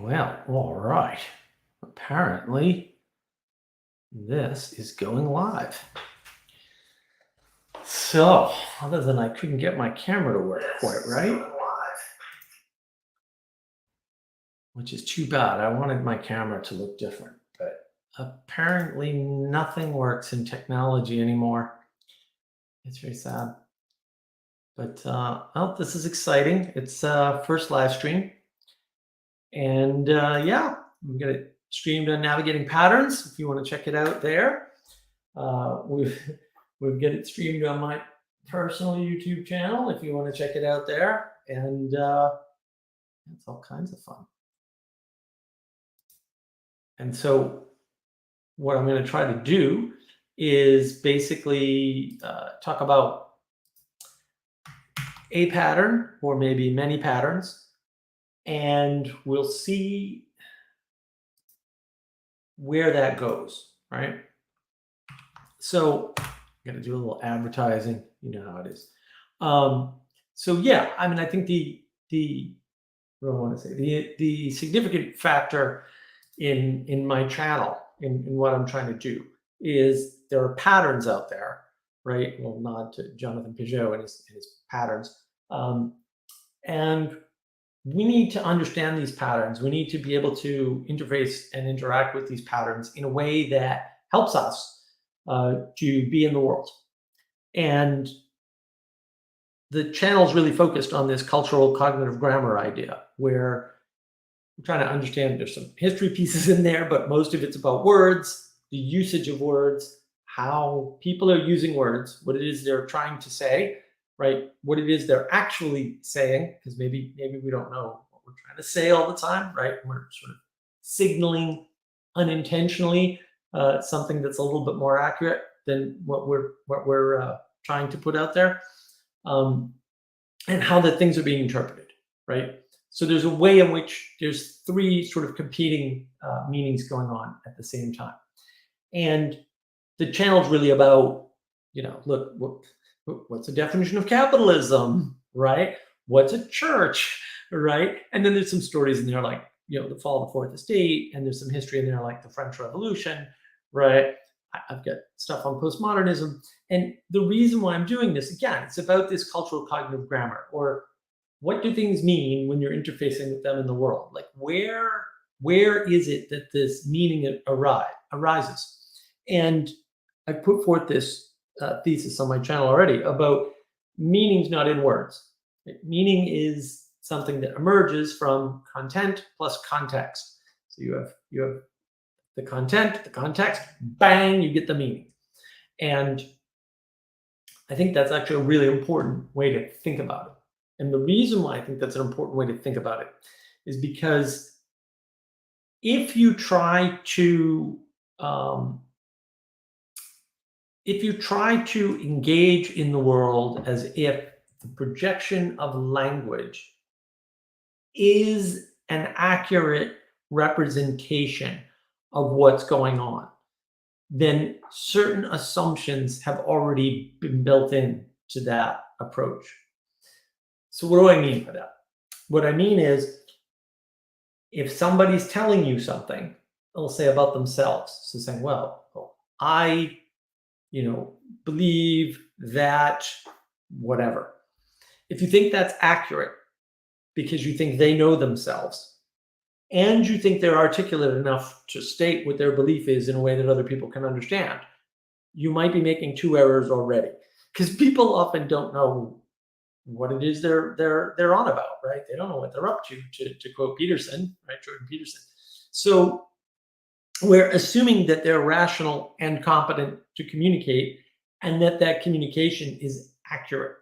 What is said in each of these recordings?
Well, all right. Apparently, this is going live. So, other than I couldn't get my camera to work quite right, which is too bad. I wanted my camera to look different, but apparently nothing works in technology anymore. It's very sad. But well, this is exciting. It's first live stream, and yeah, we got it streamed on Navigating Patterns. If you want to check it out there. We've got it streamed on my personal YouTube channel if you want to check it out there, and it's all kinds of fun. And so, what I'm going to try to do is basically talk about a pattern or maybe many patterns, and we'll see where that goes, right? So I'm gonna do a little advertising. You know how it is. So yeah, I mean, I think the what do I want to say the significant factor in my channel in what I'm trying to do is there are patterns out there, right? We'll nod to Jonathan Peugeot and his patterns, and we need to understand these patterns. We need to be able to interface and interact with these patterns in a way that helps us to be in the world. And the channel is really focused on this cultural cognitive grammar idea, where I'm trying to understand there's some history pieces in there, but most of it's about words, the usage of words, how people are using words, what it is they're trying to say, right? What it is they're actually saying, because maybe we don't know what we're trying to say all the time, right? We're sort of signaling unintentionally something that's a little bit more accurate than what we're trying to put out there, and how the things are being interpreted, right? So there's a way in which there's three sort of competing meanings going on at the same time, and the channel is really about, look, what's the definition of capitalism, right? What's a church, right? And then there's some stories in there like, the fall of the Fourth Estate, and there's some history in there like the French Revolution, right? I've got stuff on postmodernism. And the reason why I'm doing this, again, it's about this cultural cognitive grammar, or what do things mean when you're interfacing with them in the world? Like where is it that this meaning arises? And I put forth this thesis on my channel already about meanings not in words. Meaning is something that emerges from content plus context. So you have the content, the context, bang, you get the meaning. And I think that's actually a really important way to think about it. And the reason why I think that's an important way to think about it is because if you try to engage in the world as if the projection of language is an accurate representation of what's going on, then certain assumptions have already been built in to that approach. So what do I mean by that? What I mean is, if somebody's telling you something, they'll say about themselves. So saying, well, I, believe that whatever. If you think that's accurate because you think they know themselves, and you think they're articulate enough to state what their belief is in a way that other people can understand, you might be making two errors already. Because people often don't know what it is they're on about, right? They don't know what they're up to quote Peterson, right? Jordan Peterson. So we're assuming that they're rational and competent to communicate, and that communication is accurate.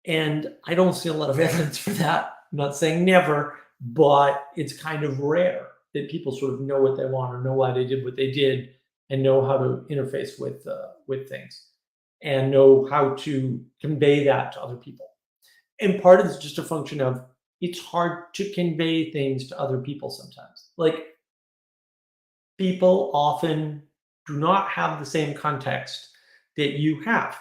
And I don't see a lot of evidence for that. I'm not saying never, but it's kind of rare that people sort of know what they want or know why they did what they did and know how to interface with things and know how to convey that to other people. And part of it's just a function of it's hard to convey things to other people sometimes. Like, people often do not have the same context that you have.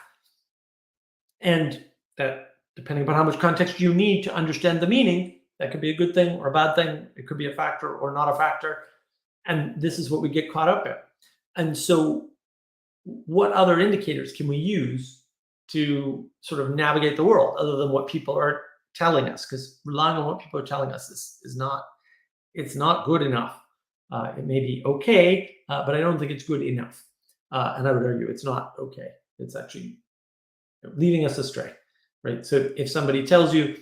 And that, depending upon how much context you need to understand the meaning, That could be a good thing or a bad thing. It could be a factor or not a factor. And this is what we get caught up in. And so, what other indicators can we use to sort of navigate the world other than what people are telling us? Because relying on what people are telling us is not, it's not good enough. It may be okay, but I don't think it's good enough. And I would argue it's not okay. It's actually leading us astray, right? So if somebody tells you,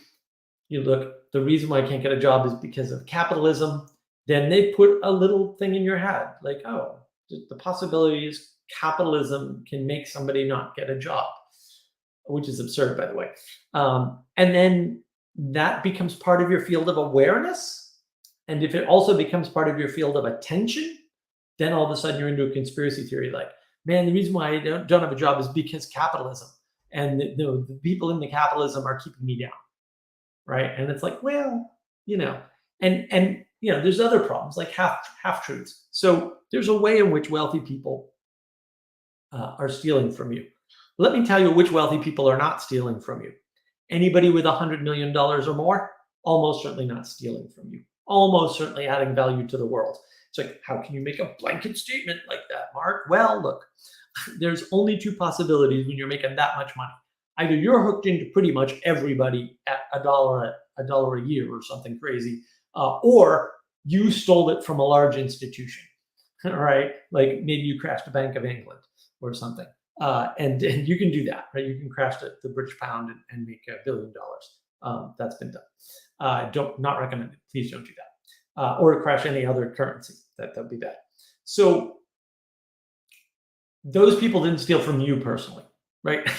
you look, the reason why I can't get a job is because of capitalism, then they put a little thing in your head like, oh, the possibility is capitalism can make somebody not get a job, which is absurd, by the way. And then that becomes part of your field of awareness. And if it also becomes part of your field of attention, then all of a sudden you're into a conspiracy theory like, man, the reason why I don't have a job is because capitalism. And the people in the capitalism are keeping me down, right? And it's like, well, and there's other problems like half truths. So there's a way in which wealthy people are stealing from you. Let me tell you which wealthy people are not stealing from you. Anybody with $100 million or more, almost certainly not stealing from you. Almost certainly adding value to the world. It's like, how can you make a blanket statement like that, Mark? Well, look, there's only two possibilities when you're making that much money. Either you're hooked into pretty much everybody at a dollar a year or something crazy, or you stole it from a large institution, right? Like maybe you crashed the Bank of England or something. And you can do that, right? You can crash the British pound and make $1 billion. That's been done. Not recommended. Please don't do that. Or crash any other currency. That'd be bad. So those people didn't steal from you personally, right?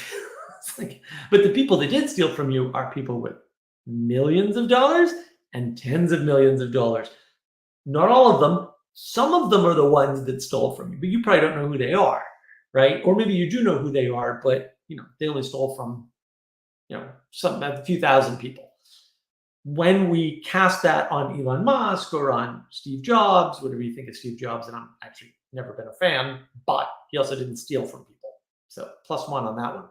But the people that did steal from you are people with millions of dollars and tens of millions of dollars. Not all of them. Some of them are the ones that stole from you, but you probably don't know who they are, right? Or maybe you do know who they are, but they only stole from a few thousand people. When we cast that on Elon Musk or on Steve Jobs, whatever you think of Steve Jobs, and I'm actually never been a fan, but he also didn't steal from people. So +1 on that one.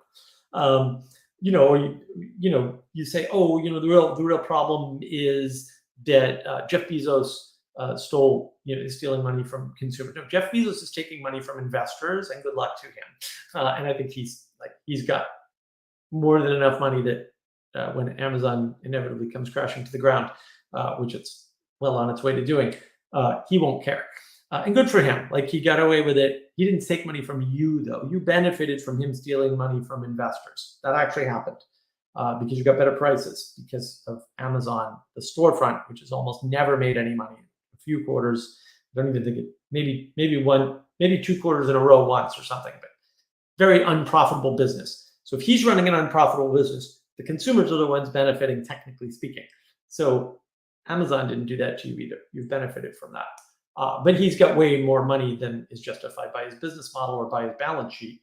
You say, oh, the real problem is that Jeff Bezos is stealing money from consumers. No, Jeff Bezos is taking money from investors, and good luck to him. And I think he's got more than enough money that when Amazon inevitably comes crashing to the ground, which it's well on its way to doing, he won't care. And good for him. Like he got away with it. He didn't take money from you, though. You benefited from him stealing money from investors. That actually happened because you got better prices because of Amazon, the storefront, which has almost never made any money. A few quarters, I don't even think it. Maybe 2 quarters in a row once or something, but very unprofitable business. So if he's running an unprofitable business, the consumers are the ones benefiting, technically speaking. So Amazon didn't do that to you either. You've benefited from that. But he's got way more money than is justified by his business model or by his balance sheet.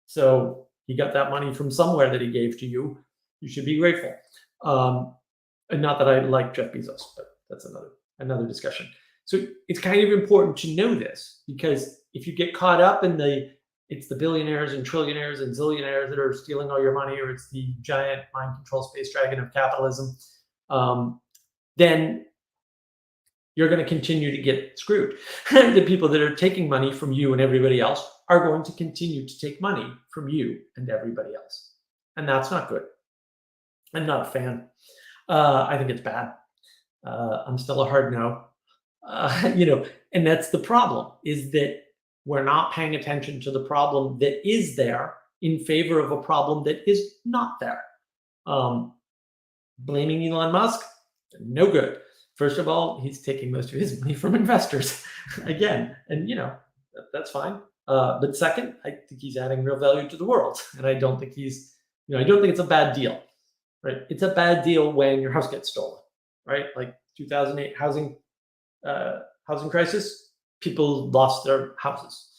So he got that money from somewhere that he gave to you. You should be grateful. And not that I like Jeff Bezos, but that's another discussion. So it's kind of important to know this, because if you get caught up in it's the billionaires and trillionaires and zillionaires that are stealing all your money, or it's the giant mind control space dragon of capitalism, then you're going to continue to get screwed. The people that are taking money from you and everybody else are going to continue to take money from you and everybody else. And that's not good. I'm not a fan. I think it's bad. I'm still a hard no. And that's the problem, is that we're not paying attention to the problem that is there in favor of a problem that is not there. Blaming Elon Musk, no good. First of all, he's taking most of his money from investors again, and that's fine. But second, I think he's adding real value to the world, and I don't think I don't think it's a bad deal, right? It's a bad deal when your house gets stolen, right? Like 2008 housing crisis, people lost their houses,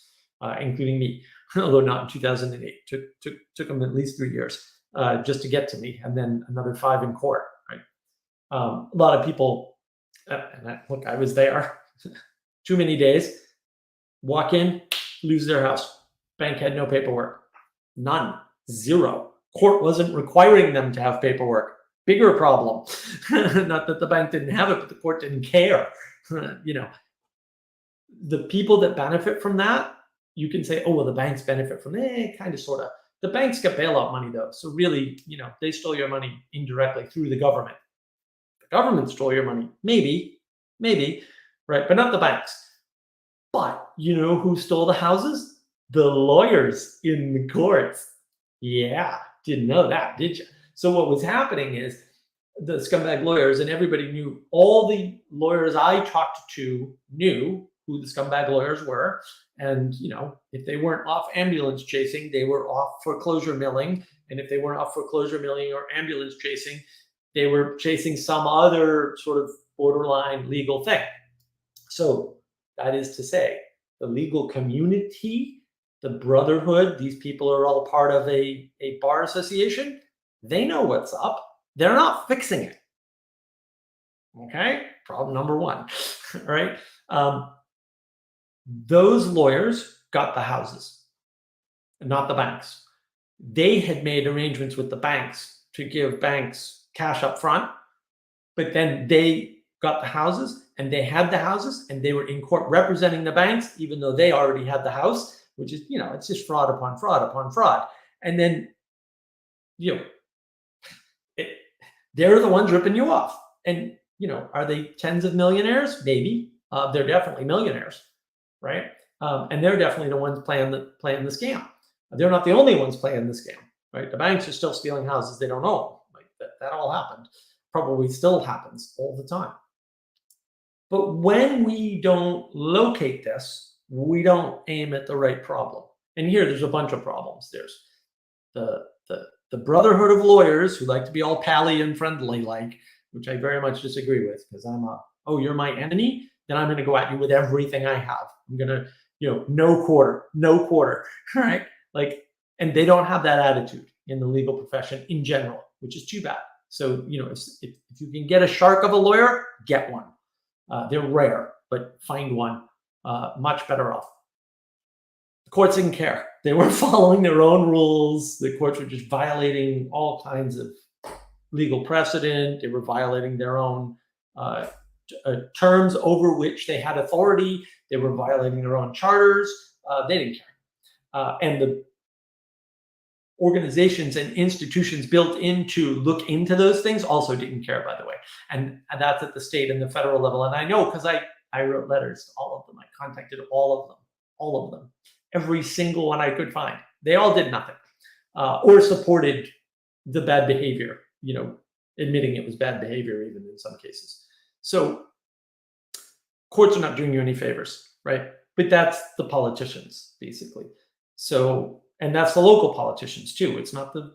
including me, although not in 2008. Took them at least 3 years just to get to me, and then another 5 in court, right? A lot of people. I was there. Too many days. Walk in, lose their house. Bank had no paperwork. None. Zero. Court wasn't requiring them to have paperwork. bigger problem. Not that the bank didn't have it, but the court didn't care. The people that benefit from that, you can say, oh, well, the banks benefit from it, kind of, sort of. The banks get bailout money, though. So really, they stole your money indirectly through the government. The government stole your money, maybe, right? But not the banks. But you know who stole the houses? The lawyers in the courts. Yeah, didn't know that, did you? So what was happening is the scumbag lawyers, and everybody knew, all the lawyers I talked to knew who the scumbag lawyers were. And, if they weren't off ambulance chasing, they were off foreclosure milling. And if they weren't off foreclosure milling or ambulance chasing, they were chasing some other sort of borderline legal thing. So that is to say, the legal community, the brotherhood, these people are all part of a bar association. They know what's up. They're not fixing it. Okay, problem number one, right? Those lawyers got the houses, not the banks. They had made arrangements with the banks to give banks cash up front, but then they got the houses, and they had the houses, and they were in court representing the banks, even though they already had the house, which is, it's just fraud upon fraud upon fraud. And then, they're the ones ripping you off. And, are they tens of millionaires? Maybe. They're definitely millionaires, right? And they're definitely the ones playing the scam. They're not the only ones playing the scam, right? The banks are still stealing houses they don't own. Like that all happened. Probably still happens all the time. But when we don't locate this, we don't aim at the right problem. And here, there's a bunch of problems. There's the brotherhood of lawyers who like to be all pally and friendly, which I very much disagree with, because oh, you're my enemy, then I'm going to go at you with everything I have. I'm going to, no quarter, right? And they don't have that attitude in the legal profession in general, which is too bad. So, if you can get a shark of a lawyer, get one. They're rare, but find one. Much better off. The courts didn't care. They were following their own rules. The courts were just violating all kinds of legal precedent. They were violating their own terms over which they had authority. They were violating their own charters. They didn't care. And the organizations and institutions built in to look into those things also didn't care, by the way. And that's at the state and the federal level. And I know, because I wrote letters to all of them. I contacted all of them, every single one I could find. They all did nothing, or supported the bad behavior, admitting it was bad behavior even in some cases. So courts are not doing you any favors, right? But that's the politicians, basically. So, and that's the local politicians too. It's not the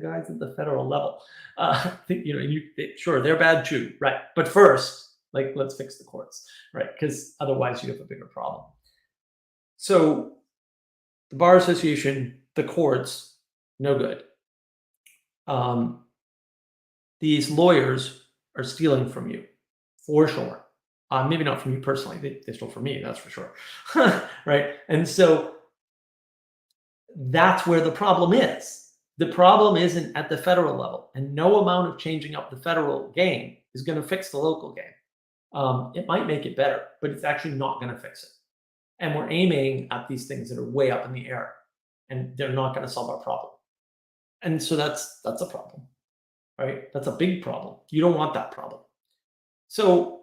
guys at the federal level. Sure, they're bad too, right? But first, let's fix the courts, right? Because otherwise you have a bigger problem. So the Bar Association, the courts, no good. These lawyers are stealing from you, for sure. Maybe not from you personally. They stole from me, that's for sure. Right? And so that's where the problem is. The problem isn't at the federal level, and no amount of changing up the federal game is going to fix the local game. It might make it better, but it's actually not going to fix it. And we're aiming at these things that are way up in the air, and they're not going to solve our problem. And so that's a problem, right? That's a big problem. You don't want that problem. So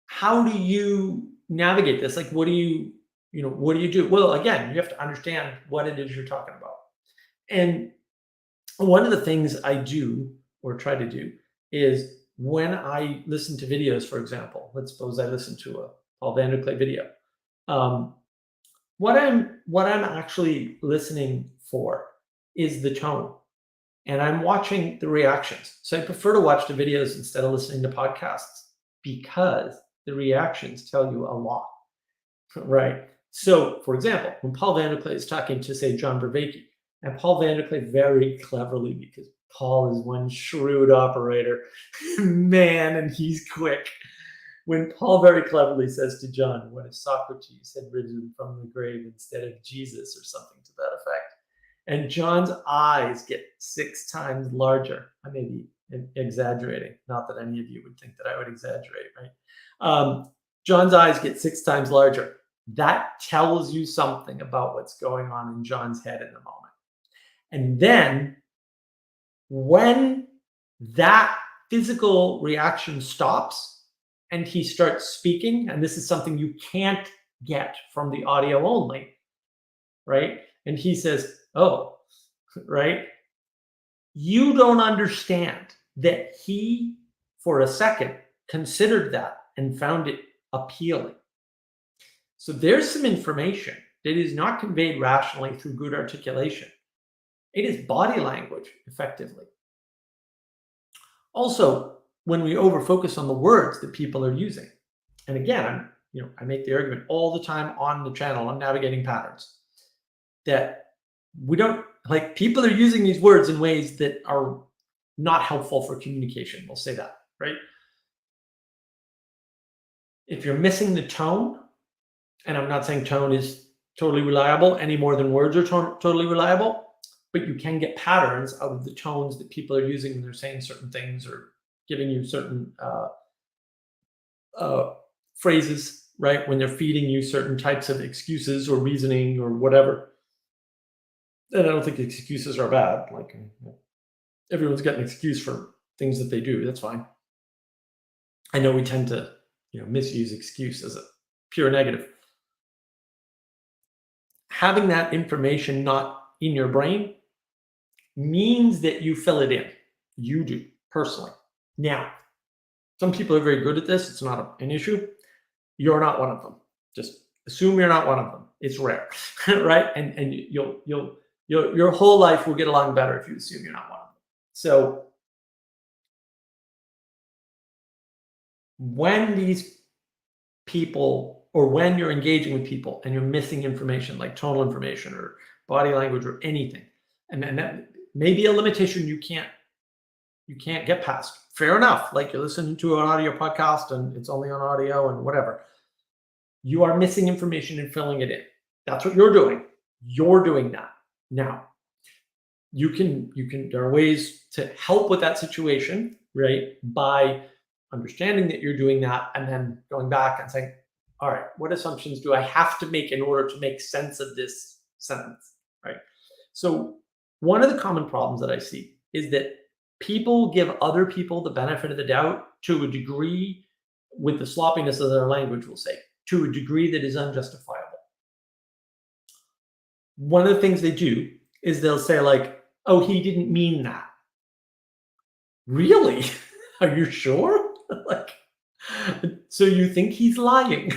how do you navigate this? What do you do? Well, again, you have to understand what it is you're talking about. And one of the things I do, or try to do, is when I listen to videos, for example, let's suppose I listen to a Paul VanderKlay video. What I'm actually listening for is the tone, and I'm watching the reactions. So I prefer to watch the videos instead of listening to podcasts, because the reactions tell you a lot, right? So, for example, when Paul VanderKlay is talking to, say, John Vervaeke, and Paul VanderKlay very cleverly, because Paul is one shrewd operator, man, and he's quick. When Paul very cleverly says to John, what if Socrates had risen from the grave instead of Jesus, or something to that effect? And John's eyes get 6 times larger. I may be exaggerating. Not that any of you would think that I would exaggerate, right? John's eyes get 6 times larger. That tells you something about what's going on in John's head in the moment. And then when that physical reaction stops and he starts speaking, and this is something you can't get from the audio only, right? And he says, oh, right? You don't understand that he, for a second, considered that and found it appealing. So there's some information that is not conveyed rationally through good articulation. It is body language, effectively. Also, when we overfocus on the words that people are using, and again, I make the argument all the time on the channel on navigating patterns that we don't like people are using these words in ways that are not helpful for communication. We'll say that, right? If you're missing the tone, and I'm not saying tone is totally reliable any more than words are totally reliable, but you can get patterns out of the tones that people are using when they're saying certain things or giving you certain phrases, right? When they're feeding you certain types of excuses or reasoning or whatever. And I don't think excuses are bad. Like everyone's got an excuse for things that they do. That's fine. I know we tend to, misuse excuse as a pure negative. Having that information not in your brain means that you fill it in. You do, personally. Now, some people are very good at this. It's not an issue. You're not one of them. Just assume you're not one of them. It's rare, right? And your whole life will get along better if you assume you're not one of them. So when these people, or when you're engaging with people and you're missing information like tonal information or body language or anything, and that may be a limitation you can't get past. Fair enough. Like you're listening to an audio podcast and it's only on audio and whatever. You are missing information and filling it in. That's what you're doing. You're doing that. Now, there are ways to help with that situation, right? By understanding that you're doing that and then going back and saying, all right, what assumptions do I have to make in order to make sense of this sentence, right? So one of the common problems that I see is that people give other people the benefit of the doubt to a degree with the sloppiness of their language, we'll say, to a degree that is unjustifiable. One of the things they do is they'll say like, oh, he didn't mean that. Really? Are you sure? Like, so you think he's lying,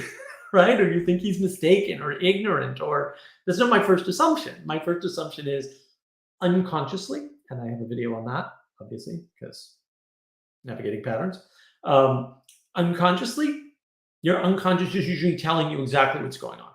right? Or you think he's mistaken or ignorant, or that's not my first assumption. My first assumption is unconsciously, and I have a video on that, obviously, because navigating patterns. Unconsciously, your unconscious is usually telling you exactly what's going on,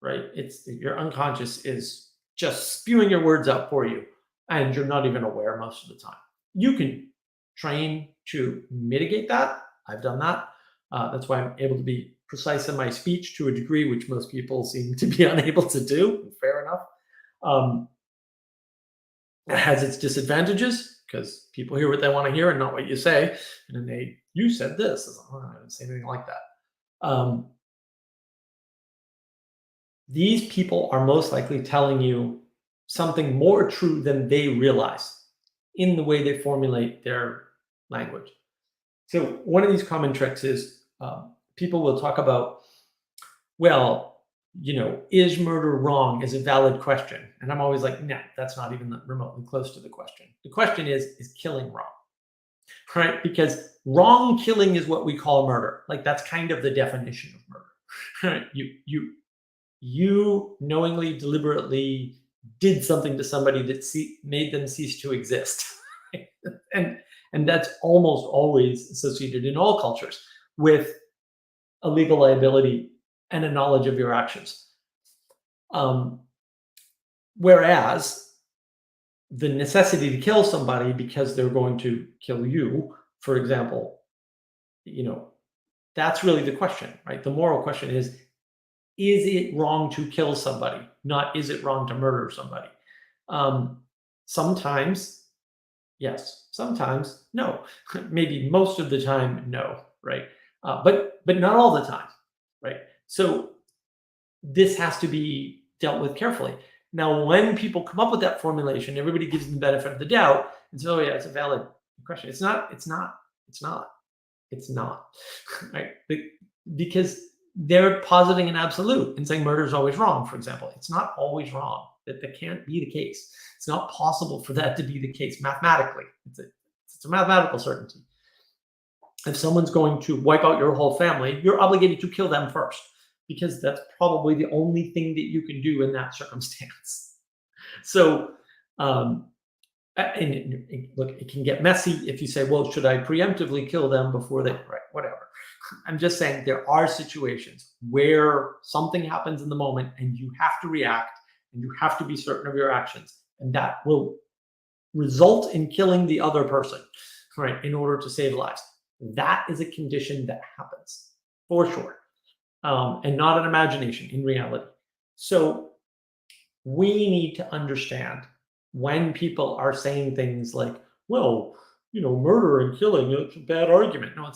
right? It's your unconscious is just spewing your words out for you, and you're not even aware most of the time. You can train to mitigate that. I've done that. That's why I'm able to be precise in my speech to a degree which most people seem to be unable to do. Fair enough. It has its disadvantages because people hear what they want to hear and not what you say. And then you said this. I didn't say anything like that. These people are most likely telling you something more true than they realize in the way they formulate their language. So one of these common tricks is people will talk about, well, is murder wrong is a valid question. And I'm always like, no, that's not even remotely close to the question. The question is killing wrong, right? Because wrong killing is what we call murder. Like that's kind of the definition of murder. You knowingly, deliberately did something to somebody that made them cease to exist. And that's almost always associated in all cultures with a legal liability and a knowledge of your actions. Whereas the necessity to kill somebody because they're going to kill you, for example, that's really the question, right? The moral question is it wrong to kill somebody? Not is it wrong to murder somebody? Sometimes, yes. Sometimes, no. Maybe most of the time, no, right? But not all the time, right? So this has to be dealt with carefully. Now, when people come up with that formulation, everybody gives them the benefit of the doubt and says, "Oh yeah, it's a valid question." It's not. It's not. It's not. It's not. Right? Because they're positing an absolute and saying murder is always wrong. For example, it's not always wrong. That can't be the case. It's not possible for that to be the case mathematically. It's a mathematical certainty. If someone's going to wipe out your whole family, you're obligated to kill them first because that's probably the only thing that you can do in that circumstance. So, look, it can get messy if you say, well, should I preemptively kill them before they, right, whatever. I'm just saying there are situations where something happens in the moment and you have to react and you have to be certain of your actions. And that will result in killing the other person, right, in order to save lives. That is a condition that happens for sure, and not an imagination in reality. So we need to understand when people are saying things like, well, murder and killing, it's a bad argument. No,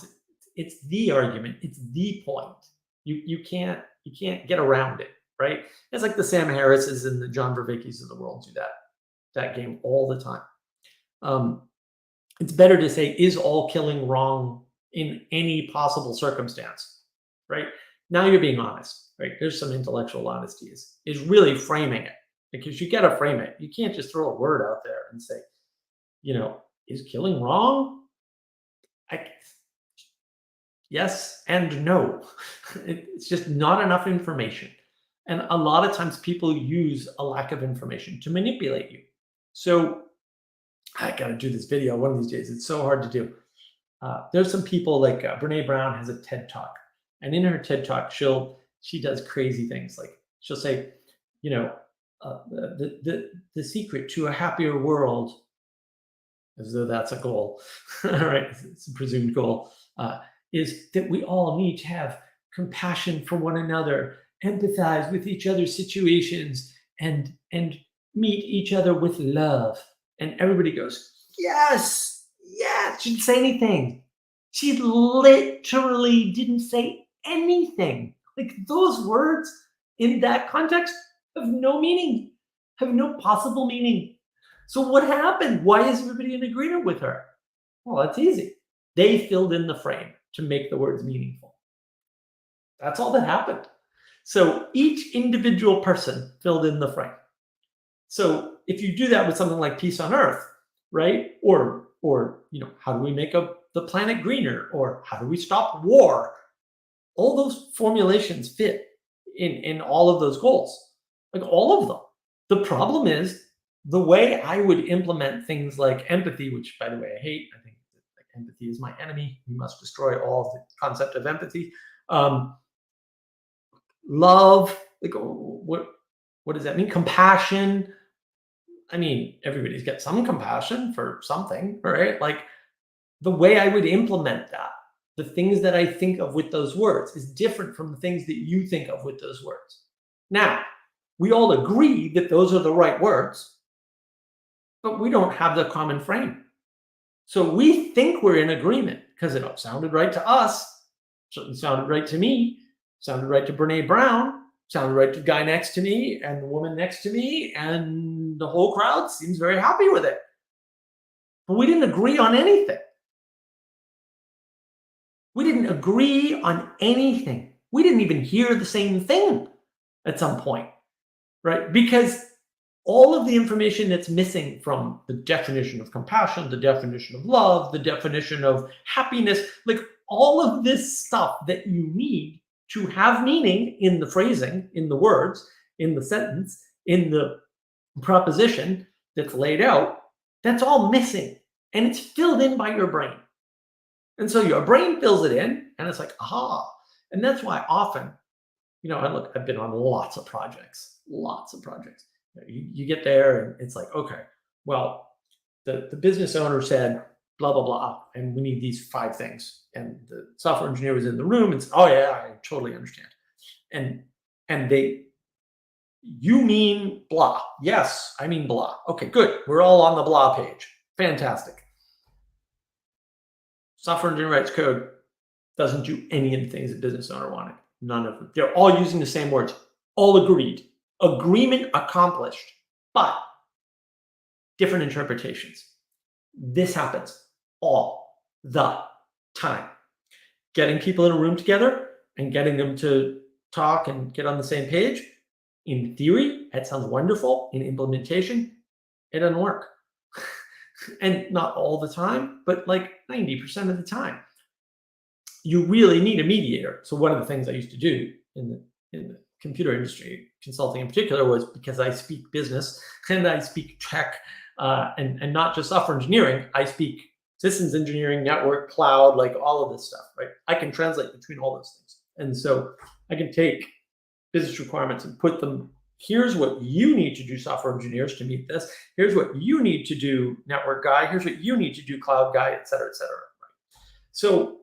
it's the argument. It's the point. You can't get around it, right? It's like the Sam Harrises and the John Vervaekes of the world do that game all the time. It's better to say, is all killing wrong in any possible circumstance, right? Now you're being honest, right? There's some intellectual honesty is really framing it, because you got to frame it. You can't just throw a word out there and say, is killing wrong? Yes and no. It's just not enough information. And a lot of times people use a lack of information to manipulate you. So I got to do this video one of these days. It's so hard to do. There's some people like Brene Brown has a TED Talk. And in her TED Talk, she does crazy things. Like she'll say, the secret to a happier world, as though that's a goal, right? It's a presumed goal, is that we all need to have compassion for one another, empathize with each other's situations, and meet each other with love. And everybody goes, yes, yes. She didn't say anything. She literally didn't say anything. Like those words in that context have no meaning, have no possible meaning. So what happened? Why is everybody in agreement with her? Well, that's easy. They filled in the frame to make the words meaningful. That's all that happened. So each individual person filled in the frame. So if you do that with something like peace on earth, right? Or how do we make the planet greener? Or how do we stop war? All those formulations fit in all of those goals, like all of them. The problem is the way I would implement things like empathy, which by the way, I hate. I think like, empathy is my enemy. We must destroy all the concept of empathy. Love, like what does that mean? Compassion. I mean, everybody's got some compassion for something, right? Like the way I would implement that, the things that I think of with those words is different from the things that you think of with those words. Now, we all agree that those are the right words, but we don't have the common frame. So we think we're in agreement because it sounded right to us, certainly sounded right to me, sounded right to Brene Brown, sounded right to the guy next to me and the woman next to me, and the whole crowd seems very happy with it. But we didn't agree on anything. We didn't agree on anything. We didn't even hear the same thing at some point, right? Because all of the information that's missing from the definition of compassion, the definition of love, the definition of happiness, like all of this stuff that you need to have meaning in the phrasing, in the words, in the sentence, in the proposition that's laid out, that's all missing. And it's filled in by your brain. And so your brain fills it in and it's like, aha. And that's why often, I've been on lots of projects. You get there and it's like, okay, well, the business owner said, blah, blah, blah, and we need these 5 things. And the software engineer was in the room and said, oh yeah, I totally understand. And you mean blah. Yes, I mean blah. Okay, good. We're all on the blah page. Fantastic. Software engineer writes code, doesn't do any of the things a business owner wanted. None of them. They're all using the same words, all agreed. Agreement accomplished, but different interpretations. This happens all the time. Getting people in a room together and getting them to talk and get on the same page, in theory, that sounds wonderful. In implementation, it doesn't work. And not all the time, but like 90% of the time. You really need a mediator. So one of the things I used to do in the computer industry, consulting in particular, was because I speak business and I speak tech, and not just software engineering. I speak systems engineering, network, cloud, like all of this stuff, right? I can translate between all those things. And so I can take business requirements and put them, here's what you need to do, software engineers, to meet this. Here's what you need to do, network guy. Here's what you need to do, cloud guy, et cetera, et cetera. So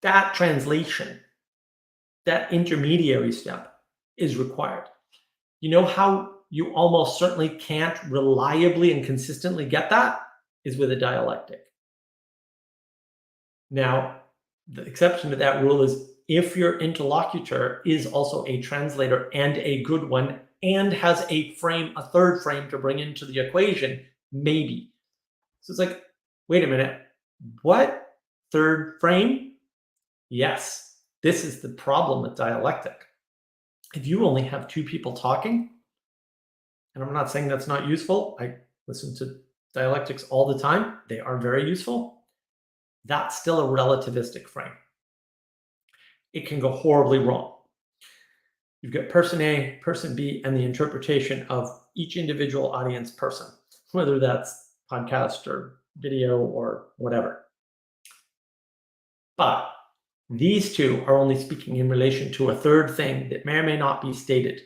that translation, that intermediary step is required. You know how you almost certainly can't reliably and consistently get that is with a dialectic. Now, the exception to that rule is if your interlocutor is also a translator and a good one and has a third frame to bring into the equation, maybe. So it's like, wait a minute, what? Third frame? Yes, this is the problem with dialectic. If you only have two people talking, and I'm not saying that's not useful, I listen to dialectics all the time, they are very useful, that's still a relativistic frame. It can go horribly wrong. You've got person A, person B, and the interpretation of each individual audience person, whether that's podcast or video or whatever. But these two are only speaking in relation to a third thing that may or may not be stated.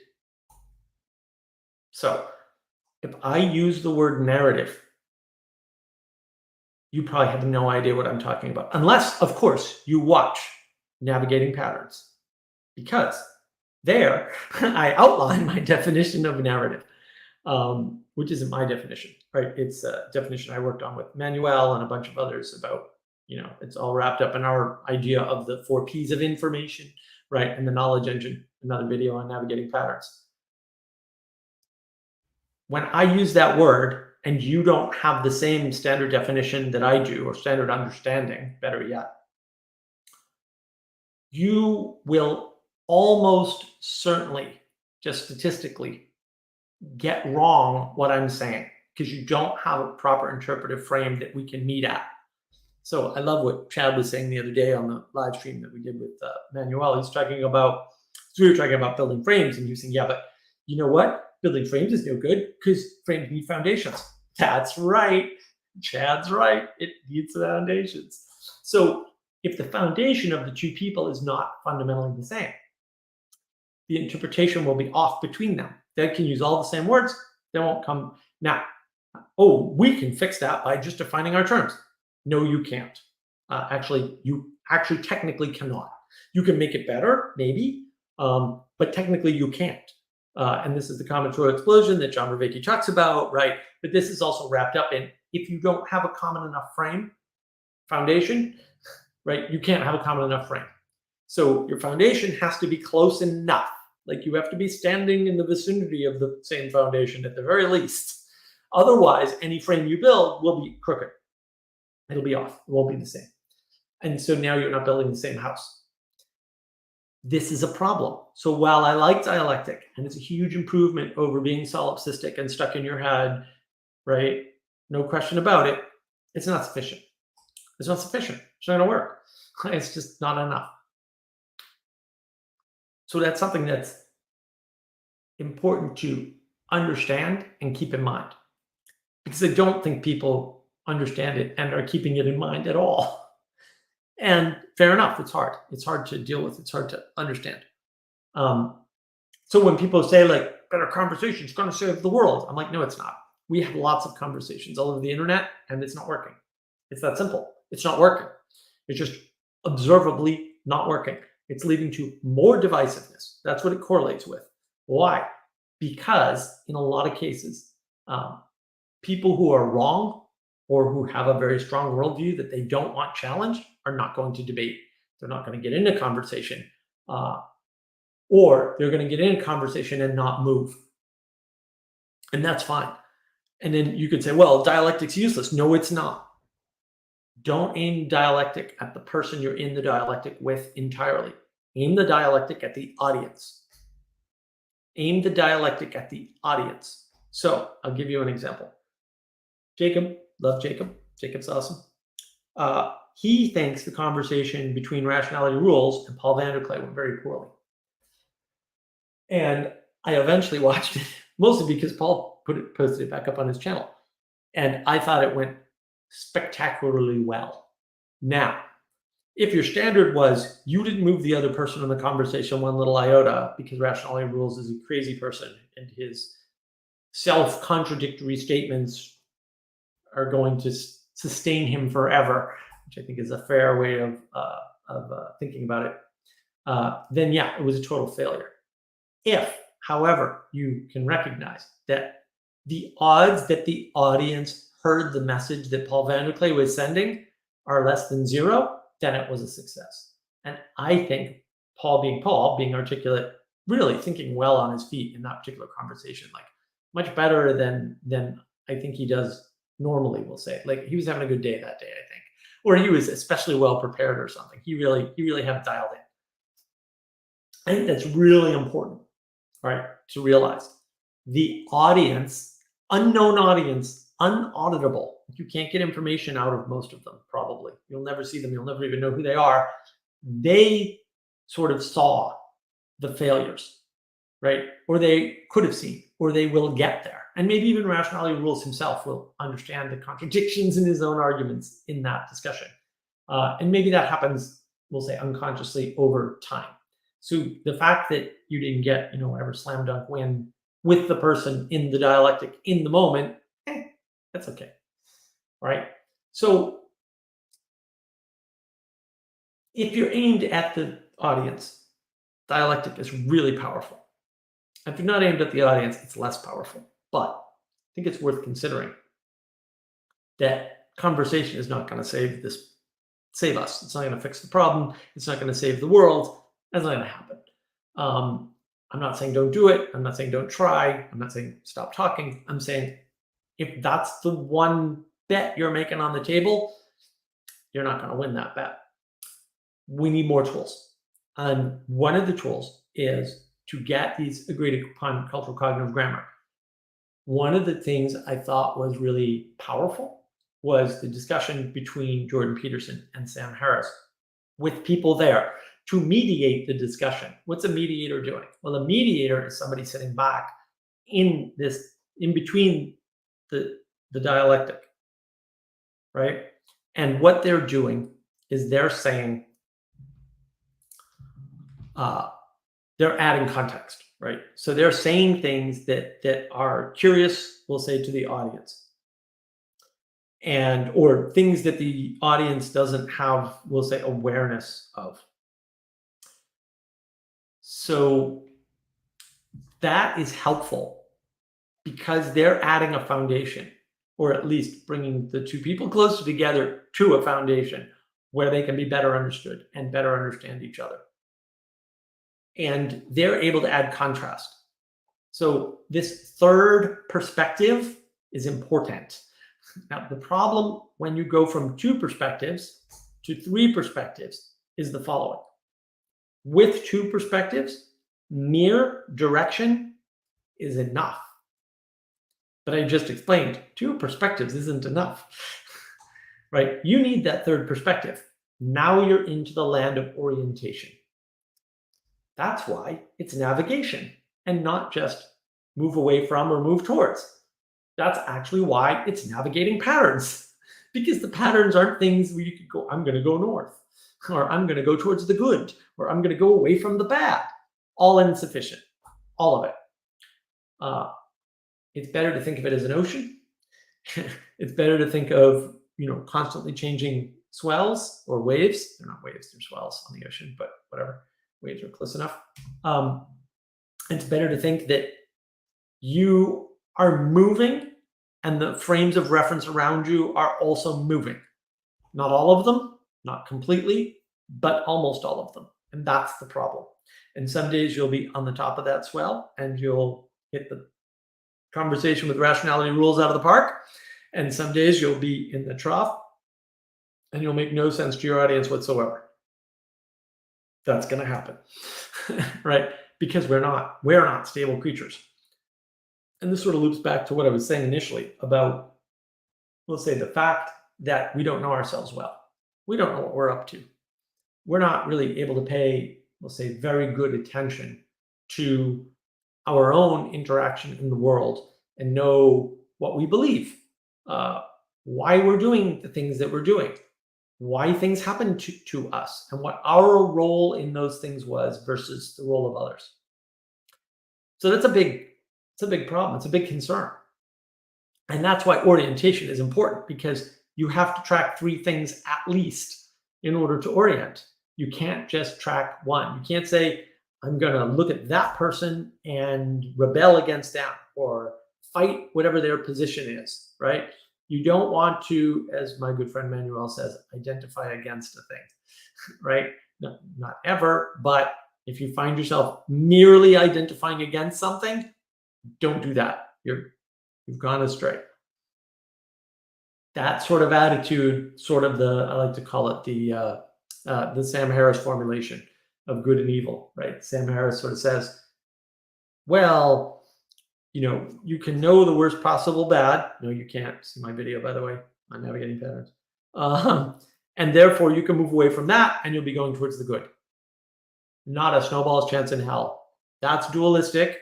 So if I use the word narrative, you probably have no idea what I'm talking about. Unless, of course, you watch Navigating Patterns. Because there, I outline my definition of a narrative, which isn't my definition, right? It's a definition I worked on with Manuel and a bunch of others about, it's all wrapped up in our idea of the 4 Ps of information, right? And the knowledge engine, another video on Navigating Patterns. When I use that word and you don't have the same standard definition that I do, or standard understanding, better yet, you will almost certainly, just statistically, get wrong what I'm saying because you don't have a proper interpretive frame that we can meet at. So I love what Chad was saying the other day on the live stream that we did with Manuel. He's talking about, so we were talking about building frames, and he was saying, yeah, but you know what? Building frames is no good because frames need foundations. That's right. Chad's right. It needs foundations. So if the foundation of the two people is not fundamentally the same, the interpretation will be off between them. They can use all the same words. They won't come. Now, we can fix that by just defining our terms. No, you can't. You technically cannot. You can make it better, maybe, but technically you can't. And this is the combinatorial explosion that John Vervaeke talks about, right? But this is also wrapped up in, if you don't have a common enough foundation, right? You can't have a common enough frame. So your foundation has to be close enough. Like you have to be standing in the vicinity of the same foundation at the very least. Otherwise, any frame you build will be crooked. It'll be off. It won't be the same. And so now you're not building the same house. This is a problem. So while I like dialectic, and it's a huge improvement over being solipsistic and stuck in your head, right? No question about it. It's not sufficient. It's not sufficient. It's not going to work. It's just not enough. So that's something that's important to understand and keep in mind, because I don't think people understand it and are keeping it in mind at all. And fair enough, it's hard. It's hard to deal with. It's hard to understand. So when people say like better conversation is going to save the world, I'm like, no, it's not. We have lots of conversations all over the internet and it's not working. It's that simple. It's not working. It's just observably not working. It's leading to more divisiveness. That's what it correlates with. Why? Because in a lot of cases, people who are wrong or who have a very strong worldview that they don't want challenged are not going to debate. They're not going to get into conversation, or they're going to get into conversation and not move. And that's fine. And then you could say, well, dialectic's useless. No, it's not. Don't aim dialectic at the person you're in the dialectic with entirely. Aim the dialectic at the audience. Aim the dialectic at the audience. So I'll give you an example. Jacob, love Jacob. Jacob's awesome. He thinks the conversation between Rationality Rules and Paul van der Klee went very poorly. And I eventually watched it, mostly because Paul posted it back up on his channel. And I thought it went spectacularly well. Now, if your standard was you didn't move the other person in the conversation one little iota because Rationality Rules is a crazy person and his self-contradictory statements are going to sustain him forever, which I think is a fair way of thinking about it, then yeah, it was a total failure. If, however, you can recognize that the odds that the audience heard the message that Paul van der Klee was sending are less than zero, then it was a success. And I think Paul, being articulate, really thinking well on his feet in that particular conversation, like much better than I think he does normally, we'll say. Like he was having a good day that day, I think. Or he was especially well prepared or something. He really had it dialed in. I think that's really important, right, to realize. The audience, unknown audience, unauditable. You can't get information out of most of them, probably. You'll never see them. You'll never even know who they are. They sort of saw the failures, right? Or they could have seen, or they will get there. And maybe even Rationality Rules himself will understand the contradictions in his own arguments in that discussion. And maybe that happens, we'll say, unconsciously over time. So the fact that you didn't get, whatever slam dunk win with the person in the dialectic in the moment, that's okay, right? So if you're aimed at the audience, dialectic is really powerful. If you're not aimed at the audience, it's less powerful. But I think it's worth considering that conversation is not going to save us. It's not going to fix the problem. It's not going to save the world. That's not going to happen. I'm not saying don't do it. I'm not saying don't try. I'm not saying stop talking. I'm saying if that's the one bet you're making on the table, you're not going to win that bet. We need more tools. And one of the tools is to get these agreed upon cultural cognitive grammar. One of the things I thought was really powerful was the discussion between Jordan Peterson and Sam Harris with people there to mediate the discussion. What's a mediator doing? Well, a mediator is somebody sitting back in between the dialectic, right? And what they're doing is they're saying, they're adding context, right? So they're saying things that are curious, we'll say, to the audience, or things that the audience doesn't have, we'll say, awareness of. So that is helpful because they're adding a foundation, or at least bringing the two people closer together to a foundation where they can be better understood and better understand each other. And they're able to add contrast. So this third perspective is important. Now, the problem when you go from 2 perspectives to 3 perspectives is the following. With 2 perspectives, mere direction is enough. But I just explained 2 perspectives isn't enough, right? You need that third perspective. Now you're into the land of orientation. That's why it's navigation and not just move away from or move towards. That's actually why it's navigating patterns, because the patterns aren't things where you could go, I'm going to go north, or I'm going to go towards the good, or I'm going to go away from the bad. All insufficient, all of it. It's better to think of it as an ocean. It's better to think of, constantly changing swells or waves. They're not waves, they're swells on the ocean, but whatever. Waves are close enough. It's better to think that you are moving and the frames of reference around you are also moving. Not all of them, not completely, but almost all of them. And that's the problem. And some days you'll be on the top of that swell and you'll hit the conversation with rationality rules out of the park. And some days you'll be in the trough and you'll make no sense to your audience whatsoever. That's going to happen, right? Because we're not stable creatures. And this sort of loops back to what I was saying initially about, let's say, the fact that we don't know ourselves well. We don't know what we're up to. We're not really able to pay, let's say, very good attention to our own interaction in the world and know what we believe, why we're doing the things that we're doing, why things happen to us, and what our role in those things was versus the role of others. So that's a big problem. It's a big concern. And that's why orientation is important, because you have to track 3 things at least in order to orient. You can't just track one. You can't say, I'm going to look at that person and rebel against them or fight whatever their position is, right? You don't want to, as my good friend Manuel says, identify against a thing, right? No, not ever, but if you find yourself merely identifying against something, don't do that. You've gone astray. That sort of attitude, sort of I like to call it the Sam Harris formulation of good and evil, right? Sam Harris sort of says, well, you can know the worst possible bad. No, you can't see my video, by the way, on navigating patterns. And therefore you can move away from that and you'll be going towards the good. Not a snowball's chance in hell. That's dualistic.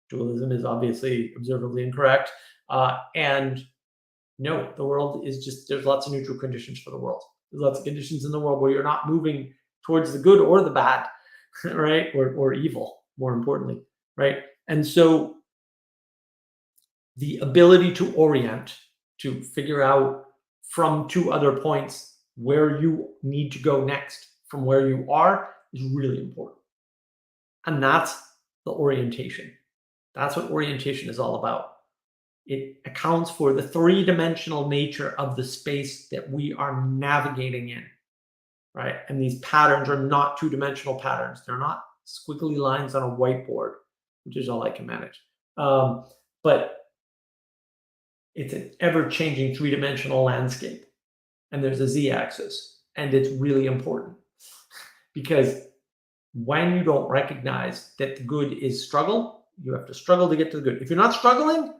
Dualism is obviously observably incorrect. And no, the world is just, there's lots of neutral conditions for the world. There's lots of conditions in the world where you're not moving towards the good or the bad, right? Or evil, more importantly, right? And so the ability to orient, to figure out from 2 other points where you need to go next from where you are is really important. And that's the orientation. That's what orientation is all about. It accounts for the 3-dimensional nature of the space that we are navigating in, right? And these patterns are not 2-dimensional patterns. They're not squiggly lines on a whiteboard, which is all I can manage. But it's an ever-changing 3-dimensional landscape. And there's a z-axis. And it's really important because when you don't recognize that the good is struggle, you have to struggle to get to the good. If you're not struggling,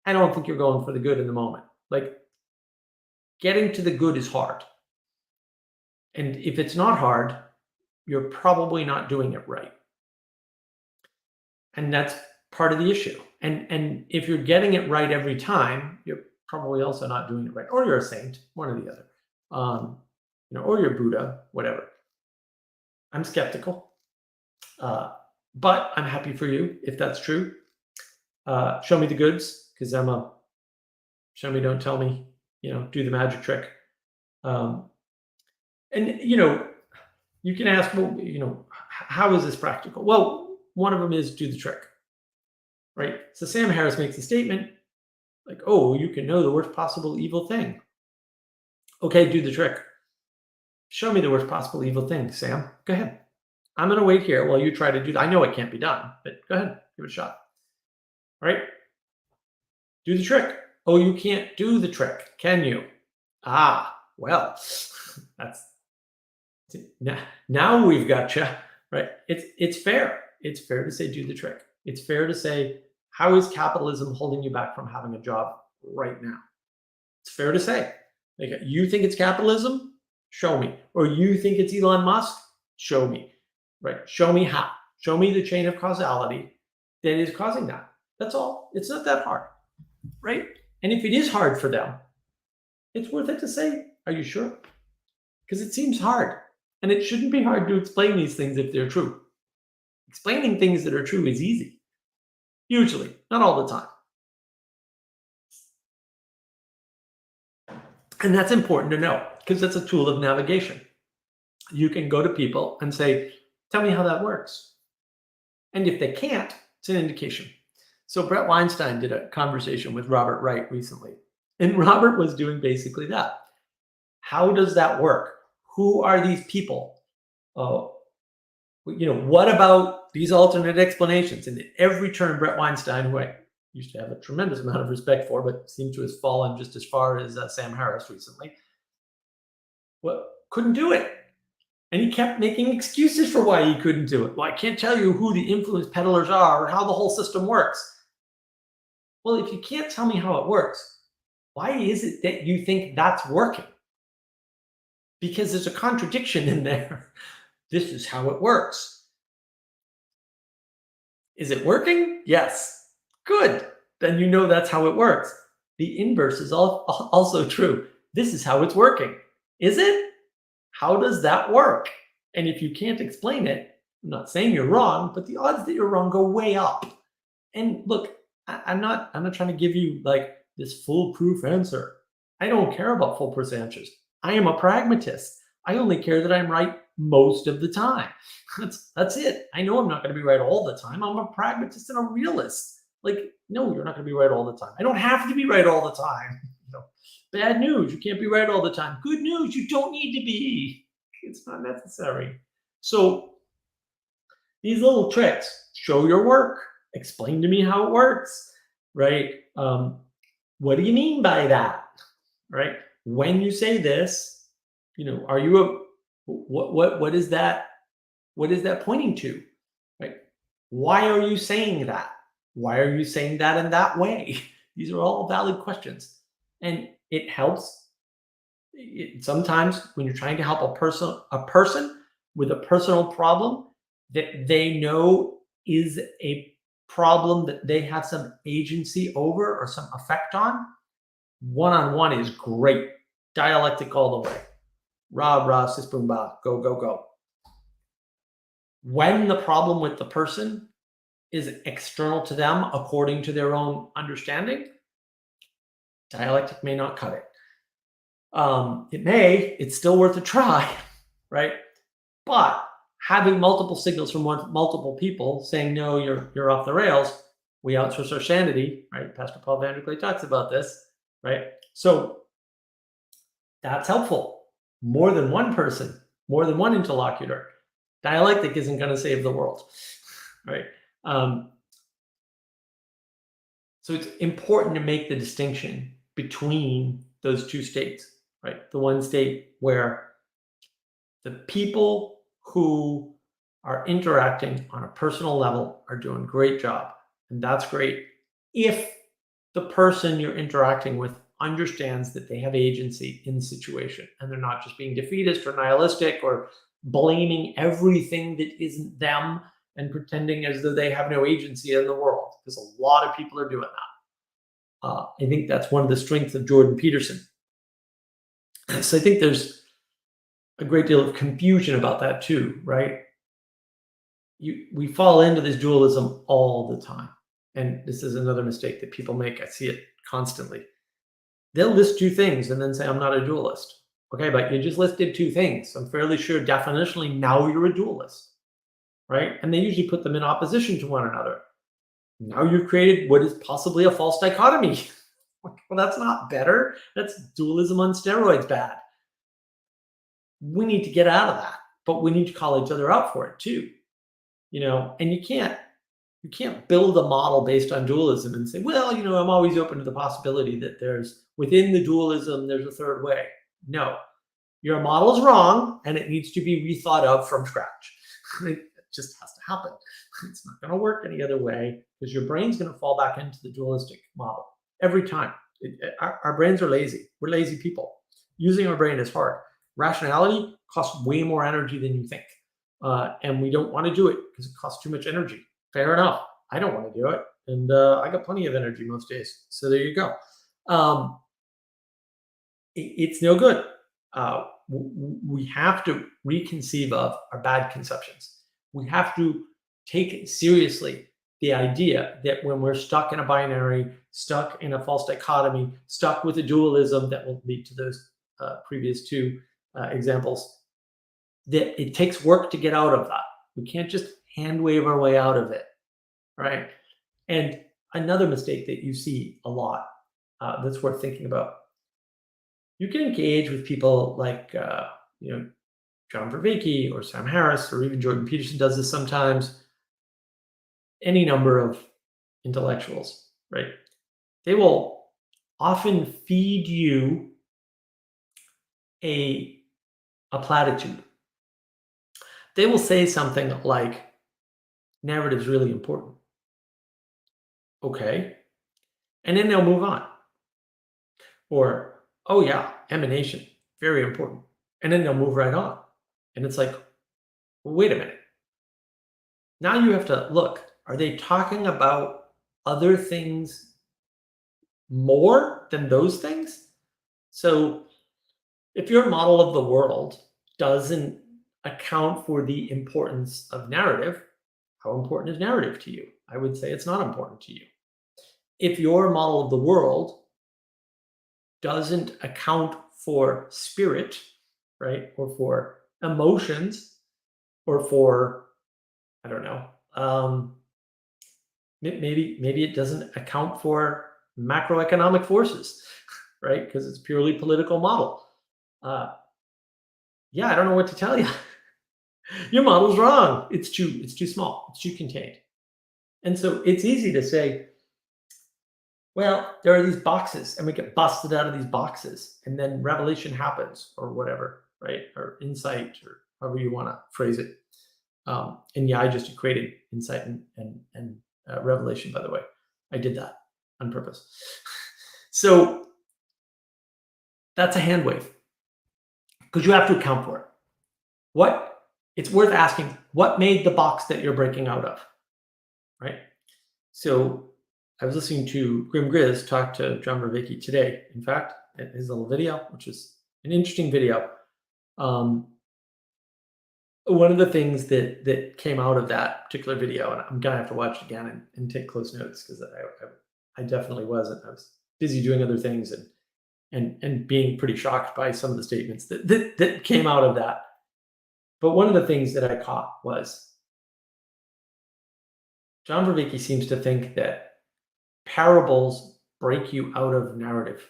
I don't think you're going for the good in the moment. Like, getting to the good is hard. And if it's not hard, you're probably not doing it right. And that's part of the issue. And if you're getting it right every time, you're probably also not doing it right. Or you're a saint, one or the other. Or you're Buddha, whatever. I'm skeptical. But I'm happy for you if that's true. Show me the goods. Because I'm a show me, don't tell me, do the magic trick. And, you can ask, well, how is this practical? Well, one of them is do the trick, right? So Sam Harris makes a statement like, oh, you can know the worst possible evil thing. Okay, do the trick. Show me the worst possible evil thing, Sam. Go ahead. I'm going to wait here while you try to do that. I know it can't be done, but go ahead, give it a shot. All right? Do the trick. Oh, you can't do the trick, can you? Well, that's now we've got you, right? It's fair. It's fair to say do the trick. It's fair to say, how is capitalism holding you back from having a job right now? It's fair to say. Like, you think it's capitalism? Show me. Or you think it's Elon Musk? Show me. Right? Show me how. Show me the chain of causality that is causing that. That's all. It's not that hard. Right? And if it is hard for them, it's worth it to say, are you sure? Because it seems hard. And it shouldn't be hard to explain these things if they're true. Explaining things that are true is easy. Usually, not all the time. And that's important to know because that's a tool of navigation. You can go to people and say, tell me how that works. And if they can't, it's an indication. So Brett Weinstein did a conversation with Robert Wright recently, and Robert was doing basically that. How does that work? Who are these people? Uh, what about these alternate explanations? And at every turn, Brett Weinstein, who I used to have a tremendous amount of respect for, but seems to have fallen just as far as Sam Harris recently, couldn't do it. And he kept making excuses for why he couldn't do it. Well, I can't tell you who the influence peddlers are or how the whole system works. Well, if you can't tell me how it works, why is it that you think that's working? Because there's a contradiction in there. This is how it works. Is it working? Yes. Good. Then you know that's how it works. The inverse is also true. This is how it's working. Is it? How does that work? And if you can't explain it, I'm not saying you're wrong, but the odds that you're wrong go way up. And look, I'm not trying to give you like this foolproof answer. I don't care about foolproof answers. I am a pragmatist. I only care that I'm right most of the time. That's it. I know I'm not going to be right all the time. I'm a pragmatist and a realist. Like, no, you're not going to be right all the time. I don't have to be right all the time. Bad news, you can't be right all the time. Good news, you don't need to be. It's not necessary. So these little tricks, show your work, explain to me how it works, right? What do you mean by that, right? When you say this, are you what is that? What is that pointing to, right? Why are you saying that? Why are you saying that in that way? These are all valid questions, and it helps. Sometimes when you're trying to help a person with a personal problem that they know is a problem that they have some agency over or some effect on, one-on-one is great. Dialectic all the way. Rah, rah, sis, boom, bah, go, go, go. When the problem with the person is external to them according to their own understanding, dialectic may not cut it. It's still worth a try, right? But having multiple signals from multiple people saying, no, you're off the rails, we outsource our sanity, right? Pastor Paul Vanderklay talks about this, right? So that's helpful. More than one person, more than one interlocutor. Dialectic isn't going to save the world, right? So it's important to make the distinction between those two states, right? The one state where the people who are interacting on a personal level are doing a great job. And that's great if the person you're interacting with understands that they have agency in the situation and they're not just being defeatist or nihilistic or blaming everything that isn't them and pretending as though they have no agency in the world, because a lot of people are doing that. I think that's one of the strengths of Jordan Peterson. So I think there's a great deal of confusion about that too, right? We fall into this dualism all the time. And this is another mistake that people make. I see it constantly. They'll list two things and then say, I'm not a dualist. Okay, but you just listed two things. I'm fairly sure definitionally now you're a dualist, right? And they usually put them in opposition to one another. Now you've created what is possibly a false dichotomy. Well, that's not better. That's dualism on steroids bad. We need to get out of that, but we need to call each other out for it too. And you can't build a model based on dualism and say, well, I'm always open to the possibility that there's within the dualism, there's a third way. No, your model is wrong and it needs to be rethought of from scratch. It just has to happen. It's not going to work any other way because your brain's going to fall back into the dualistic model every time. Our brains are lazy. We're lazy people. Using our brain is hard. Rationality costs way more energy than you think. And we don't want to do it because it costs too much energy. Fair enough. I don't want to do it. And I got plenty of energy most days. So there you go. It's no good. We have to reconceive of our bad conceptions. We have to take seriously the idea that when we're stuck in a binary, stuck in a false dichotomy, stuck with a dualism that will lead to those previous two examples, that it takes work to get out of that. We can't just hand wave our way out of it, right? And another mistake that you see a lot that's worth thinking about. You can engage with people like John Vervaeke or Sam Harris or even Jordan Peterson does this sometimes. Any number of intellectuals, right? They will often feed you a platitude. They will say something like, narrative is really important. Okay. And then they'll move on. Or, oh yeah, emanation, very important. And then they'll move right on. And it's like, well, wait a minute. Now you have to look, are they talking about other things more than those things? So if your model of the world doesn't account for the importance of narrative, how important is narrative to you? I would say it's not important to you. If your model of the world doesn't account for spirit, right, or for emotions, or for, I don't know, maybe it doesn't account for macroeconomic forces, right, because it's purely political model. Yeah, I don't know what to tell you. Your model's wrong. It's too small. It's too contained. And so it's easy to say, well, there are these boxes and we get busted out of these boxes and then revelation happens or whatever, right? Or insight or however you want to phrase it. And yeah, I just equated insight and revelation, by the way. I did that on purpose. So that's a hand wave because you have to account for it. It's worth asking, what made the box that you're breaking out of, right? So I was listening to Grim Grizz talk to John Vervaeke today, in fact, at his little video, which is an interesting video. One of the things that came out of that particular video, and I'm gonna have to watch it again and take close notes because I definitely wasn't. I was busy doing other things and being pretty shocked by some of the statements that came out of that. But one of the things that I caught was John Vervaeke seems to think that parables break you out of narrative.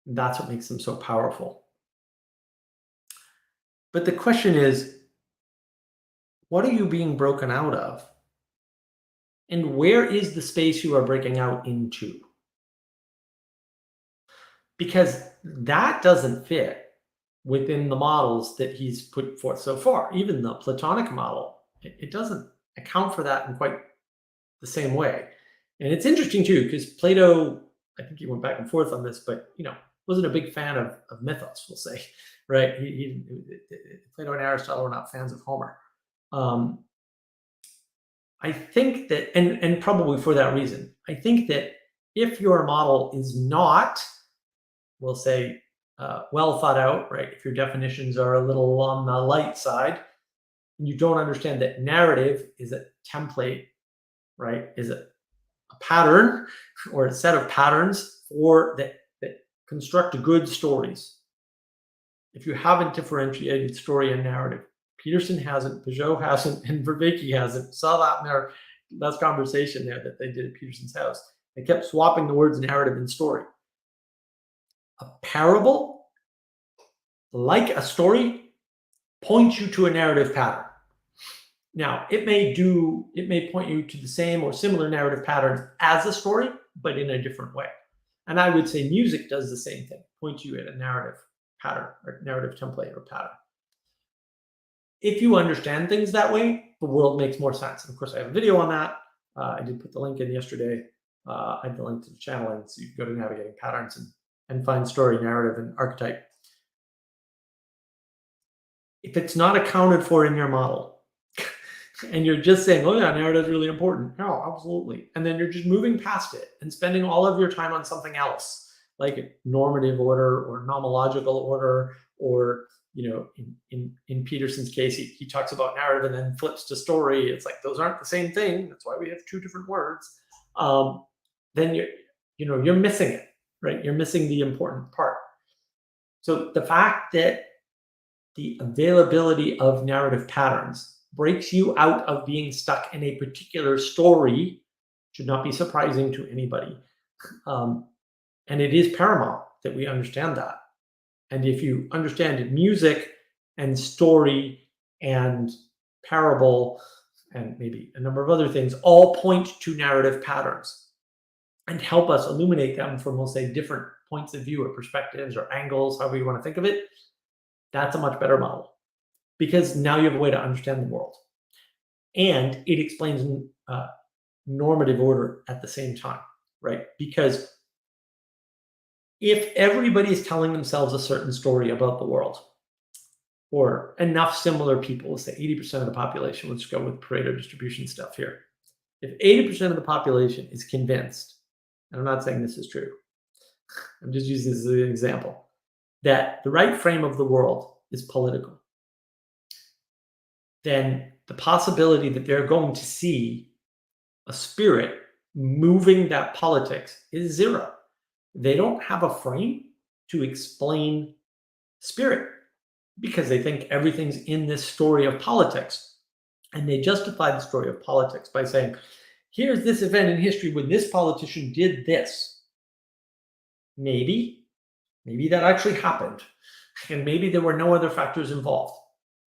That's what makes them so powerful. But the question is, what are you being broken out of? And where is the space you are breaking out into? Because that doesn't fit within the models that he's put forth so far. Even the Platonic model, it doesn't account for that in quite the same way. And it's interesting too, because Plato, I think he went back and forth on this, but wasn't a big fan of mythos, we'll say, right? Plato and Aristotle were not fans of Homer. I think that, and probably for that reason, I think that if your model is not, we'll say, well thought out, right? If your definitions are a little on the light side, and you don't understand that narrative is a template, right? Is a pattern or a set of patterns for that construct good stories. If you haven't differentiated story and narrative, Peterson hasn't, Peugeot hasn't, and Vervaeke hasn't. Saw that in their last conversation there that they did at Peterson's house. They kept swapping the words narrative and story. A parable, like a story, points you to a narrative pattern. Now, it may point you to the same or similar narrative patterns as a story, but in a different way. And I would say music does the same thing, points you at a narrative pattern or narrative template or pattern. If you understand things that way, the world makes more sense. And of course, I have a video on that. I did put the link in yesterday. I have the link to the channel, and so you can go to Navigating Patterns and find story, narrative, and archetype. If it's not accounted for in your model, and you're just saying, oh yeah, narrative is really important. No, absolutely. And then you're just moving past it and spending all of your time on something else, like normative order or nomological order, or in Peterson's case, he talks about narrative and then flips to story. It's like those aren't the same thing. That's why we have two different words. Then you're missing it, right? You're missing the important part. So the fact that the availability of narrative patterns breaks you out of being stuck in a particular story Should not be surprising to anybody. And it is paramount that we understand that. And if you understand music and story and parable and maybe a number of other things, all point to narrative patterns and help us illuminate them from, we'll say, different points of view or perspectives or angles, however you want to think of it, that's a much better model because now you have a way to understand the world. And it explains normative order at the same time, right? Because if everybody is telling themselves a certain story about the world, or enough similar people, let's say 80% of the population, let's go with Pareto distribution stuff here. If 80% of the population is convinced, and I'm not saying this is true, I'm just using this as an example, that the right frame of the world is political, then the possibility that they're going to see a spirit moving that politics is zero. They don't have a frame to explain spirit because they think everything's in this story of politics. And they justify the story of politics by saying, here's this event in history when this politician did this. Maybe that actually happened. And maybe there were no other factors involved.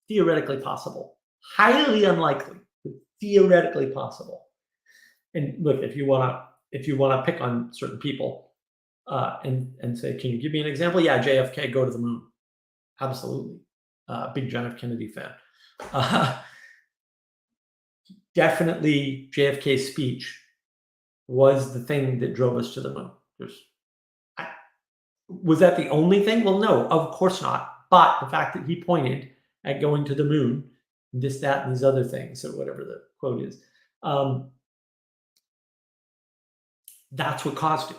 Theoretically possible. Highly unlikely, but theoretically possible. And look, if you want to pick on certain people and say, can you give me an example? Yeah, JFK, go to the moon. Absolutely. Big John F. Kennedy fan. Definitely JFK's speech was the thing that drove us to the moon. Was that the only thing? Well, no, of course not. But the fact that he pointed at going to the moon, this, that, and these other things, or whatever the quote is, that's what caused it.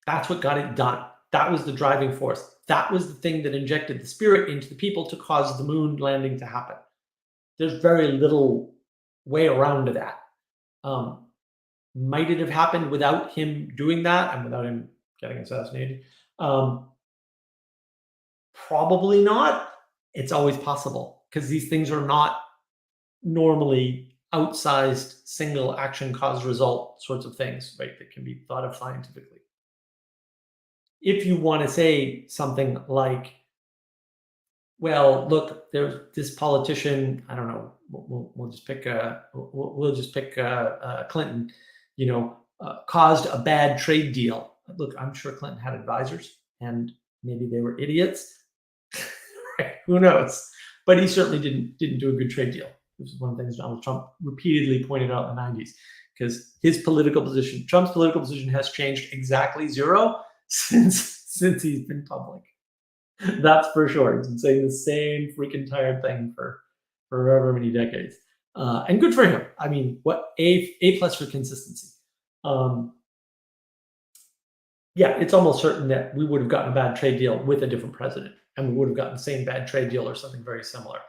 That's what got it done. That was the driving force. That was the thing that injected the spirit into the people to cause the moon landing to happen. There's very little way around that. Might it have happened without him doing that and without him getting assassinated? Probably not. It's always possible because these things are not normally outsized single action cause result sorts of things, right? That can be thought of scientifically. If you want to say something like, well, look, there's this politician, I don't know, we'll just pick Clinton, caused a bad trade deal. Look, I'm sure Clinton had advisors and maybe they were idiots. Right? Who knows? But he certainly didn't do a good trade deal. This is one of the things Donald Trump repeatedly pointed out in the 90s, because Trump's political position has changed exactly zero since he's been public. That's for sure. He's been saying the same freaking tired thing for however many decades. And good for him. I mean, what A plus for consistency. Yeah, it's almost certain that we would have gotten a bad trade deal with a different president, and we would have gotten the same bad trade deal or something very similar,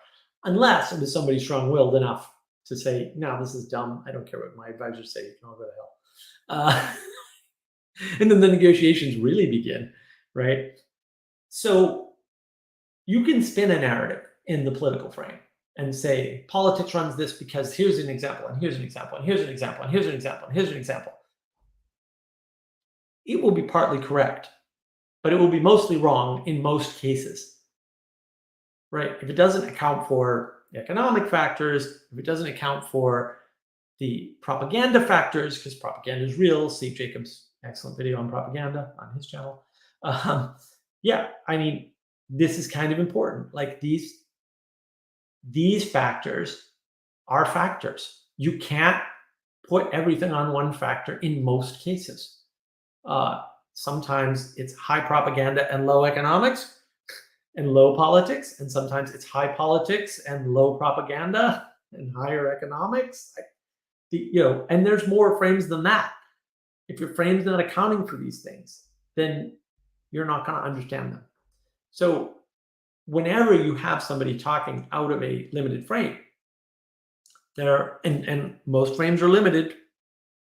unless it was somebody strong-willed enough to say, no, this is dumb. I don't care what my advisors say. You can all go to hell. And then the negotiations really begin, right? So you can spin a narrative in the political frame and say, politics runs this because here's an example, and here's an example, and here's an example, and here's an example, and here's an example. It will be partly correct, but it will be mostly wrong in most cases, right? If it doesn't account for the economic factors, if it doesn't account for the propaganda factors, because propaganda is real. Steve Jacobs' excellent video on propaganda on his channel. Yeah, I mean, this is kind of important. Like these factors are factors. You can't put everything on one factor in most cases. Sometimes it's high propaganda and low economics and low politics, and sometimes it's high politics and low propaganda and higher economics. And there's more frames than that. If your frame's not accounting for these things, then you're not going to understand them. So whenever you have somebody talking out of a limited frame, and most frames are limited,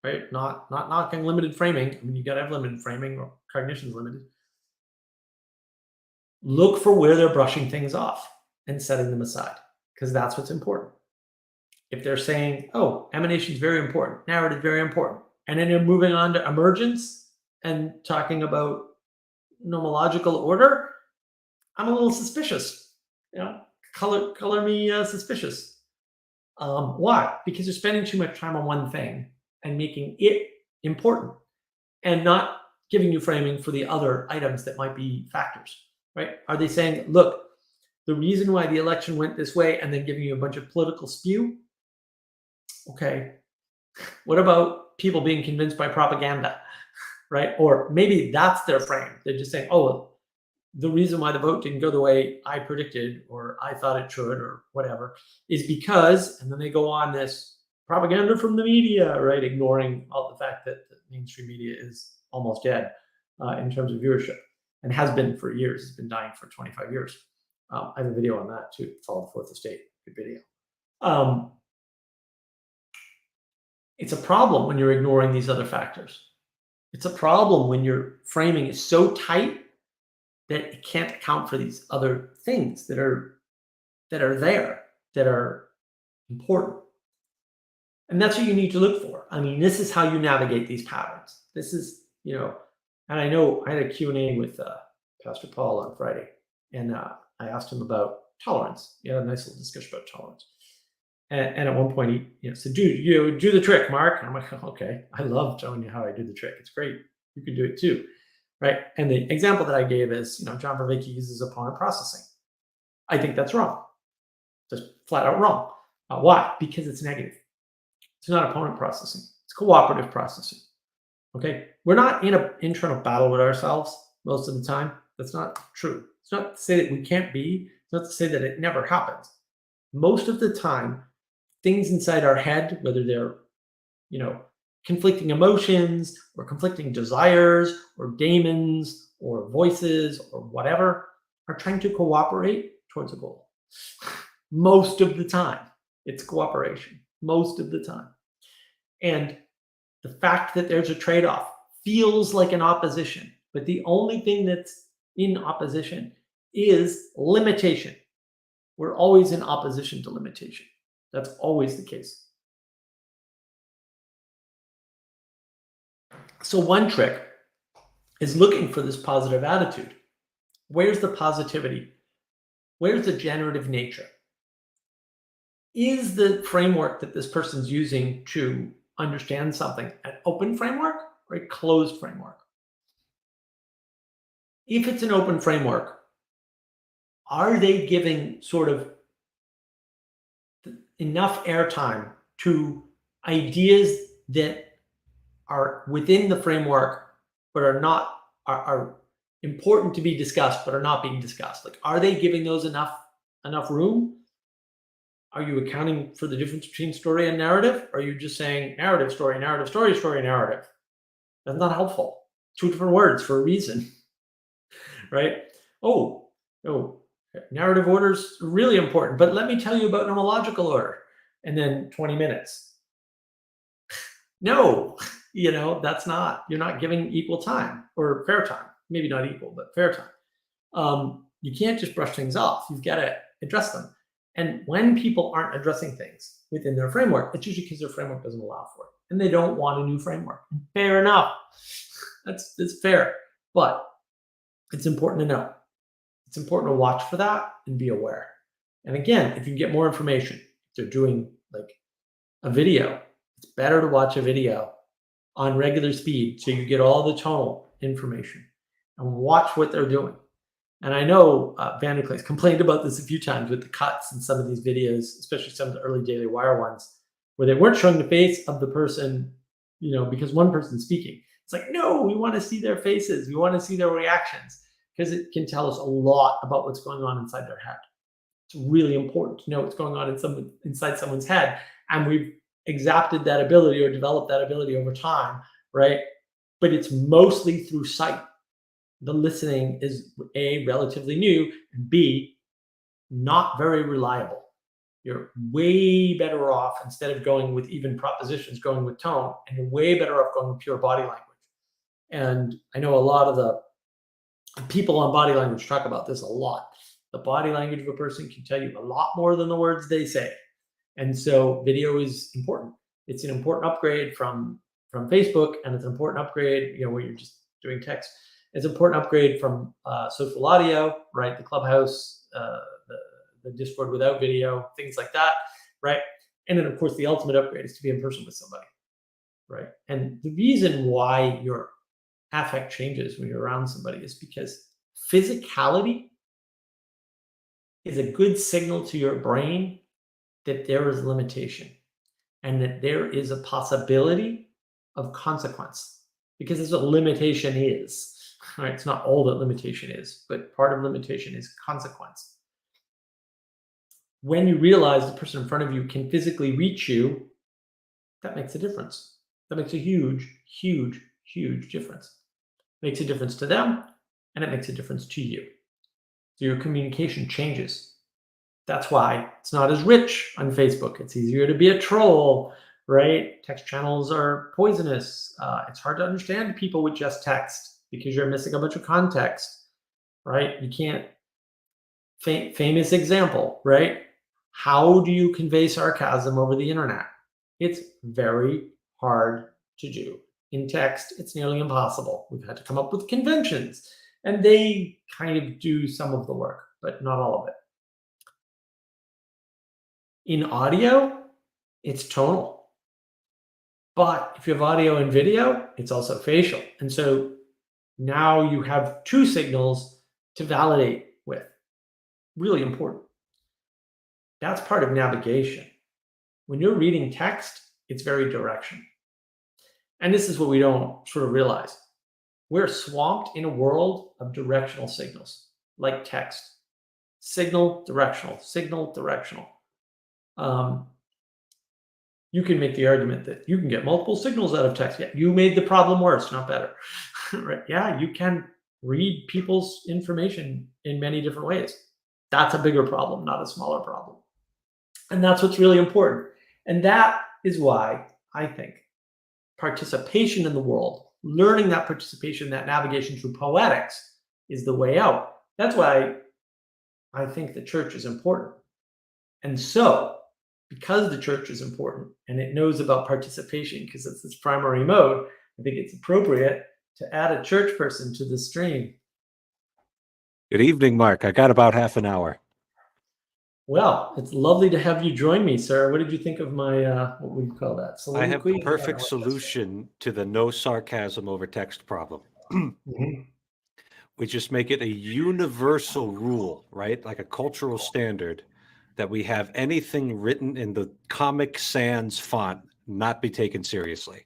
right? Not knocking limited framing. I mean, you got to have limited framing, or cognition's limited. Look for where they're brushing things off and setting them aside, because that's what's important. If they're saying, oh, emanation is very important, narrative very important, and then you're moving on to emergence and talking about nomological order, I'm a little suspicious. Color me suspicious. Why? Because you're spending too much time on one thing and making it important, and not giving you framing for the other items that might be factors, right? Are they saying, look, the reason why the election went this way, and then giving you a bunch of political spew? Okay. What about people being convinced by propaganda, right? Or maybe that's their frame. They're just saying, oh, well, the reason why the vote didn't go the way I predicted or I thought it should or whatever is because, and then they go on this propaganda from the media, right? Ignoring all the fact that the mainstream media is almost dead in terms of viewership, and has been for years. It's been dying for 25 years. I have a video on that too. Follow the Fourth Estate. Good video. It's a problem when you're ignoring these other factors. It's a problem when your framing is so tight that it can't account for these other things that are there, that are important. And that's what you need to look for. I mean, this is how you navigate these patterns. This is, and I know I had a Q&A with Pastor Paul on Friday, and I asked him about tolerance. We had a nice little discussion about tolerance. And at one point he said, dude, you do the trick, Mark. And I'm like, okay, I love showing you how I do the trick. It's great. You can do it too. Right. And the example that I gave is, John Vervaeke uses opponent processing. I think that's wrong. Just flat out wrong. Why? Because it's negative. It's not opponent processing. It's cooperative processing. Okay. We're not in an internal battle with ourselves most of the time. That's not true. It's not to say that we can't be. It's not to say that it never happens. Most of the time, things inside our head, whether they're, conflicting emotions or conflicting desires or daemons or voices or whatever, are trying to cooperate towards a goal. Most of the time, it's cooperation. Most of the time. And the fact that there's a trade-off feels like an opposition, but the only thing that's in opposition is limitation. We're always in opposition to limitation. That's always the case. So one trick is looking for this positive attitude. Where's the positivity? Where's the generative nature? Is the framework that this person's using to understand something an open framework or a closed framework? If it's an open framework, are they giving sort of enough airtime to ideas that are within the framework but are important to be discussed but are not being discussed? Like, are they giving those enough room? Are you accounting for the difference between story and narrative? Or are you just saying narrative, story, narrative, story, story, narrative? That's not helpful. Two different words for a reason, right? Oh, narrative order's really important, but let me tell you about nomological order. And then 20 minutes. No, that's not, you're not giving equal time or fair time. Maybe not equal, but fair time. You can't just brush things off. You've got to address them. And when people aren't addressing things within their framework, it's usually because their framework doesn't allow for it. And they don't want a new framework. Fair enough. That's fair. But it's important to know. It's important to watch for that and be aware. And again, if you get more information, if they're doing like a video, it's better to watch a video on regular speed so you get all the tonal information and watch what they're doing. And I know Van der Kleef's complained about this a few times with the cuts in some of these videos, especially some of the early Daily Wire ones, where they weren't showing the face of the person, because one person's speaking. It's like, no, we want to see their faces. We want to see their reactions, because it can tell us a lot about what's going on inside their head. It's really important to know what's going on inside someone's head. And we've exacted that ability or developed that ability over time, right? But it's mostly through sight. The listening is A, relatively new, and B, not very reliable. You're way better off, instead of going with even propositions, going with tone, and you're way better off going with pure body language. And I know a lot of the people on body language talk about this a lot. The body language of a person can tell you a lot more than the words they say. And so video is important. It's an important upgrade from from Facebook, and it's an important upgrade, where you're just doing text. It's an important upgrade from social audio, right? The Clubhouse, the Discord without video, things like that, right? And then, of course, the ultimate upgrade is to be in person with somebody, right? And the reason why your affect changes when you're around somebody is because physicality is a good signal to your brain that there is limitation and that there is a possibility of consequence, because that's what limitation is, right? It's not all that limitation is, but part of limitation is consequence. When you realize the person in front of you can physically reach you, that makes a difference. That makes a huge, huge, huge difference. It makes a difference to them, and it makes a difference to you. So your communication changes. That's why it's not as rich on Facebook. It's easier to be a troll, right? Text channels are poisonous. It's hard to understand people with just text because you're missing a bunch of context, right? You can't. Famous example, right? How do you convey sarcasm over the internet? It's very hard to do. In text, it's nearly impossible. We've had to come up with conventions, and they kind of do some of the work, but not all of it. In audio, it's tonal. But if you have audio and video, it's also facial. And so now you have two signals to validate with. Really important. That's part of navigation. When you're reading text, it's very directional. And this is what we don't sort of realize. We're swamped in a world of directional signals, like text. Signal, directional, signal, directional. You can make the argument that you can get multiple signals out of text. Yeah, you made the problem worse, not better. Right? Yeah, you can read people's information in many different ways. That's a bigger problem, not a smaller problem. And that's what's really important. And that is why I think participation in the world, learning that participation, that navigation through poetics is the way out. That's why I think the church is important. And so, because the church is important and it knows about participation because it's its primary mode, I think it's appropriate to add a church person to the stream. Good evening, Mark. I got about half an hour. Well, it's lovely to have you join me, sir. What did you think of my, what would you call that? I have the Soliloquy? perfect solution to the no sarcasm over text problem. We just make it a universal rule, right? Like a cultural standard, that we have anything written in the Comic Sans font not be taken seriously.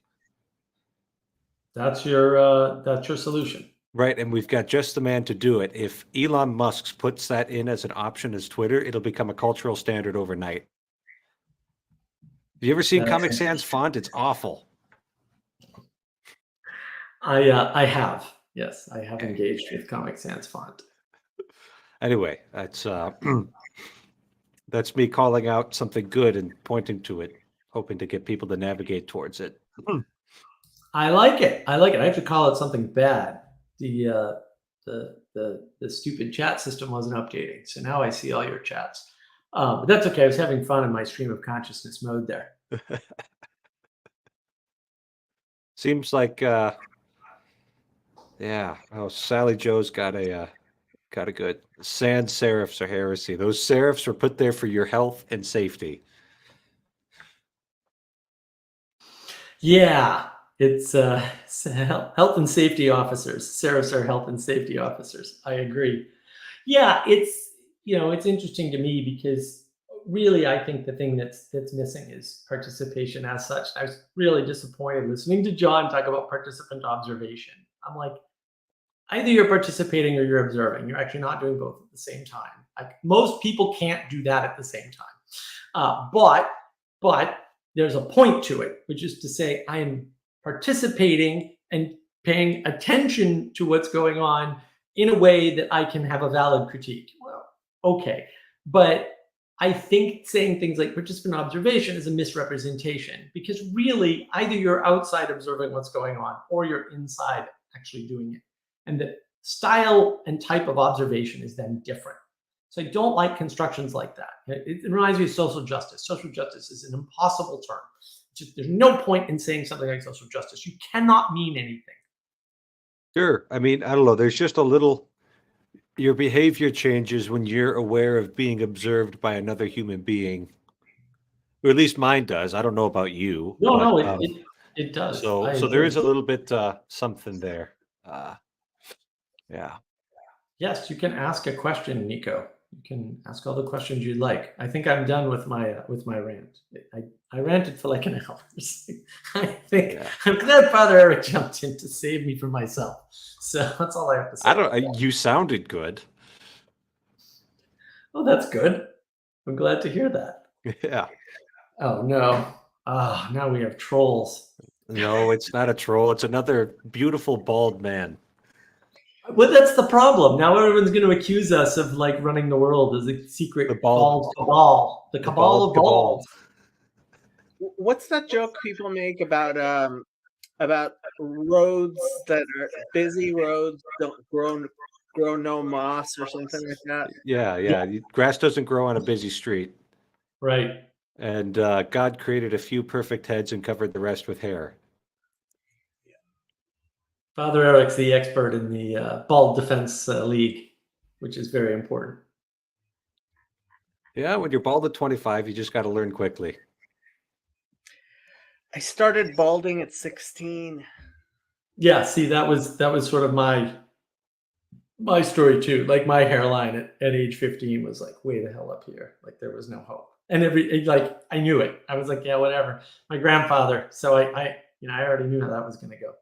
That's your solution. Right, and we've got just the man to do it. If Elon Musk puts that in as an option as Twitter, it'll become a cultural standard overnight. Have you ever seen Comic Sans font? It's awful. I have. Yes, I have engaged with Comic Sans font. Anyway, that's me calling out something good and pointing to it, hoping to get people to navigate towards it. I like it. I have to call it something bad. The stupid chat system wasn't updating, so now I see all your chats. But that's okay. I was having fun in my stream of consciousness mode there. Seems like, yeah. Oh, Sally Joe's got a good. Sans serifs are heresy. Those serifs are put there for your health and safety. Yeah. It's health and safety officers. Serifs are health and safety officers. I agree. Yeah, it's interesting to me because really I think the thing that's missing is participation as such. I was really disappointed listening to John talk about participant observation. I'm like, either you're participating or you're observing. You're actually not doing both at the same time. Like most people can't do that at the same time. But there's a point to it, which is to say I am participating and paying attention to what's going on in a way that I can have a valid critique. Well, okay. But I think saying things like participant observation is a misrepresentation because really either you're outside observing what's going on or you're inside actually doing it. And the style and type of observation is then different. So I don't like constructions like that. It reminds me of social justice. Social justice is an impossible term. there's no point in saying something like social justice. You cannot mean anything. Sure. I mean, I don't know. There's just a little, your behavior changes when you're aware of being observed by another human being, or at least mine does. I don't know about you, No, but no, it does. so I so there agree. is a little bit something there. Yeah. Yes, you can ask a question, Nico. You can ask all the questions you like. I think I'm done with my rant. I ranted for like an hour. I think Yeah. I'm glad Father Eric jumped in to save me from myself. So that's all I have to say. I don't. You sounded good. Oh, that's good. I'm glad to hear that. Yeah. Oh no. Ah, now we have trolls. No, it's not a troll. It's another beautiful bald man. Well, that's the problem. Now everyone's going to accuse us of like running the world as a The secret bald, bald cabal, the the cabal bald of cabal. balds. What's that joke people make about roads that are busy roads don't grow no moss or something like that? Yeah, yeah. Grass doesn't grow on a busy street. Right. And God created a few perfect heads and covered the rest with hair. Father Eric's the expert in the bald defense league, which is very important. Yeah, when you're bald at 25, you just got to learn quickly. I started balding at 16. Yeah, see, that was sort of my story too. Like my hairline at age 15 was like way the hell up here. Like there was no hope. And like I knew it. I was like, yeah, whatever. My grandfather. So I already knew how that was going to go.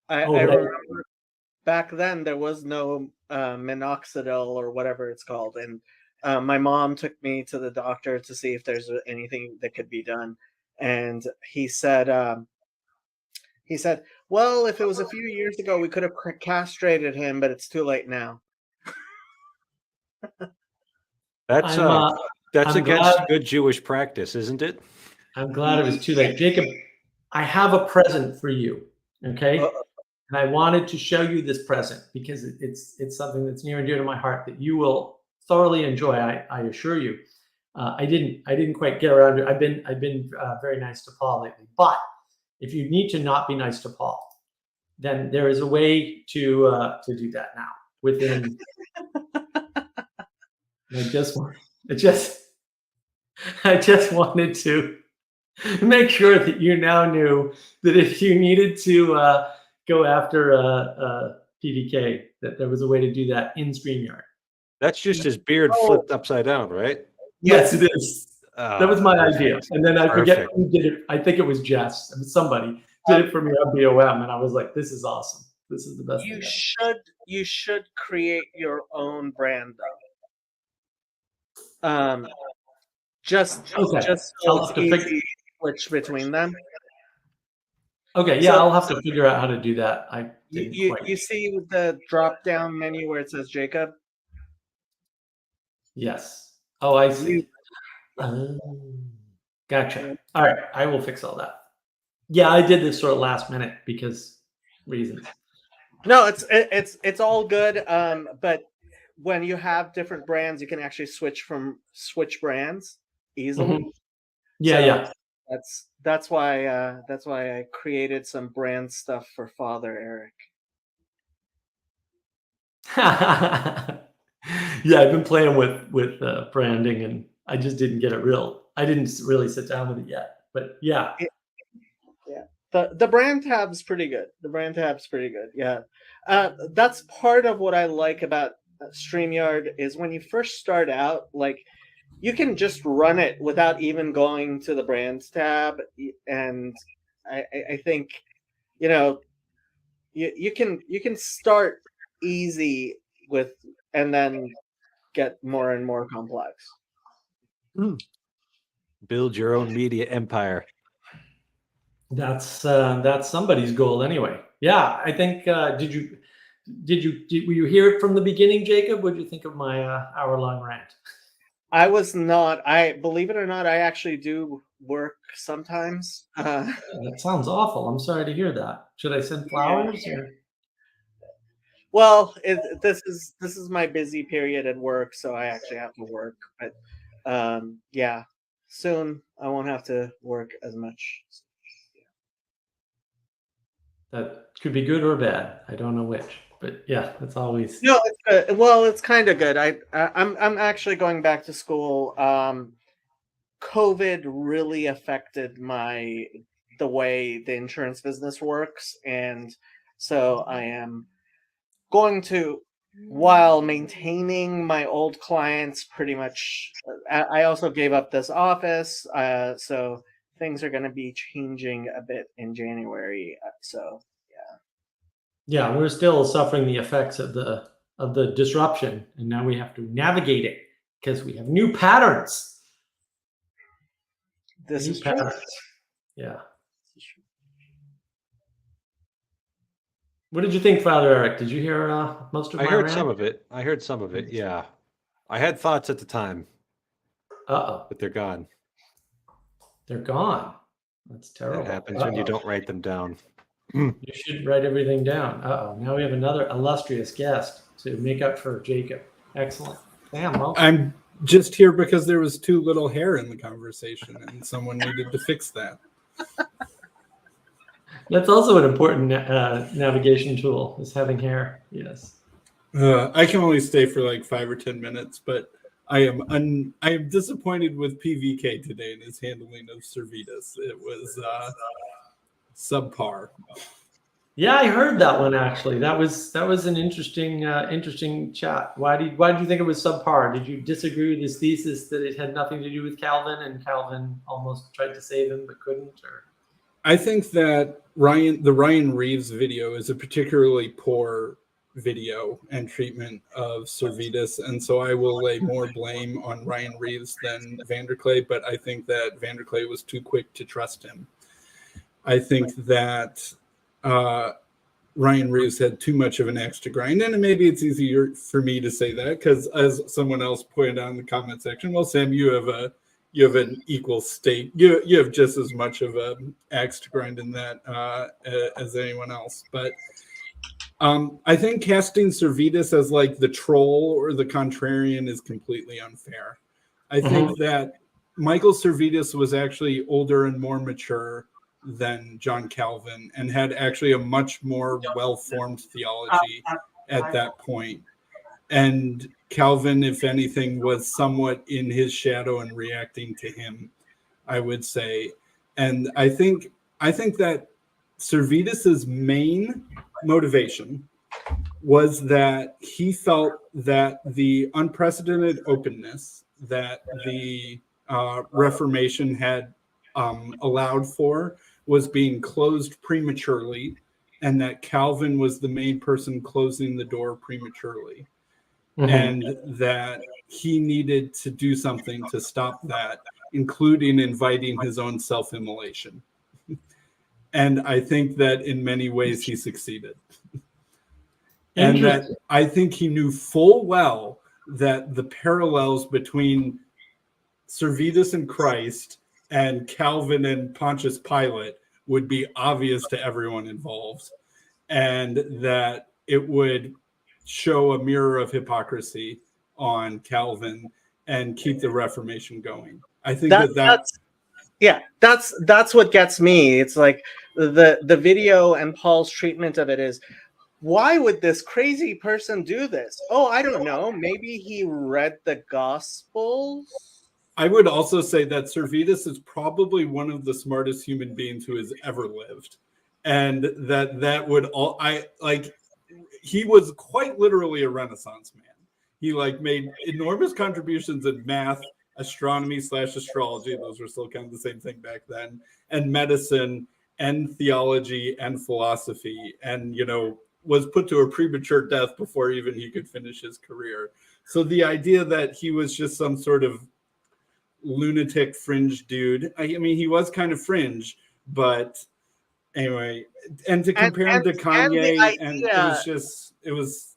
I remember back then there was no minoxidil or whatever it's called, and my mom took me to the doctor to see if there's anything that could be done, and he said, well, if it was a few years ago, we could have castrated him, but it's too late now. That's against good Jewish practice, isn't it? I'm glad it was too late. Jacob, I have a present for you. Okay. And I wanted to show you this present because it's something that's near and dear to my heart that you will thoroughly enjoy. I assure you. I didn't quite get around to it. I've been very nice to Paul lately. But if you need to not be nice to Paul, then there is a way to do that now within. I just wanted to make sure that you now knew that if you needed to go after PDK, that there was a way to do that in StreamYard. That's just his beard flipped upside down, right? Yes, it is. That was my idea. And then I forget who did it. I think it was Jess. Somebody did it for me on BOM, and I was like, this is awesome. This is the best thing ever. You should create your own brand though. Just so it's easy to switch between them. Okay, yeah, I'll have to figure out how to do that. You see the drop down menu where it says Jacob? Yes. Oh, I see. Gotcha. All right, I will fix all that. Yeah, I did this sort of last minute because reasons. No, it's all good. But when you have different brands, you can actually switch brands easily. Mm-hmm. Yeah, so yeah. That's why I created some brand stuff for Father Eric. Yeah, I've been playing with branding, and I just didn't get it real. I didn't really sit down with it yet, but yeah. The brand tab's pretty good. Yeah, that's part of what I like about StreamYard is when you first start out, like you can just run it without even going to the brands tab, and I think you can start easy with and then get more and more complex. Build your own media empire. That's somebody's goal anyway. Yeah, I think. Were you hear it from the beginning, Jacob? What did you think of my hour-long rant? I was not. I believe it or not, I actually do work sometimes. That sounds awful. I'm sorry to hear that. Should I send flowers? Yeah. Well, this is my busy period at work, so I actually have to work. But yeah, soon I won't have to work as much. That could be good or bad. I don't know which, but yeah, that's always. No, it's good. Well, it's kind of good. I'm actually going back to school. COVID really affected the way the insurance business works, and so I am going to, while maintaining my old clients, pretty much. I also gave up this office, so things are going to be changing a bit in January. So Yeah, we're still suffering the effects of the disruption, and now we have to navigate it because we have new patterns. this New is true. patterns. Yeah. What did you think, Father Eric? Did you hear most of my I heard rant? some of it. I heard some of it. Yeah. I had thoughts at the time, Uh-oh. but they're gone. They're gone. That's terrible. That happens when you don't write them down. You should write everything down. Uh-oh. Now we have another illustrious guest to make up for Jacob. Excellent. Damn, well, I'm just here because there was too little hair in the conversation and someone needed to fix that. that's also an important navigation tool, is having hair. Yes. I can only stay for like 5 or 10 minutes, but I am disappointed with PVK today and his handling of Servetus. It was subpar. Yeah, I heard that one actually. That was an interesting chat. Why did you think it was subpar? Did you disagree with his thesis that it had nothing to do with Calvin and Calvin almost tried to save him but couldn't? Or I think that the Ryan Reeves video is a particularly poor video and treatment of Servetus, and so I will lay more blame on Ryan Reeves than Vanderklay, but I think that Vanderklay was too quick to trust him. I think that Ryan Reeves had too much of an axe to grind, and maybe it's easier for me to say that because, as someone else pointed out in the comment section, well, Sam, you have an equal stake. You have just as much of an axe to grind in that as anyone else. But I think casting Servetus as like the troll or the contrarian is completely unfair. I think that Michael Servetus was actually older and more mature than John Calvin and had actually a much more well-formed theology at that point. And Calvin, if anything, was somewhat in his shadow and reacting to him, I would say. And I think that Servetus's main motivation was that he felt that the unprecedented openness that the Reformation had allowed for was being closed prematurely, and that Calvin was the main person closing the door prematurely. And that he needed to do something to stop that, including inviting his own self-immolation. And I think that in many ways he succeeded. And that I think he knew full well that the parallels between Servetus and Christ and Calvin and Pontius Pilate would be obvious to everyone involved, and that it would show a mirror of hypocrisy on Calvin and keep the Reformation going. I think that's what gets me. It's like the video and Paul's treatment of it is, why would this crazy person do this? Oh, I don't know. Maybe he read the Gospels. I would also say that Servetus is probably one of the smartest human beings who has ever lived, and that would all he was quite literally a Renaissance man. He made enormous contributions in math, astronomy / astrology. Those were still kind of the same thing back then, and medicine and theology and philosophy, and was put to a premature death before even he could finish his career. So the idea that he was just some sort of lunatic fringe dude, I mean, he was kind of fringe, but anyway, and to compare him to Kanye, and it was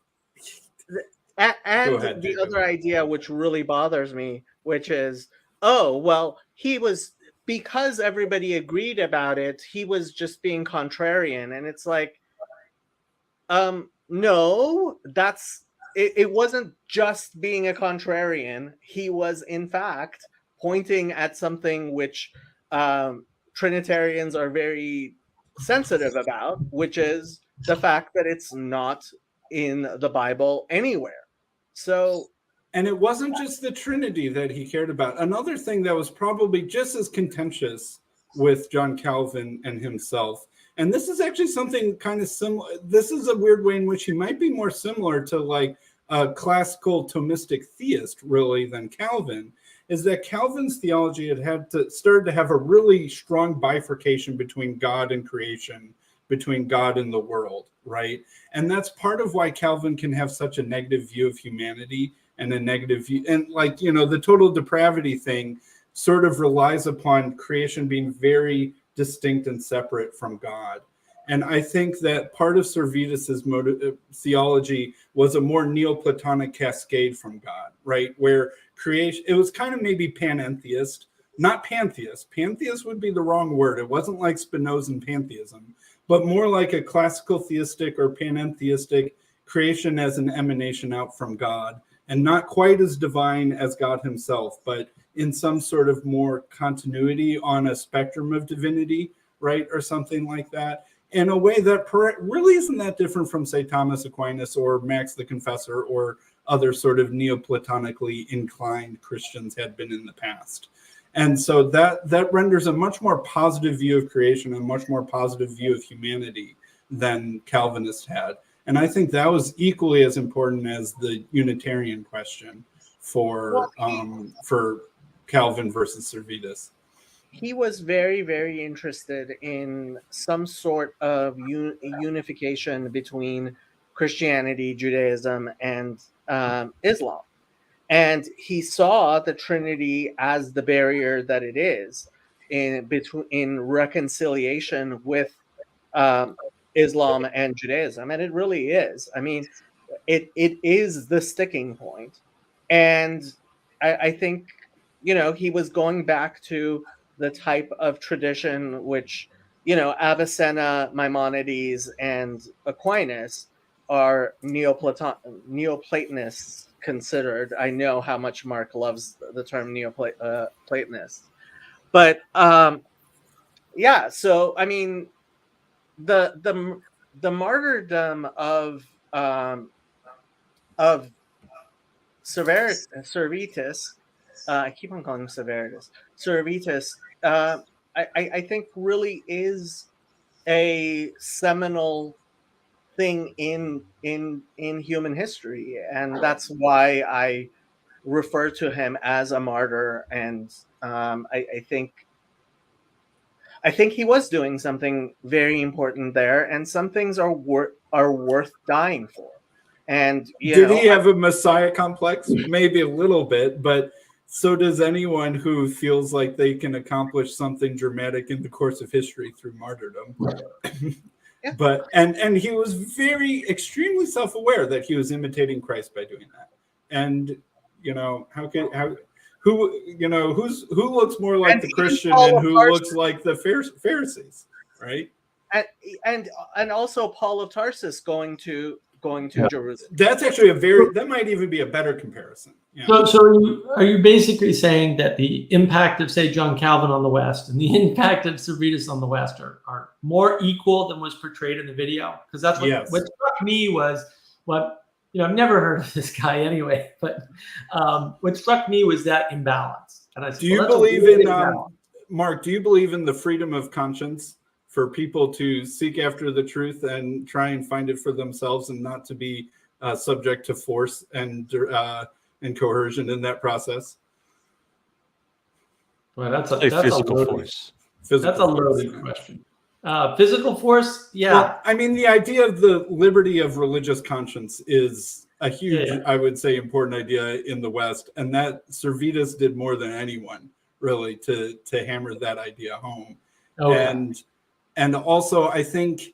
and the other idea, which really bothers me, which is, oh, well, he was, because everybody agreed about it, he was just being contrarian. And it's like, no, it wasn't just being a contrarian. He was, in fact, pointing at something which Trinitarians are very sensitive about, which is the fact that it's not in the Bible anywhere. So, and it wasn't just the Trinity that he cared about. Another thing that was probably just as contentious with John Calvin and himself, and this is actually something kind of similar. This is a weird way in which he might be more similar to like a classical Thomistic theist, really, than Calvin, is that Calvin's theology had started to have a really strong bifurcation between God and creation, between God and the world, right? And that's part of why Calvin can have such a negative view of humanity and a negative view. And like, you know, the total depravity thing sort of relies upon creation being very distinct and separate from God. And I think that part of Servetus's theology was a more Neoplatonic cascade from God, right? Where creation, it was kind of maybe panentheist, not pantheist. Pantheist would be the wrong word. It wasn't like Spinozan pantheism, but more like a classical theistic or panentheistic creation as an emanation out from God, and not quite as divine as God himself, but in some sort of more continuity on a spectrum of divinity, right? Or something like that. In a way that really isn't that different from, say, Thomas Aquinas or Max the Confessor or other sort of Neoplatonically inclined Christians had been in the past. And so that renders a much more positive view of creation, a much more positive view of humanity than Calvinists had. And I think that was equally as important as the Unitarian question for Calvin versus Servetus. He was very, very interested in some sort of unification between Christianity, Judaism, and Islam. And he saw the Trinity as the barrier that it is in reconciliation with Islam and Judaism. And it really is. I mean, it is the sticking point. And I think, you know, he was going back to the type of tradition which, you know, Avicenna, Maimonides, and Aquinas are Neoplatonists considered. I know how much Mark loves the term Neoplatonist. But yeah, so I mean, the martyrdom of Servetus, I keep on calling him Servetus, I think really is a seminal thing in human history, and that's why I refer to him as a martyr. And I think he was doing something very important there, and some things are worth dying for. And did he have a messiah complex? Maybe a little bit, but so does anyone who feels like they can accomplish something dramatic in the course of history through martyrdom. Yeah. But and he was extremely self-aware that he was imitating Christ by doing that. And you know, who looks more like the Christian and who looks like the Pharisees, right? And also Paul of Tarsus going to Jerusalem. That's actually that might even be a better comparison. Yeah. So are you basically saying that the impact of, say, John Calvin on the West and the impact of Servetus on the West are more equal than was portrayed in the video? Because that's what struck me was I've never heard of this guy anyway, but what struck me was that imbalance. And I said, do you believe in Mark? Do you believe in the freedom of conscience for people to seek after the truth and try and find it for themselves, and not to be subject to force and coercion in that process? Well, that's a physical loaded, force. That's a loaded question. Physical force, yeah. Well, I mean, the idea of the liberty of religious conscience is a huge, I would say, important idea in the West, and that Servetus did more than anyone really to hammer that idea home. Okay. And also, I think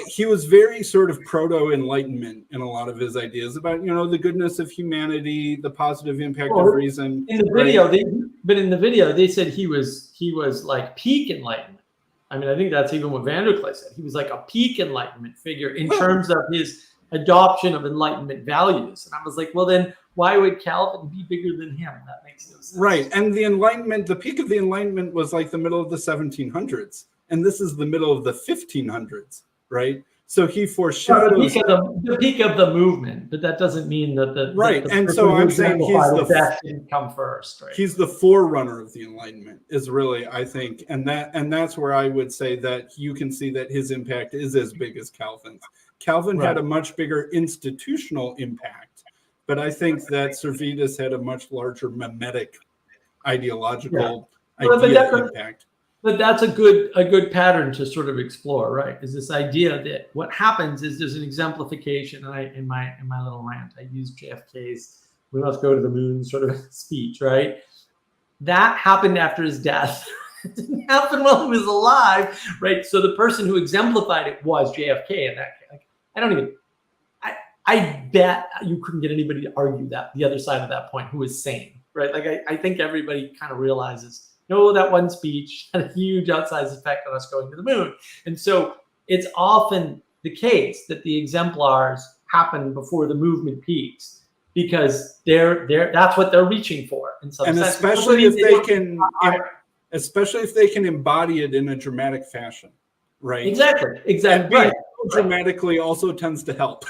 he was very sort of proto-Enlightenment in a lot of his ideas about, you know, the goodness of humanity, the positive impact of reason. In the video, they said he was like peak Enlightenment. I mean, I think that's even what Vanderklay said. He was like a peak Enlightenment figure in terms of his adoption of Enlightenment values. And I was like, well, then why would Calvin be bigger than him? That makes no sense. Right. And the Enlightenment, the peak of the Enlightenment was like the middle of the 1700s. And this is the middle of the 1500s, right? So he foreshadows the peak of the movement, but that doesn't mean that the right. That the and so I'm saying he's the best didn't come first, right? He's the forerunner of the Enlightenment, is really, I think, and that's where I would say that you can see that his impact is as big as Calvin's. Calvin had a much bigger institutional impact, but I think that Servetus had a much larger mimetic ideological idea impact. But that's a good pattern to sort of explore, right? Is this idea that what happens is there's an exemplification. And in my little rant, I used JFK's "We must go to the moon" sort of speech, right? That happened after his death. It didn't happen while he was alive, right? So the person who exemplified it was JFK, and that I bet you couldn't get anybody to argue that the other side of that point who is sane, right? Like I think everybody kind of realizes. No, that one speech had a huge outsized effect on us going to the moon. And so it's often the case that the exemplars happen before the movement peaks because that's what they're reaching for in some sense. Especially if they can embody it in a dramatic fashion, right? Exactly. And right. Dramatically also tends to help.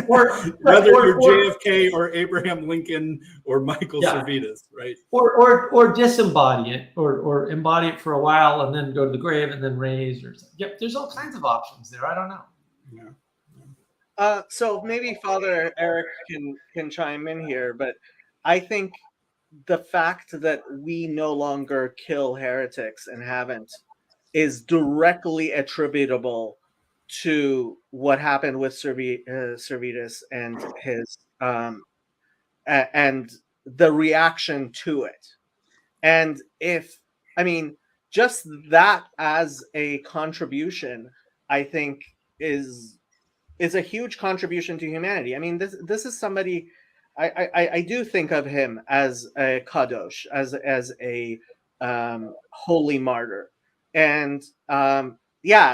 Whether you're JFK or Abraham Lincoln or Michael Servetus, right? Or disembody it, or embody it for a while and then go to the grave and then raise or something. Yep, there's all kinds of options there. I don't know. Yeah. So maybe Father Eric can chime in here, but I think the fact that we no longer kill heretics and haven't is directly attributable to what happened with Servetus and his and the reaction to it. And just that as a contribution, I think is a huge contribution to humanity. I mean, this is somebody I do think of him as a kadosh, as a holy martyr, and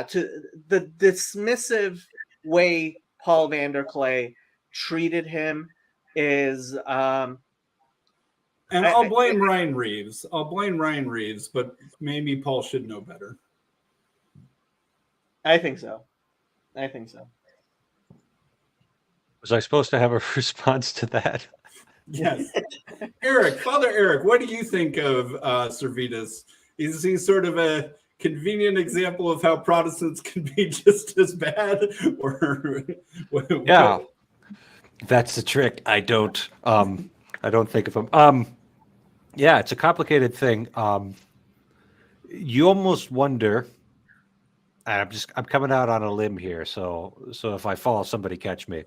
to the dismissive way Paul Vanderklay treated him is and I'll blame Ryan Reeves. But maybe Paul should know better. I think so. Was I supposed to have a response to that? Yes. Father Eric, what do you think of Servetus? Is he sort of a convenient example of how Protestants can be just as bad? Or yeah, that's the trick. I don't think of him. Yeah, it's a complicated thing. You almost wonder. I'm coming out on a limb here, so if I fall, somebody catch me.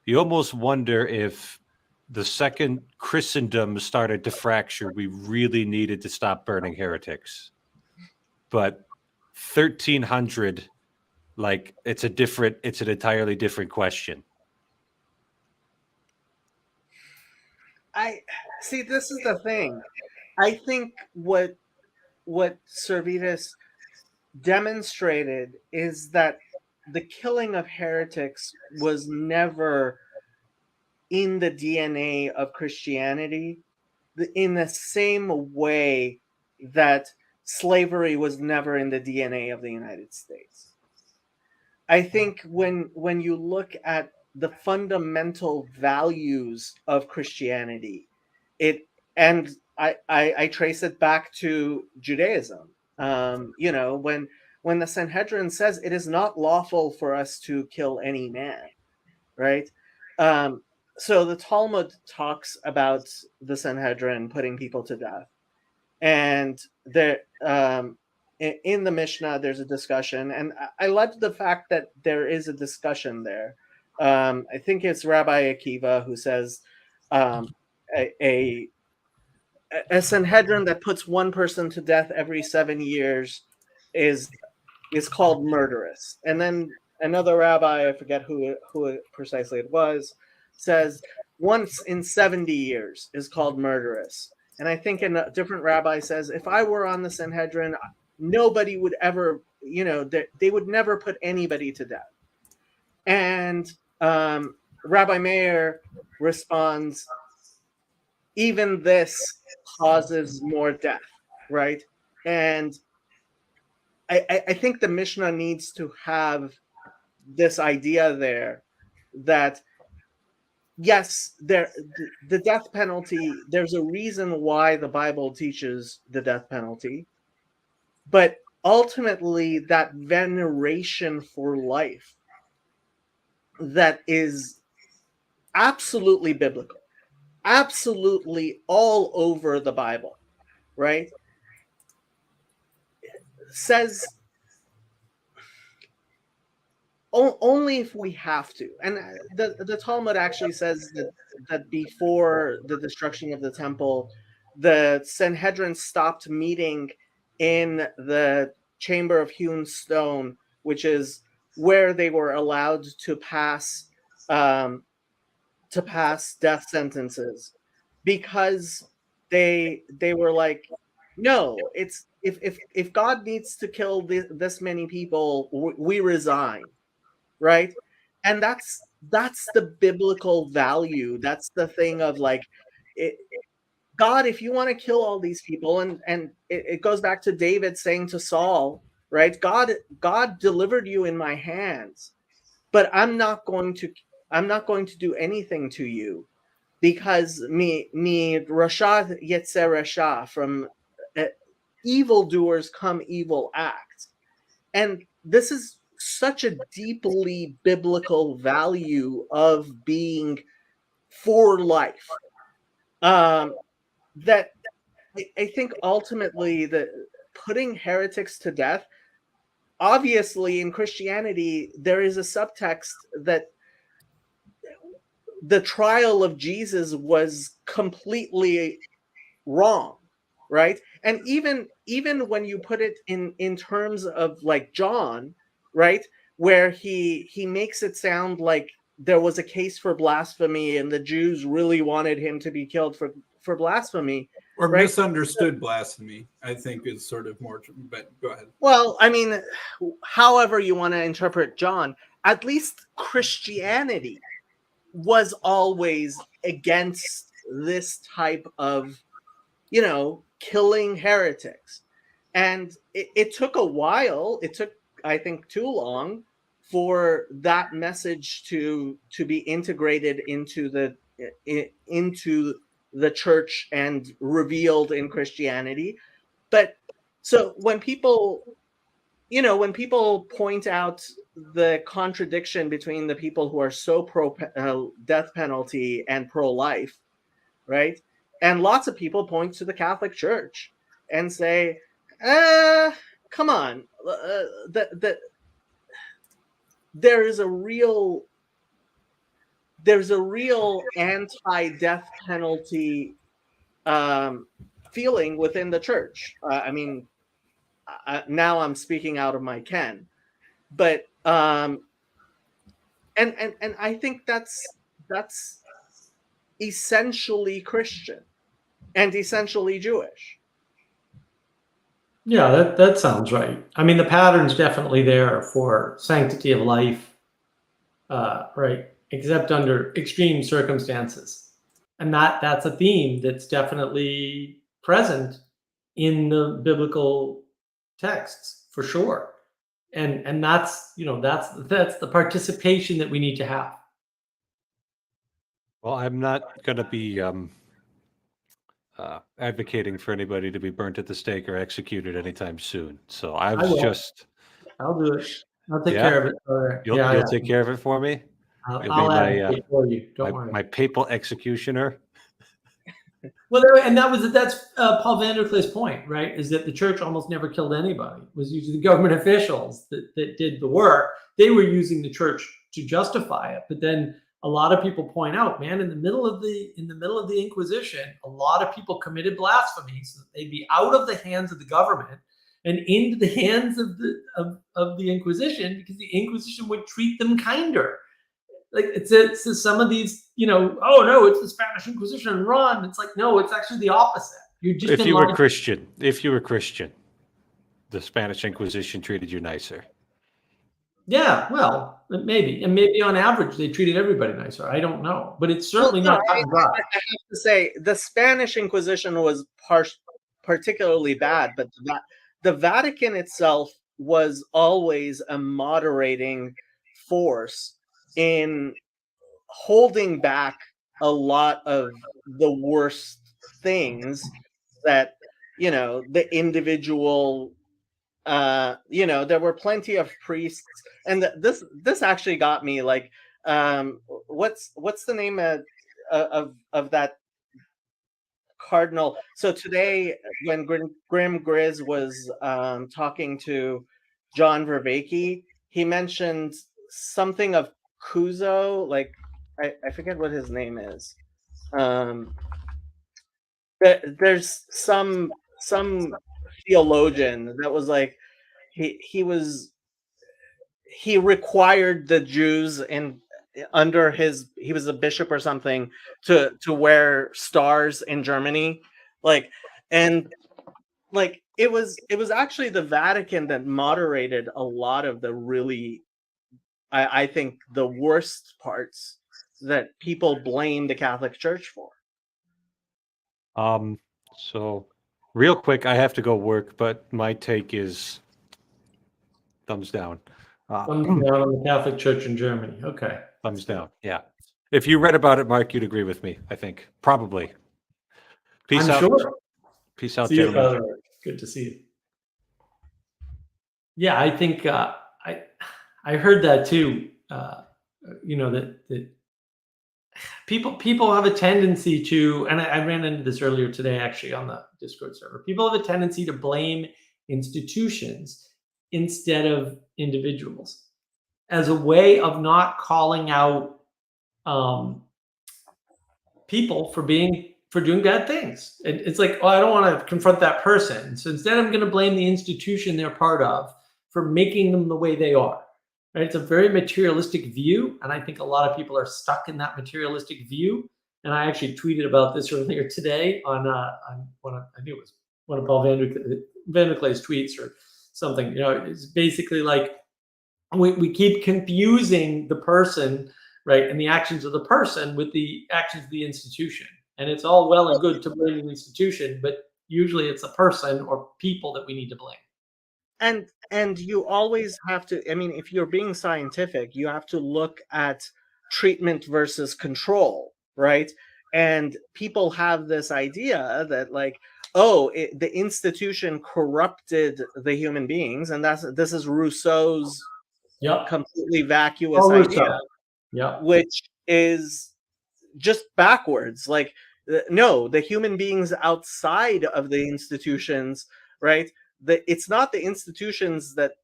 You almost wonder if the second Christendom started to fracture, we really needed to stop burning heretics. But 1300, it's an entirely different question. I see. This is the thing. I think what Servetus demonstrated is that the killing of heretics was never in the DNA of Christianity, in the same way that slavery was never in the DNA of the United States. I think when you look at the fundamental values of Christianity, I trace it back to Judaism. When the Sanhedrin says it is not lawful for us to kill any man, right? So the Talmud talks about the Sanhedrin putting people to death, and there in the Mishnah there's a discussion, and I love the fact that there is a discussion there. I think it's Rabbi Akiva who says a Sanhedrin that puts one person to death every 7 years is called murderous. And then another rabbi, I forget who precisely it was, says once in 70 years is called murderous. And I think a different rabbi says, if I were on the Sanhedrin, nobody would ever, they would never put anybody to death. And Rabbi Meir responds, even this causes more death, right? And I think the Mishnah needs to have this idea there that yes, the death penalty, there's a reason why the Bible teaches the death penalty, but ultimately that veneration for life that is absolutely biblical, absolutely all over the Bible, right? Says only if we have to. And the Talmud actually says that before the destruction of the temple, the Sanhedrin stopped meeting in the chamber of hewn stone, which is where they were allowed to pass death sentences, because they were like, no, it's if God needs to kill this many people, we resign, right? And that's the biblical value. That's the thing of like, God, if you want to kill all these people, and it goes back to David saying to Saul, right? God delivered you in my hands, but I'm not going to do anything to you, because me Rasha Yetzer Rasha, from evildoers come evil acts. And this is such a deeply biblical value of being for life, that I think ultimately that putting heretics to death, obviously in Christianity, there is a subtext that the trial of Jesus was completely wrong, right? And even when you put it in terms of like John, right, where he makes it sound like there was a case for blasphemy and the Jews really wanted him to be killed for blasphemy, Or right? misunderstood blasphemy, I think, is sort of more. But go ahead. Well, I mean, however you want to interpret John, at least Christianity was always against this type of, killing heretics. And it took a while. It took, I think, too long for that message to be integrated into the church and revealed in Christianity. But so when people point out the contradiction between the people who are so pro death penalty and pro life, right? And lots of people point to the Catholic Church and say, come on, there's a real anti-death penalty feeling within the church. I mean, now I'm speaking out of my ken, but and I think that's essentially Christian and essentially Jewish. Yeah, that sounds right. I mean, the pattern's definitely there for sanctity of life, right? Except under extreme circumstances. And that's a theme that's definitely present in the biblical texts, for sure. And that's the participation that we need to have. Well, I'm not going to be advocating for anybody to be burnt at the stake or executed anytime soon. So I was just. I'll do it. I'll take Yeah? care of it. Or, You'll take care of it for me? I'll advocate for you. Don't worry. My papal executioner. Well, that's Paul Vanderkle's point, right? Is that the church almost never killed anybody. It was usually the government officials that did the work. They were using the church to justify it. But then a lot of people point out, man, in the middle of the Inquisition, a lot of people committed blasphemy, so that they'd be out of the hands of the government and into the hands of the Inquisition, because the Inquisition would treat them kinder. Like it's some of these, oh no, it's the Spanish Inquisition and run. It's like, no, it's actually the opposite. If you were Christian, the Spanish Inquisition treated you nicer. Yeah, well, maybe, and maybe on average they treated everybody nicer. I don't know, but it's certainly Well, no, not cut and dry. I have to say the Spanish Inquisition was particularly bad, but the Vatican itself was always a moderating force in holding back a lot of the worst things that the individual there were plenty of priests, and this actually got me like what's the name of that cardinal. So today when Grim Grizz was talking to John Vervaeke, he mentioned something of Cuso, like I forget what his name is. There's some theologian that was like he required the Jews under he was a bishop or something to wear stars in Germany, like, and like it was actually the Vatican that moderated a lot of the really I think the worst parts that people blame the Catholic Church for. So real quick, I have to go work, but my take is thumbs down. Thumbs down on the Catholic Church in Germany. Okay. Thumbs down. Yeah. If you read about it, Mark, you'd agree with me, I think. Probably. Peace I'm out. sure. Peace out, See you, gentlemen. Father. Good to see you. Yeah, I think I heard that too. That people have a tendency to, and I ran into this earlier today actually on the Discord server. People have a tendency to blame institutions instead of individuals as a way of not calling out people for doing bad things. It's like, oh, I don't want to confront that person. So instead I'm going to blame the institution they're part of for making them the way they are. Right? It's a very materialistic view. And I think a lot of people are stuck in that materialistic view. And I actually tweeted about this earlier today on one of, I think it was one of Paul Van der Klay's tweets or something. It's basically like we keep confusing the person, right, and the actions of the person with the actions of the institution. And it's all well and good to blame the institution, but usually it's a person or people that we need to blame. And you always have to, I mean, if you're being scientific, you have to look at treatment versus control, right? And people have this idea that like, oh, the institution corrupted the human beings, and this is Rousseau's completely vacuous idea, which is just backwards. Like, no, the human beings outside of the institutions, right? It's not the institutions that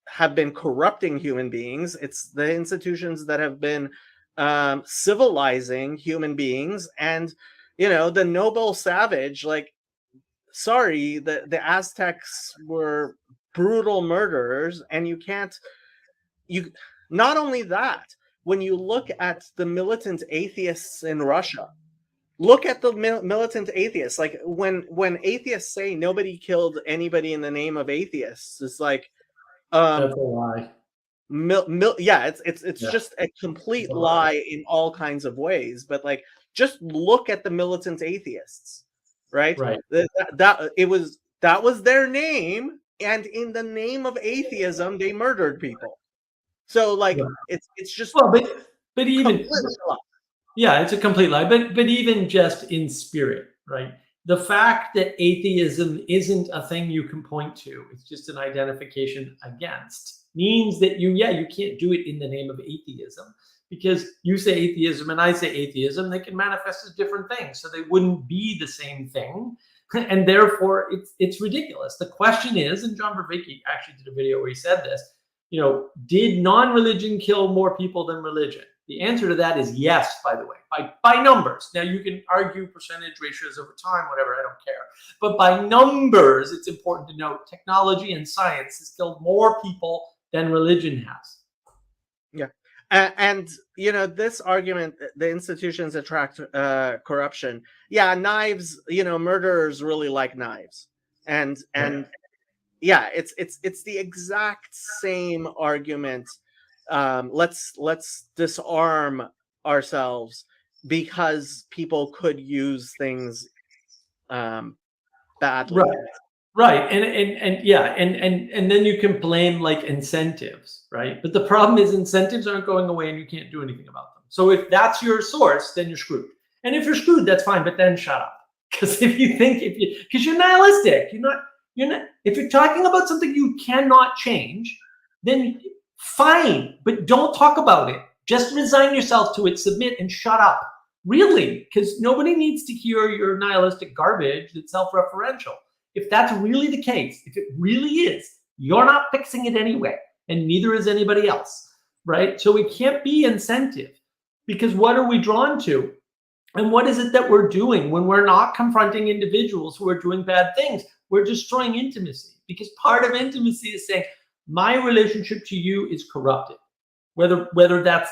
have been corrupting human beings. It's the institutions that have been civilizing human beings. And the noble savage, like, sorry, the Aztecs were brutal murderers, and you not only that, when you look at the militant atheists in Russia, look at the militant atheists. Like when atheists say nobody killed anybody in the name of atheists, it's like that's a lie. It's just a complete lie in all kinds of ways. But like, just look at the militant atheists, right? Right. That was their name, and in the name of atheism, they murdered people. So like, it's just but even. Yeah, it's a complete lie. But even just in spirit, right? The fact that atheism isn't a thing you can point to, it's just an identification against, means that you can't do it in the name of atheism, because you say atheism and I say atheism, they can manifest as different things. So they wouldn't be the same thing. And therefore it's ridiculous. The question is, and John Vervaeke actually did a video where he said this, did non-religion kill more people than religion? The answer to that is yes, by the way, by numbers. Now, you can argue percentage ratios over time, whatever, I don't care. But by numbers, it's important to note technology and science has killed more people than religion has. Yeah. And, this argument, the institutions attract corruption. Yeah, knives, murderers really like knives. And yeah, it's the exact same argument. Let's disarm ourselves because people could use things badly. Right. Right. And yeah, and then you can blame like incentives, right? But the problem is incentives aren't going away and you can't do anything about them. So if that's your source, then you're screwed. And if you're screwed, that's fine, but then shut up. Because because you're nihilistic, you're not, if you're talking about something you cannot change, then fine, but don't talk about it. Just resign yourself to it, submit, and shut up. Really, because nobody needs to hear your nihilistic garbage that's self-referential. If that's really the case, if it really is, you're not fixing it anyway, and neither is anybody else, right? So it can't be incentive, because what are we drawn to? And what is it that we're doing when we're not confronting individuals who are doing bad things? We're destroying intimacy, because part of intimacy is saying, my relationship to you is corrupted, whether that's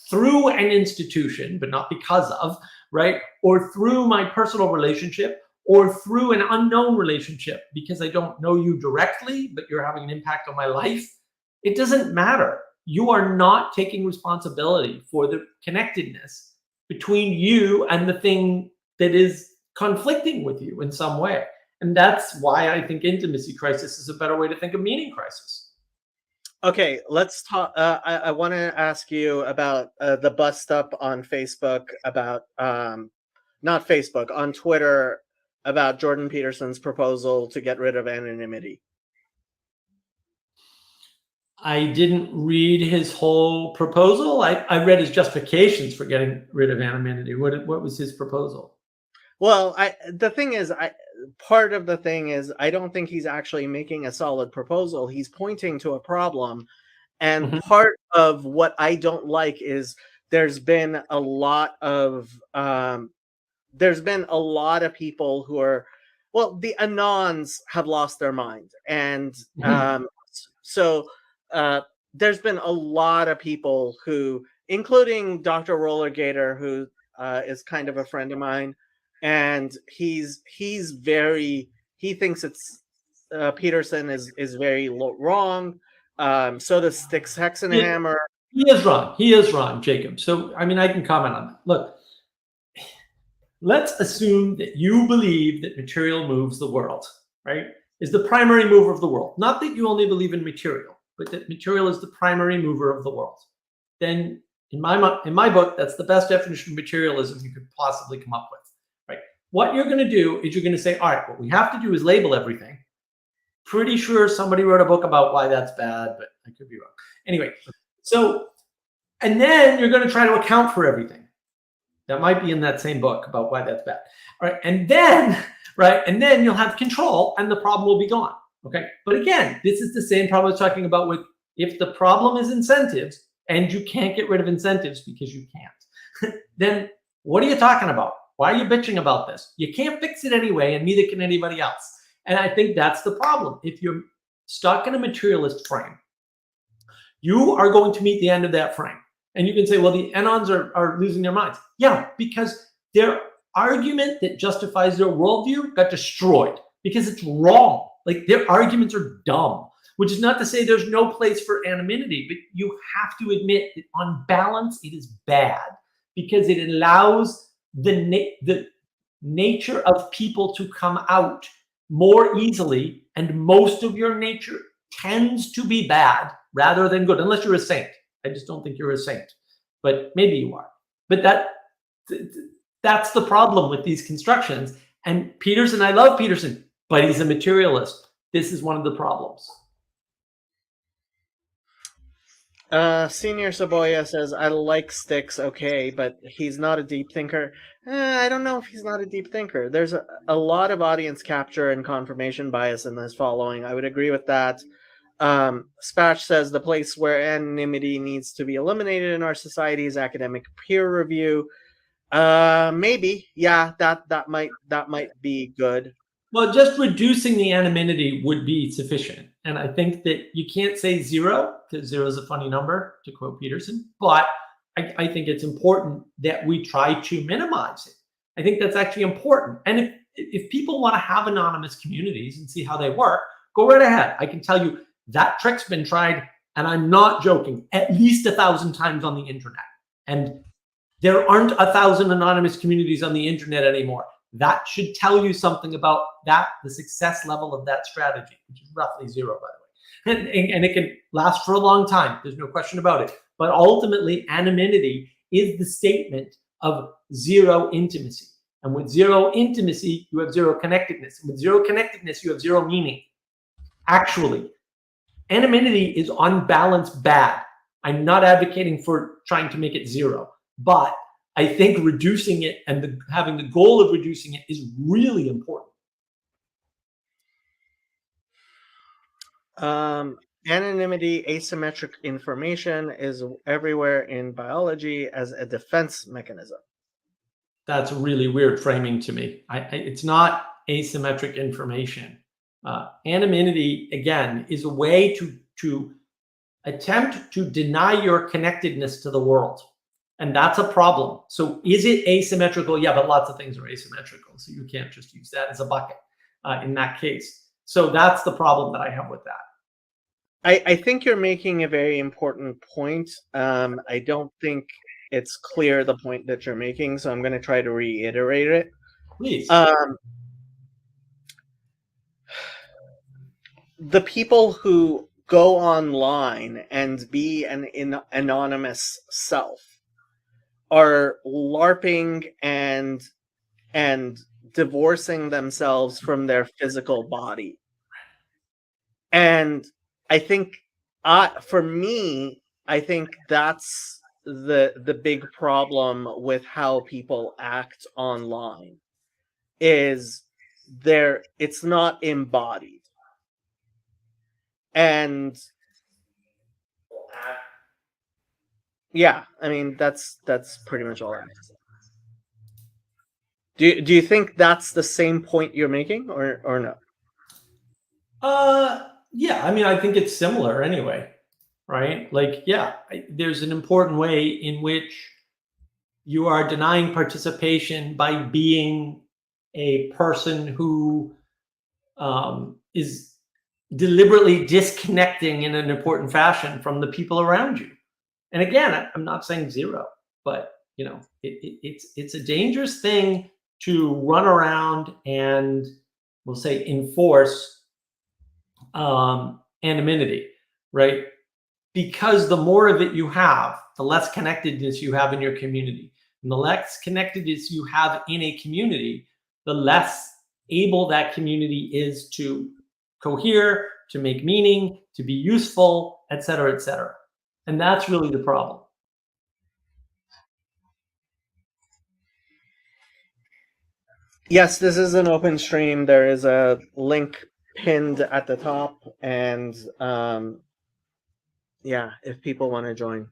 through an institution, but not because of, right? Or through my personal relationship, or through an unknown relationship because I don't know you directly, but you're having an impact on my life. It doesn't matter. You are not taking responsibility for the connectedness between you and the thing that is conflicting with you in some way. And that's why I think intimacy crisis is a better way to think of meaning crisis. Okay, let's talk. I want to ask you about the bust up on Facebook about, not Facebook, on Twitter about Jordan Peterson's proposal to get rid of anonymity. I didn't read his whole proposal. I read his justifications for getting rid of anonymity. What was his proposal? Well, part of the thing is I don't think he's actually making a solid proposal. He's pointing to a problem, and part of what I don't like is there's been a lot of people who are, well, the anons have lost their mind, and so there's been a lot of people who, including Dr. Rollergator, who is kind of a friend of mine, and he thinks it's Peterson is very wrong. So does Styx Hexenhammer. He is wrong. He is wrong, Jacob. So I mean, I can comment on that. Look, let's assume that you believe that material moves the world, right? Is the primary mover of the world. Not that you only believe in material, but that material is the primary mover of the world. Then in my book, that's the best definition of materialism you could possibly come up with, right? What you're going to do is you're going to say, all right, what we have to do is label everything. Pretty sure somebody wrote a book about why that's bad, but I could be wrong. Anyway, so, and then you're going to try to account for everything. That might be in that same book about why that's bad. All right. And then, right. And then you'll have control and the problem will be gone. Okay. But again, this is the same problem I was talking about with, if the problem is incentives and you can't get rid of incentives because you can't, then what are you talking about? Why are you bitching about this? You can't fix it anyway, and neither can anybody else. And I think that's the problem. If you're stuck in a materialist frame, you are going to meet the end of that frame. And you can say, well, the anons are losing their minds. Yeah, because their argument that justifies their worldview got destroyed because it's wrong. Like, their arguments are dumb, which is not to say there's no place for anonymity, but you have to admit that on balance, it is bad because it allows the nature of people to come out more easily, and most of your nature tends to be bad rather than good, unless you're a saint. I just don't think you're a saint, but maybe you are. But that's the problem with these constructions. And Peterson, I love Peterson, but he's a materialist. This is one of the problems. Senior Saboya says, I like Styx, okay, but he's not a deep thinker. I don't know if he's not a deep thinker. There's a lot of audience capture and confirmation bias in this following. I would agree with that. Spatch says the place where anonymity needs to be eliminated in our society is academic peer review. Maybe, yeah, that might be good. Well, just reducing the anonymity would be sufficient. And I think that you can't say zero, because zero is a funny number, to quote Peterson. But I think it's important that we try to minimize it. I think that's actually important. And if people want to have anonymous communities and see how they work, go right ahead. I can tell you that trick's been tried, and I'm not joking, at least 1,000 times on the internet. And there aren't 1,000 anonymous communities on the internet anymore. That should tell you something about the success level of that strategy, which is roughly 0, by the way. And it can last for a long time. There's no question about it. But ultimately, anonymity is the statement of 0 intimacy. And with 0 intimacy, you have 0 connectedness. And with 0 connectedness, you have 0 meaning. Actually, anonymity is on balance bad. I'm not advocating for trying to make it 0, but I think reducing it and having the goal of reducing it is really important. Anonymity, asymmetric information is everywhere in biology as a defense mechanism. That's really weird framing to me. It's not asymmetric information. Anonymity, again, is a way to attempt to deny your connectedness to the world. And that's a problem. So is it asymmetrical? Yeah, but lots of things are asymmetrical. So you can't just use that as a bucket in that case. So that's the problem that I have with that. I think you're making a very important point. I don't think it's clear the point that you're making, so I'm going to try to reiterate it. Please. The people who go online and be an anonymous self are LARPing and divorcing themselves from their physical body. And I think, for me, I think that's the big problem with how people act online is it's not embodied. And yeah, I mean, that's pretty much all I have to say. Do you think that's the same point you're making, or no? Yeah, I mean, I think it's similar anyway, right? Like, yeah, there's an important way in which you are denying participation by being a person who is deliberately disconnecting in an important fashion from the people around you. And again, I'm not saying 0, but you know, it's a dangerous thing to run around and, we'll say, enforce anonymity, right? Because the more of it you have, the less connectedness you have in your community. And the less connectedness you have in a community, the less able that community is to cohere, to make meaning, to be useful, et cetera, et cetera. And that's really the problem. Yes, this is an open stream. There is a link pinned at the top, and yeah, if people want to join.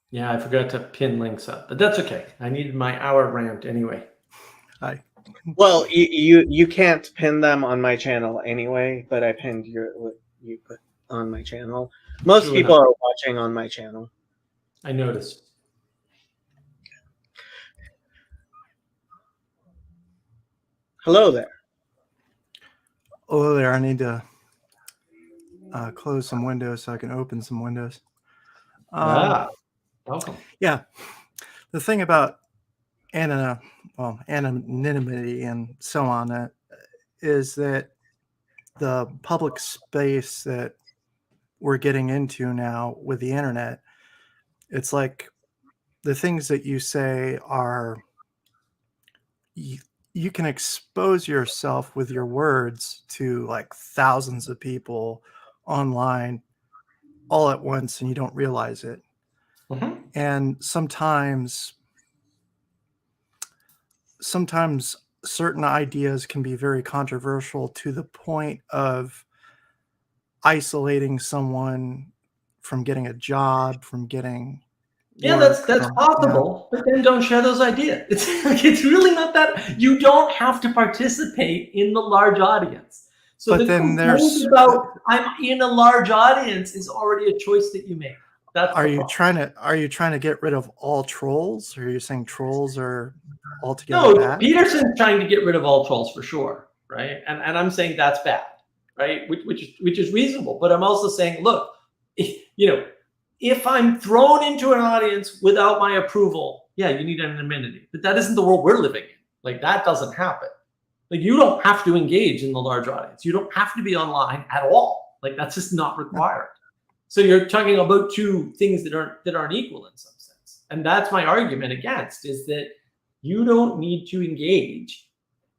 Yeah, I forgot to pin links up, but that's okay. I needed my hour rant anyway. Hi. Well, you can't pin them on my channel anyway, but I pinned you put on my channel. Most True people enough. are watching on my channel. I noticed. Hello there. Hello there. I need to close some windows so I can open some windows. Welcome. Yeah. The thing about anonymity and so on is that the public space that we're getting into now with the internet, it's like the things that you say are, you can expose yourself with your words to like thousands of people online all at once and you don't realize it. Mm-hmm. And sometimes certain ideas can be very controversial to the point of isolating someone from getting a job, from getting Yeah, work that's from. possible, but then don't share those ideas. It's really not that. You don't have to participate in the large audience. So But the then complaint about I'm in a large audience is already a choice that you make. That's Are the you problem. trying to get rid of all trolls? Or are you saying trolls are altogether No, bad? Peterson's trying to get rid of all trolls for sure, right? And I'm saying that's bad, right? Which is reasonable. But I'm also saying, look, if I'm thrown into an audience without my approval, yeah, you need anonymity. But that isn't the world we're living in. Like that doesn't happen. Like you don't have to engage in the large audience. You don't have to be online at all. Like that's just not required. So you're talking about two things that aren't equal in some sense. And that's my argument against is that you don't need to engage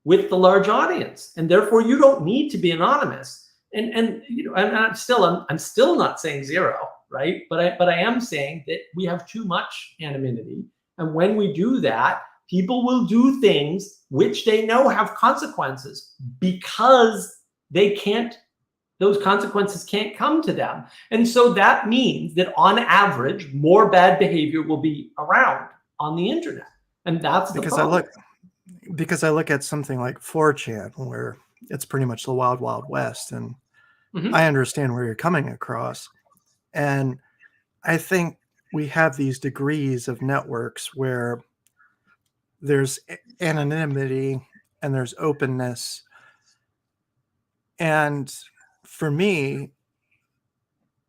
with the large audience, and therefore you don't need to be anonymous. And I'm still not saying zero, right? But I am saying that we have too much anonymity, and when we do that, people will do things which they know have consequences because those consequences can't come to them. And so that means that on average, more bad behavior will be around on the internet. And that's the problem. Because I look at something like 4chan where it's pretty much the wild, wild west. And I understand where you're coming across. And I think we have these degrees of networks where there's anonymity and there's openness. And for me,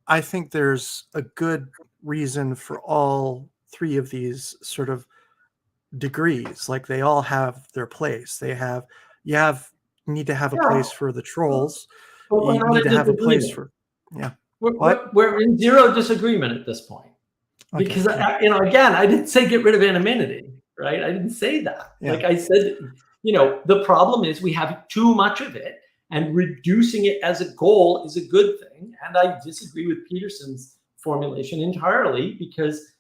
I think there's a good reason for all three of these sort of degrees. Like they all have their place. You need to have a place for the trolls. But we're You not need to in have a place disagreement. for We're in zero disagreement at this point. Okay. Because again, I didn't say get rid of anonymity, right? I didn't say that. Yeah. Like I said, the problem is we have too much of it, and reducing it as a goal is a good thing. And I disagree with Peterson's formulation entirely because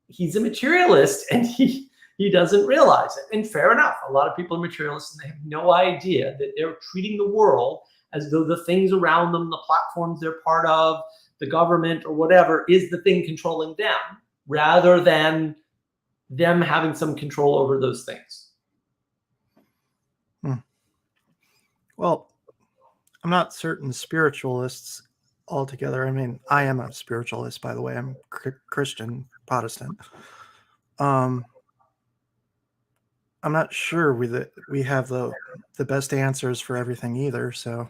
he's a materialist and he doesn't realize it. And fair enough, a lot of people are materialists and they have no idea that they're treating the world as though the things around them, the platforms they're part of, the government or whatever, is the thing controlling them, rather than them having some control over those things. Well, I'm not certain spiritualists altogether. I mean, I am a spiritualist, by the way. I'm Christian, Protestant. I'm not sure we have the best answers for everything either. So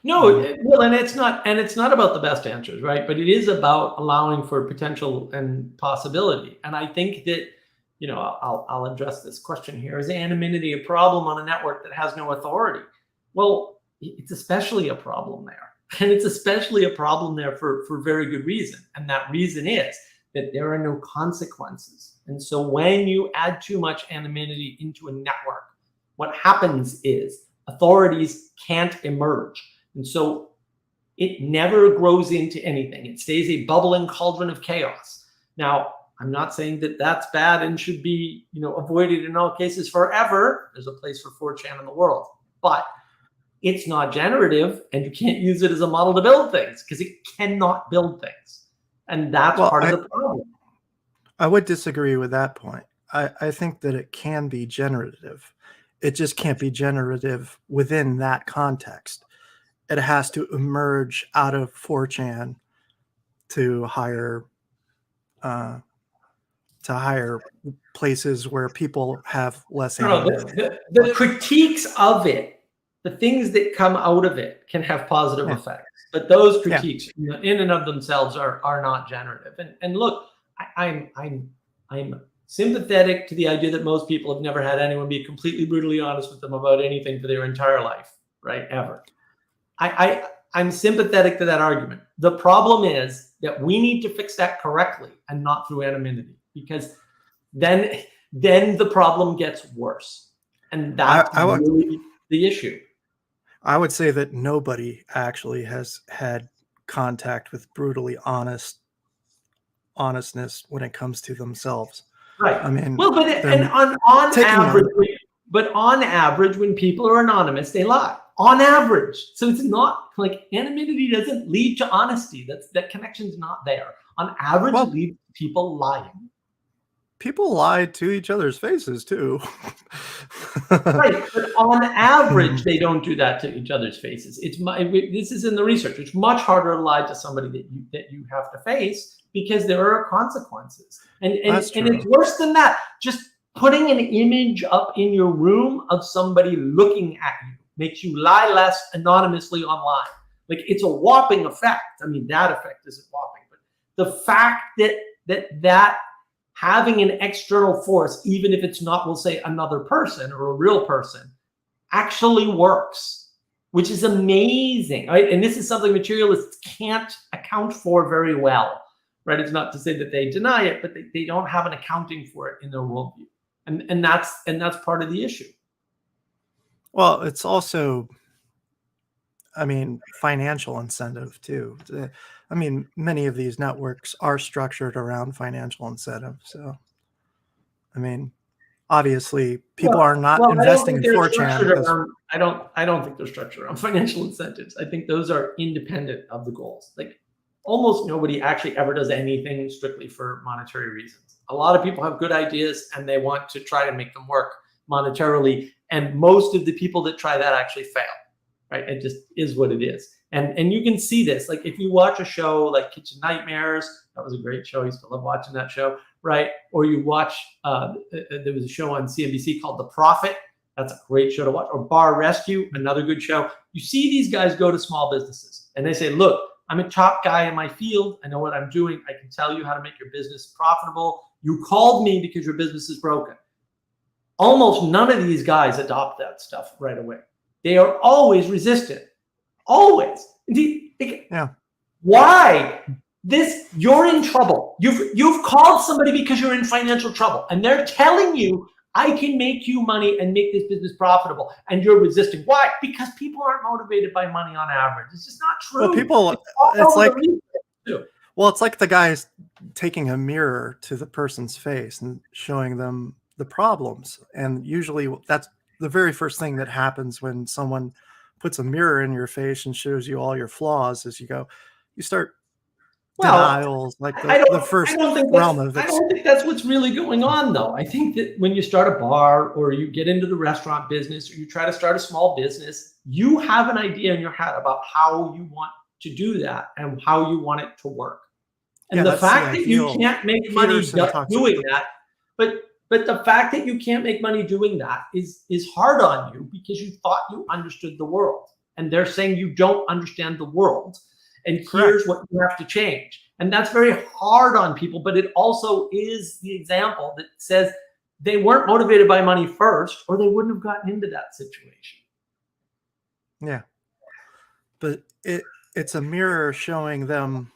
no, well, and it's not about the best answers, right? But it is about allowing for potential and possibility. And I think that I'll address this question here: is anonymity a problem on a network that has no authority? Well, it's especially a problem there, and it's especially a problem there for very good reason. And that reason is that there are no consequences. And so when you add too much anonymity into a network, what happens is authorities can't emerge. And so it never grows into anything. It stays a bubbling cauldron of chaos. Now, I'm not saying that that's bad and should be, avoided in all cases forever. There's a place for 4chan in the world, but it's not generative, and you can't use it as a model to build things because it cannot build things. And that's part of the problem. I would disagree with that point. I think that it can be generative. It just can't be generative within that context. It has to emerge out of 4chan to higher places where people have less anonymity. The critiques of it, the things that come out of it, can have positive effects. But those critiques in and of themselves are not generative. And look, I'm sympathetic to the idea that most people have never had anyone be completely brutally honest with them about anything for their entire life, right? Ever. I'm sympathetic to that argument. The problem is that we need to fix that correctly and not through anonymity, because then the problem gets worse. And that's really the issue. I would say that nobody actually has had contact with brutally honestness when it comes to themselves. Right. I mean, well, but on average, when people are anonymous, they lie. On average. So it's not like anonymity doesn't lead to honesty. That connection's not there. On average, it leads to people lying. People lie to each other's faces too. Right, but on average, they don't do that to each other's faces. This is in the research. It's much harder to lie to somebody that you have to face because there are consequences. And it's worse than that. Just putting an image up in your room of somebody looking at you makes you lie less anonymously online. Like, it's a whopping effect. I mean, that effect isn't whopping, but the fact that having an external force, even if it's not, we'll say, another person or a real person, actually works, which is amazing, right? And this is something materialists can't account for very well, right? It's not to say that they deny it, but they don't have an accounting for it in their worldview. And that's part of the issue. Well, it's also, I mean, financial incentive too. I mean, many of these networks are structured around financial incentive. So, I mean, obviously, people are not investing in 4chan. I don't think they're structured around financial incentives. I think those are independent of the goals. Like, almost nobody actually ever does anything strictly for monetary reasons. A lot of people have good ideas and they want to try to make them work monetarily. And most of the people that try that actually fail, right? It just is what it is. And you can see this, like, if you watch a show like Kitchen Nightmares, that was a great show. I used to love watching that show, right? Or you watch, there was a show on CNBC called The Prophet. That's a great show to watch. Or Bar Rescue, another good show. You see these guys go to small businesses and they say, look, I'm a top guy in my field. I know what I'm doing. I can tell you how to make your business profitable. You called me because your business is broken. Almost none of these guys adopt that stuff right away. They are always resistant. Always. Yeah. Why? You're in trouble. You've called somebody because you're in financial trouble, and they're telling you, I can make you money and make this business profitable, and you're resisting. Why? Because people aren't motivated by money on average. It's just not true. Well, it's like the guy's taking a mirror to the person's face and showing them the problems. And usually that's the very first thing that happens when someone puts a mirror in your face and shows you all your flaws. As you start denials, like the first realm of it. I don't think that's what's really going on, though. I think that when you start a bar or you get into the restaurant business or you try to start a small business, you have an idea in your head about how you want to do that and how you want it to work. And the fact that you can't make money doing that, but the fact that you can't make money doing that is hard on you because you thought you understood the world. And they're saying you don't understand the world. And here's what you have to change. And that's very hard on people, but it also is the example that says they weren't motivated by money first, or they wouldn't have gotten into that situation. Yeah. But it's a mirror showing them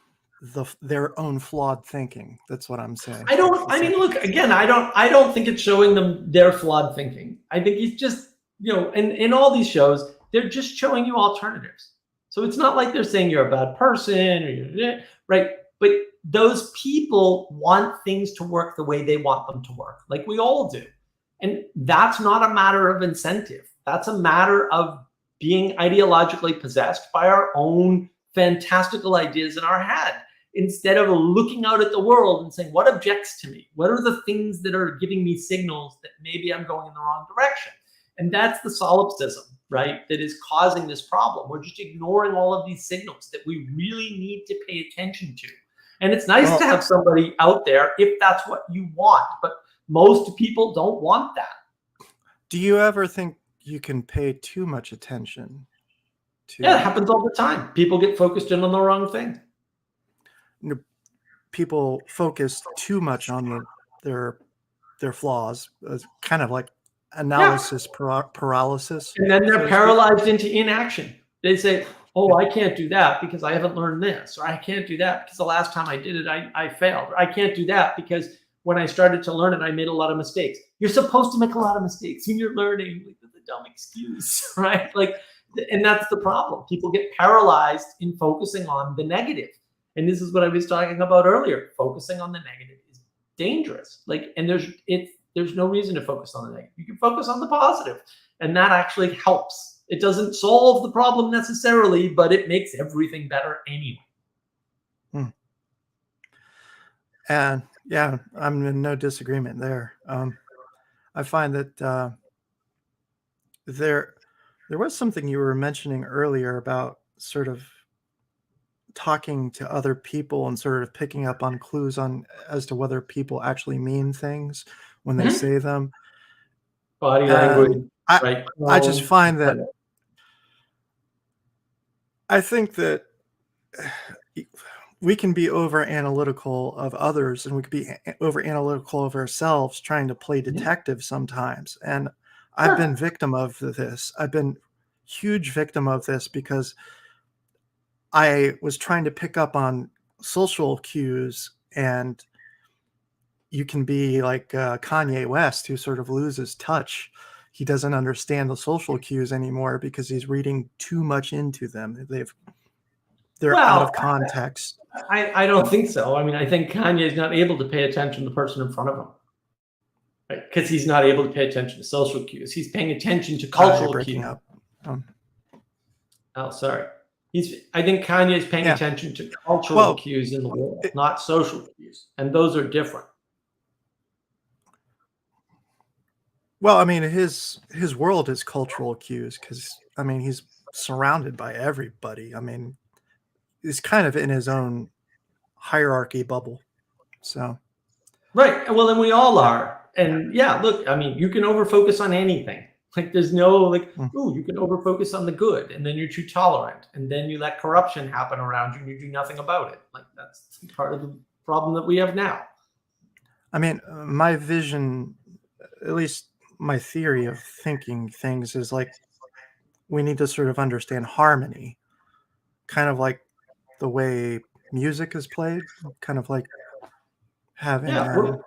their own flawed thinking. That's what I'm saying. Look, again, I don't think it's showing them their flawed thinking. I think it's just, in all these shows, they're just showing you alternatives. So it's not like they're saying you're a bad person, or right? But those people want things to work the way they want them to work, like we all do. And that's not a matter of incentive. That's a matter of being ideologically possessed by our own fantastical ideas in our head, instead of looking out at the world and saying, what objects to me? What are the things that are giving me signals that maybe I'm going in the wrong direction? And that's the solipsism, right, that is causing this problem. We're just ignoring all of these signals that we really need to pay attention to. And it's nice to have somebody out there if that's what you want, but most people don't want that. Do you ever think you can pay too much attention to? Yeah, it happens all the time. People get focused in on the wrong thing. People focus too much on their flaws, kind of like analysis paralysis. And then they're paralyzed into inaction. They say, oh, I can't do that because I haven't learned this, or I can't do that because the last time I did it, I failed, or I can't do that because when I started to learn it, I made a lot of mistakes. You're supposed to make a lot of mistakes when you're learning. Like, that's a dumb excuse, right? And that's the problem. People get paralyzed in focusing on the negative. And this is what I was talking about earlier. Focusing on the negative is dangerous. And there's no reason to focus on the negative. You can focus on the positive, and that actually helps. It doesn't solve the problem necessarily, but it makes everything better anyway. And yeah, I'm in no disagreement there. I find that there was something you were mentioning earlier about sort of talking to other people and sort of picking up on clues on as to whether people actually mean things when they Mhm. say them. Body And language, I right? I just tone, find that right. I think that we can be over analytical of others and we could be over analytical of ourselves trying to play Mhm. detective sometimes. And I've Sure. been victim of this. I've been huge victim of this because I was trying to pick up on social cues, and you can be like Kanye West, who sort of loses touch. He doesn't understand the social cues anymore because he's reading too much into them. They're out of Well, context. I don't think so. I mean, I think Kanye is not able to pay attention to the person in front of him, right? Because he's not able to pay attention to social cues. He's paying attention to You're cultural breaking cues. up. Um, Oh, sorry. I think Kanye is paying Yeah. attention to cultural Well, cues in the world, it- not social cues, and those are different. Well, I mean, his world is cultural cues because I mean he's surrounded by everybody. I mean, he's kind of in his own hierarchy bubble. So Right. Well, and we all are. And yeah, look, I mean, you can overfocus on anything. Like there's no like, Mm. ooh, you can overfocus on the good, and then you're too tolerant, and then you let corruption happen around you, and you do nothing about it. Like that's part of the problem that we have now. I mean, my vision, at least my theory of thinking things, is like we need to sort of understand harmony, kind of like the way music is played, kind of like having Yeah.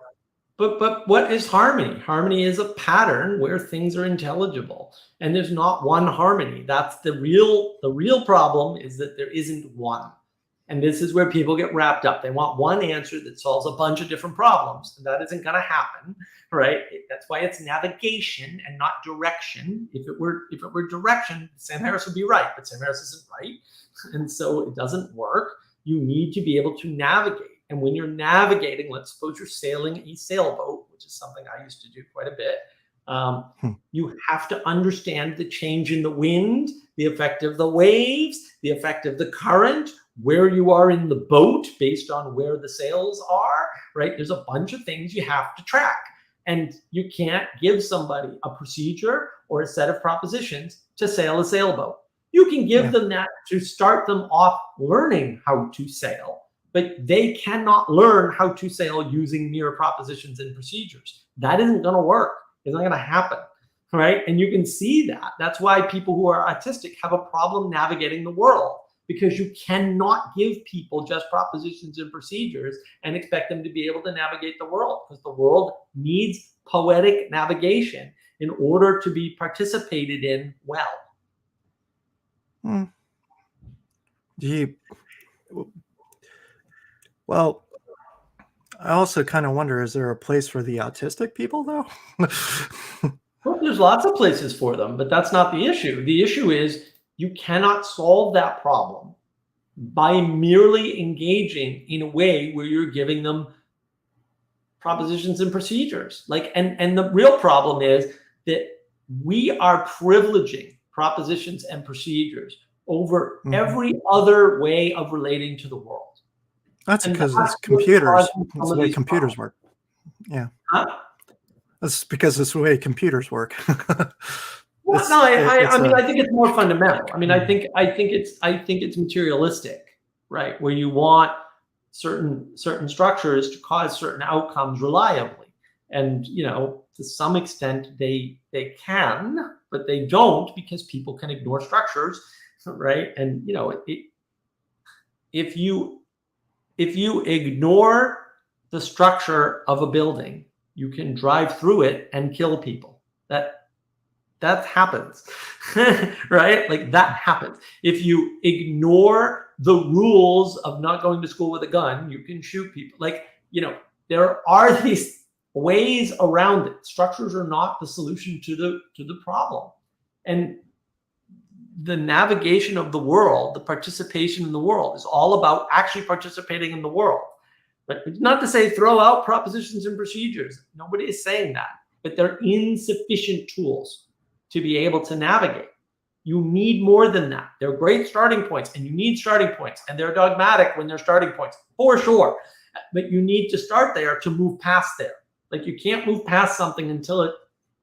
But what is harmony? Harmony is a pattern where things are intelligible, and there's not one harmony. That's the real problem is that there isn't one. And this is where people get wrapped up. They want one answer that solves a bunch of different problems, and that isn't going to happen, right? That's why it's navigation and not direction. If it were direction, Sam Harris would be right, but Sam Harris isn't right, and so it doesn't work. You need to be able to navigate. And when you're navigating, let's suppose you're sailing a sailboat, which is something I used to do quite a bit. You have to understand the change in the wind, the effect of the waves, the effect of the current, where you are in the boat based on where the sails are, right? There's a bunch of things you have to track. And you can't give somebody a procedure or a set of propositions to sail a sailboat. You can give them that to start them off learning how to sail, but they cannot learn how to sail using mere propositions and procedures. That isn't going to work. It's not going to happen, right? And you can see that. That's why people who are autistic have a problem navigating the world, because you cannot give people just propositions and procedures and expect them to be able to navigate the world, because the world needs poetic navigation in order to be participated in well. Well, I also kind of wonder, is there a place for the autistic people though? Well, there's lots of places for them, but that's not the issue. The issue is you cannot solve that problem by merely engaging in a way where you're giving them propositions and procedures. And the real problem is that we are privileging propositions and procedures over every other way of relating to the world. That's And because that's it's computers. causing some It's of the way these computers problems. work. Yeah. Huh? That's because it's the way computers work. Well, no, I mean, I think it's more fundamental. I mean, I think it's materialistic, right? Where you want certain structures to cause certain outcomes reliably, and to some extent they can, but they don't, because people can ignore structures, right? And if you ignore the structure of a building, you can drive through it and kill people. That happens, right? Like that happens. If you ignore the rules of not going to school with a gun, you can shoot people. Like, there are these ways around it. Structures are not the solution to the problem. And the navigation of the world, the participation in the world, is all about actually participating in the world. But not to say throw out propositions and procedures. Nobody is saying that. But they're insufficient tools to be able to navigate. You need more than that. They're great starting points, and you need starting points, and they're dogmatic when they're starting points, for sure. But you need to start there to move past there. Like, you can't move past something until it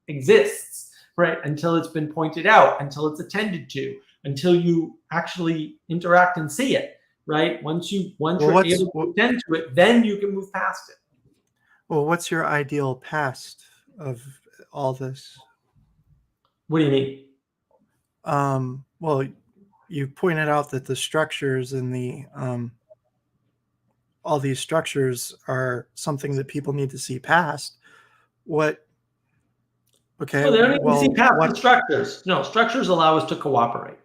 exists, right? Until it's been pointed out, until it's attended to, until you actually interact and see it, right? Once you're able to attend to it, then you can move past it. Well, what's your ideal past of all this? What do you mean? Well, you pointed out that the structures and the all these structures are something that people need to see past. What? Okay. Well, they don't need to see past the structures. No, structures allow us to cooperate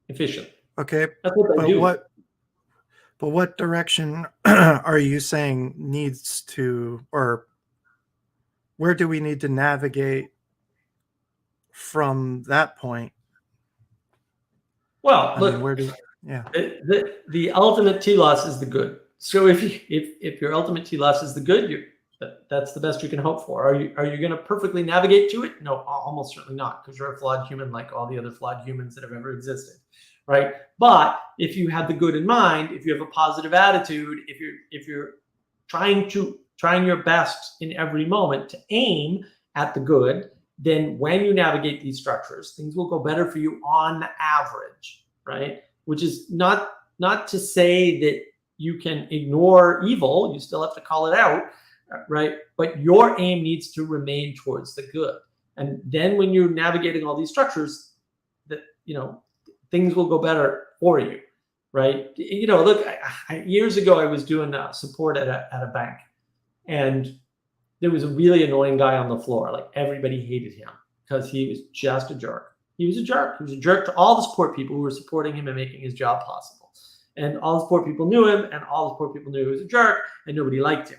efficiently. Okay. That's what they do. But what direction are you saying needs to, or where do we need to navigate from that point? Well, look, the ultimate telos is the good. So if your ultimate telos is the good, that's the best you can hope for. Are you going to perfectly navigate to it? No, almost certainly not, because you're a flawed human like all the other flawed humans that have ever existed, right? But if you have the good in mind, if you have a positive attitude, if you're trying your best in every moment to aim at the good, then when you navigate these structures, things will go better for you on average, right? Which is not to say that you can ignore evil. You still have to call it out, right? But your aim needs to remain towards the good. And then when you're navigating all these structures, that, things will go better for you, right? Look, years ago, I was doing support at a bank, and there was a really annoying guy on the floor. Like, everybody hated him because he was just a jerk. He was a jerk. He was a jerk to all the support people who were supporting him and making his job possible. And all the support people knew him, and all the support people knew he was a jerk, and nobody liked him.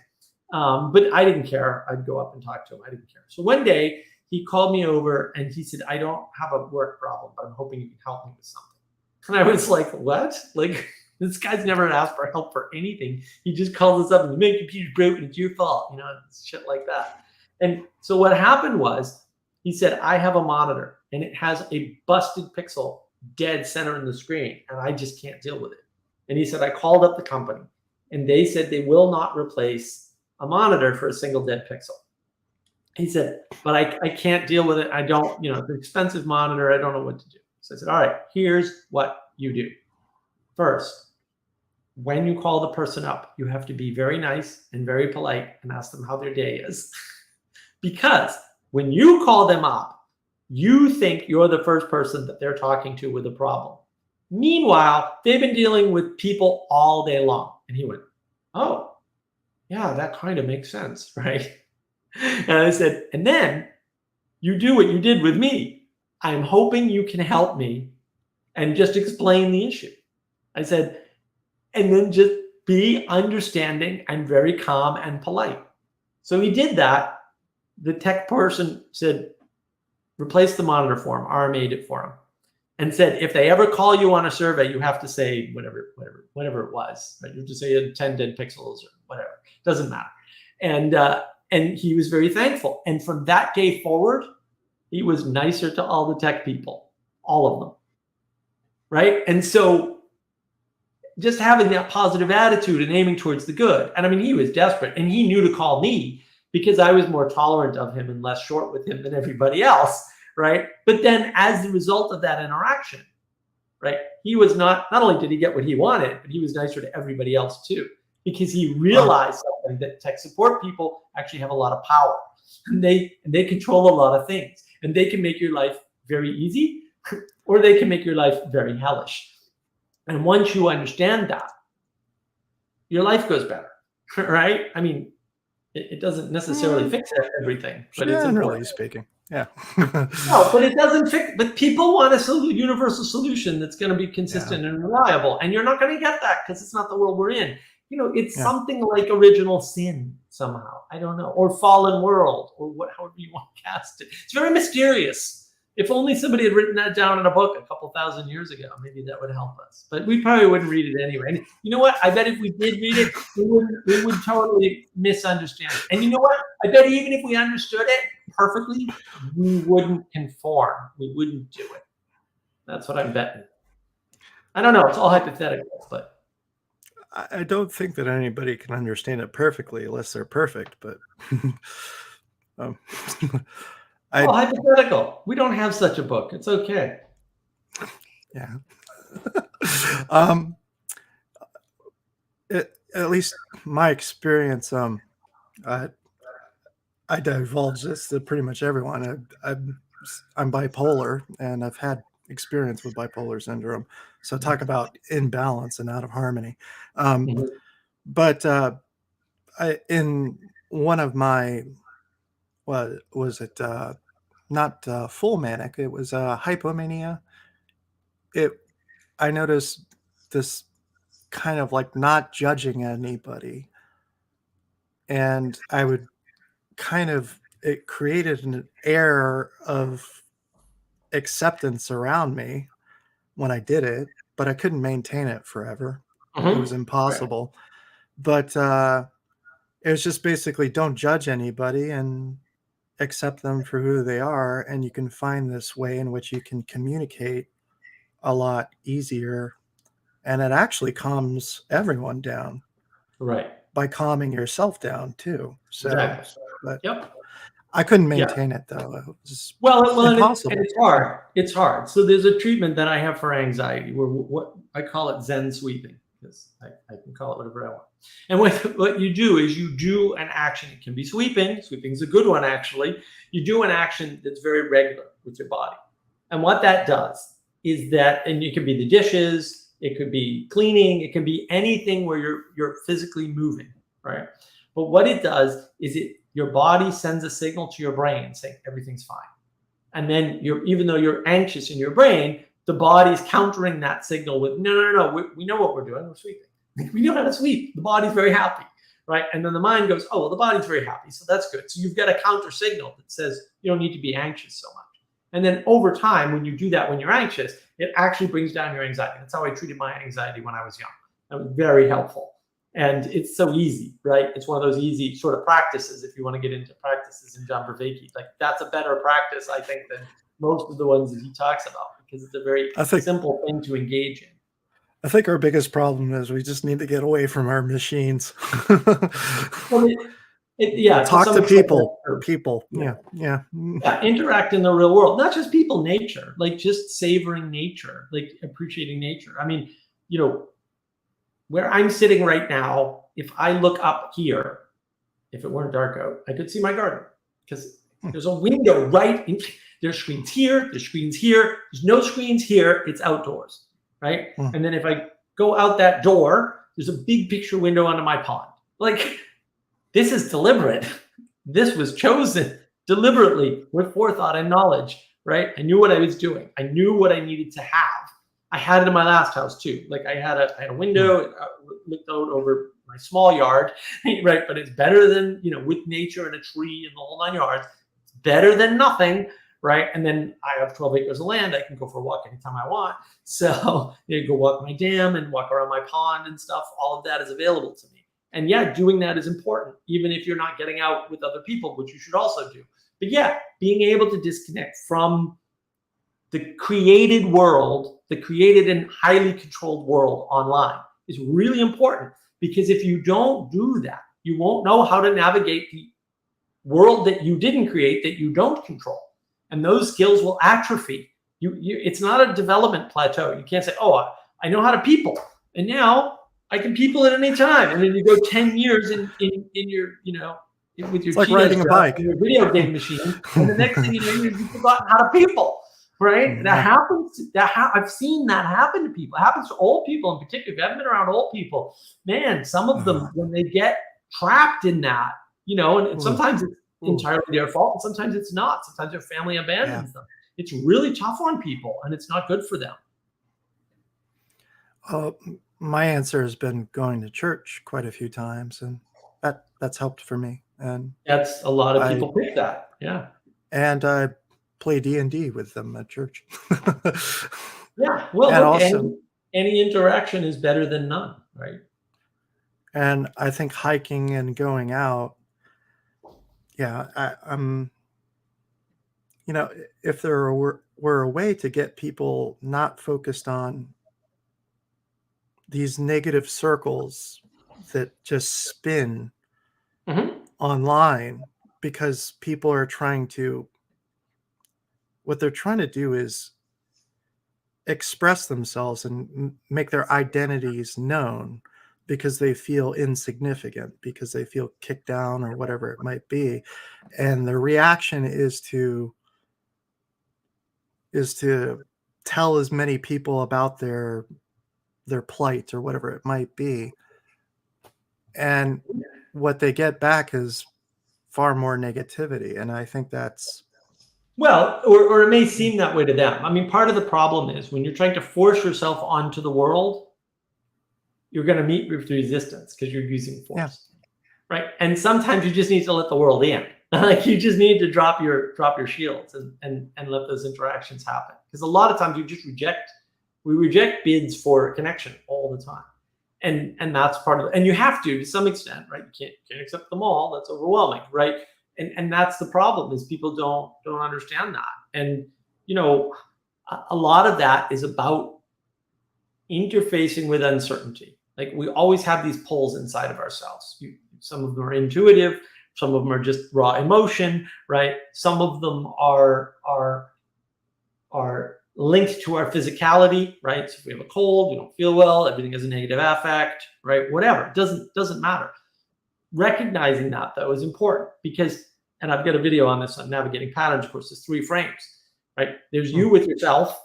But I didn't care. I'd go up and talk to him. I didn't care. So one day he called me over and he said, "I don't have a work problem, but I'm hoping you can help me with something." And I was like, "What?" Like, this guy's never asked for help for anything. He just calls us up and "My computer's broken. It's your fault." Shit like that. And so what happened was, he said, "I have a monitor and it has a busted pixel dead center in the screen, and I just can't deal with it." And he said, "I called up the company and they said they will not replace a monitor for a single dead pixel." He said, "But I can't deal with it. I don't, it's an expensive monitor. I don't know what to do." So I said, "All right, here's what you do. First, when you call the person up, you have to be very nice and very polite and ask them how their day is." Because when you call them up, you think you're the first person that they're talking to with a problem. Meanwhile, they've been dealing with people all day long. And he went, "Oh, yeah, that kind of makes sense," right? And I said, "And then you do what you did with me. I'm hoping you can help me and just explain the issue." I said, "And then just be understanding and very calm and polite." So he did that. The tech person said, "Replace the monitor for him." RMA'd it for him. And said, "If they ever call you on a survey, you have to say whatever it was. Right? You have to say 10 dead pixels or whatever. Doesn't matter." And he was very thankful. And from that day forward, he was nicer to all the tech people, all of them. Right? And so just having that positive attitude and aiming towards the good. And I mean, he was desperate, and he knew to call me because I was more tolerant of him and less short with him than everybody else. Right? But then as the result of that interaction, right, he was not only did he get what he wanted, but he was nicer to everybody else too, because he realized something, that tech support people actually have a lot of power, and they control a lot of things, and they can make your life very easy or they can make your life very hellish. And once you understand that, your life goes better, right? I mean, it doesn't necessarily fix everything, but it's important. Speaking. Yeah. No, but it doesn't fix. But people want a universal solution that's going to be consistent and reliable, and you're not going to get that because it's not the world we're in. It's something like original sin somehow. I don't know, or fallen world, or however you want to cast it. It's very mysterious, If only somebody had written that down in a book a couple thousand years ago, maybe that would help us. But we probably wouldn't read it anyway. And you know what? I bet if we did read it, we would totally misunderstand it. And you know what? I bet even if we understood it perfectly, we wouldn't conform. We wouldn't do it. That's what I'm betting. I don't know. It's all hypothetical, but I don't think that anybody can understand it perfectly unless they're perfect. But all hypothetical. We don't have such a book. It's okay. Yeah. At least my experience, I divulge this to pretty much everyone. I'm bipolar, and I've had experience with bipolar syndrome. So talk about imbalance and out of harmony. But in one of my, what was it? Not full manic. It was hypomania. I noticed this kind of like not judging anybody, and I would it created an air of acceptance around me when I did it, but I couldn't maintain it forever. It was impossible. But it was just basically don't judge anybody and accept them for who they are, and you can find this way in which you can communicate a lot easier, and it actually calms everyone down, right? By calming yourself down too. So, exactly. But Yep. I couldn't maintain it though. It was impossible. And it's hard. It's hard. So there's a treatment that I have for anxiety, where what I call it Zen sweeping, because I can call it whatever I want. And what you do is you do an action. It can be sweeping. Sweeping's a good one, actually. You do an action that's very regular with your body. And what that does is that, and it could be the dishes, it could be cleaning, it can be anything where you're physically moving, right? But what it does is your body sends a signal to your brain saying everything's fine. And then even though you're anxious in your brain, the body's countering that signal with, no, we know what we're doing, we're sweeping. We know how to sweep. The body's very happy, right? And then the mind goes, oh, well, the body's very happy, so that's good. So you've got a counter signal that says you don't need to be anxious so much. And then over time, when you do that when you're anxious, it actually brings down your anxiety. That's how I treated my anxiety when I was young. That was very helpful. And it's so easy, right? It's one of those easy sort of practices if you want to get into practices in John Vervaeke. Like, that's a better practice, I think, than most of the ones that he talks about, because it's a very simple thing to engage in. I think our biggest problem is we just need to get away from our machines. Well, talk to people. Yeah. Interact in the real world, not just people, nature, like just savoring nature, like appreciating nature. I mean, where I'm sitting right now, if I look up here, if it weren't dark out, I could see my garden, because there's a window right in. There's screens here, there's screens here, there's no screens here, it's outdoors, right? And then if I go out that door, there's a big picture window onto my pond. Like, this is deliberate. This was chosen deliberately with forethought and knowledge, right? I knew what I was doing. I knew what I needed to have. I had it in my last house too. Like, I had a window, it looked out over my small yard, right? But it's better than, with nature and a tree and the whole 9 yards. It's better than nothing, right? And then I have 12 acres of land. I can go for a walk anytime I want. So go walk my dam and walk around my pond and stuff. All of that is available to me. And doing that is important, even if you're not getting out with other people, which you should also do. But being able to disconnect from the created world, the created and highly controlled world online is really important, because if you don't do that, you won't know how to navigate the world that you didn't create, that you don't control. And those skills will atrophy. It's not a development plateau. You can't say, oh, I know how to people, and now I can people at any time. And then you go 10 years in your, with your like riding a bike, your video game machine, and the next thing you know, you've forgotten how to people, right? That happens. I've seen that happen to people. It happens to old people in particular. If you haven't been around old people, man, some of them, when they get trapped in that, and sometimes it's entirely their fault, and sometimes it's not. Sometimes their family abandons them. It's really tough on people, and it's not good for them. My answer has been going to church quite a few times, and that's helped for me. And that's a lot of people pick that. Yeah. And play D&D with them at church. Yeah. Well, And look, also, any interaction is better than none, right? and I think hiking and going out, yeah, I'm, you know, if there were a way to get people not focused on these negative circles that just spin Mhm. online, because people are trying to, what they're trying to do is express themselves and make their identities known, because they feel insignificant, because they feel kicked down or whatever it might be, and the reaction is to tell as many people about their plight or whatever it might be, and what they get back is far more negativity. And I think that's, Well, or it may seem that way to them. I mean, part of the problem is when you're trying to force yourself onto the world, you're going to meet with resistance because you're using force, Yeah. right? And sometimes you just need to let the world in. Like you just need to drop your shields and let those interactions happen. Because a lot of times we reject bids for connection all the time, and that's part of it. And you have to some extent, right? You can't accept them all. That's overwhelming, right? And that's the problem, is people don't understand that. And you know, a lot of that is about interfacing with uncertainty. Like we always have these poles inside of ourselves. Some of them are intuitive, some of them are just raw emotion, right? Some of them are linked to our physicality, right? So if we have a cold, we don't feel well, everything is a negative affect, right? Whatever, it doesn't matter. Recognizing that though is important, because, and I've got a video on this on navigating patterns. Of course, there's 3 frames, right? There's you with yourself,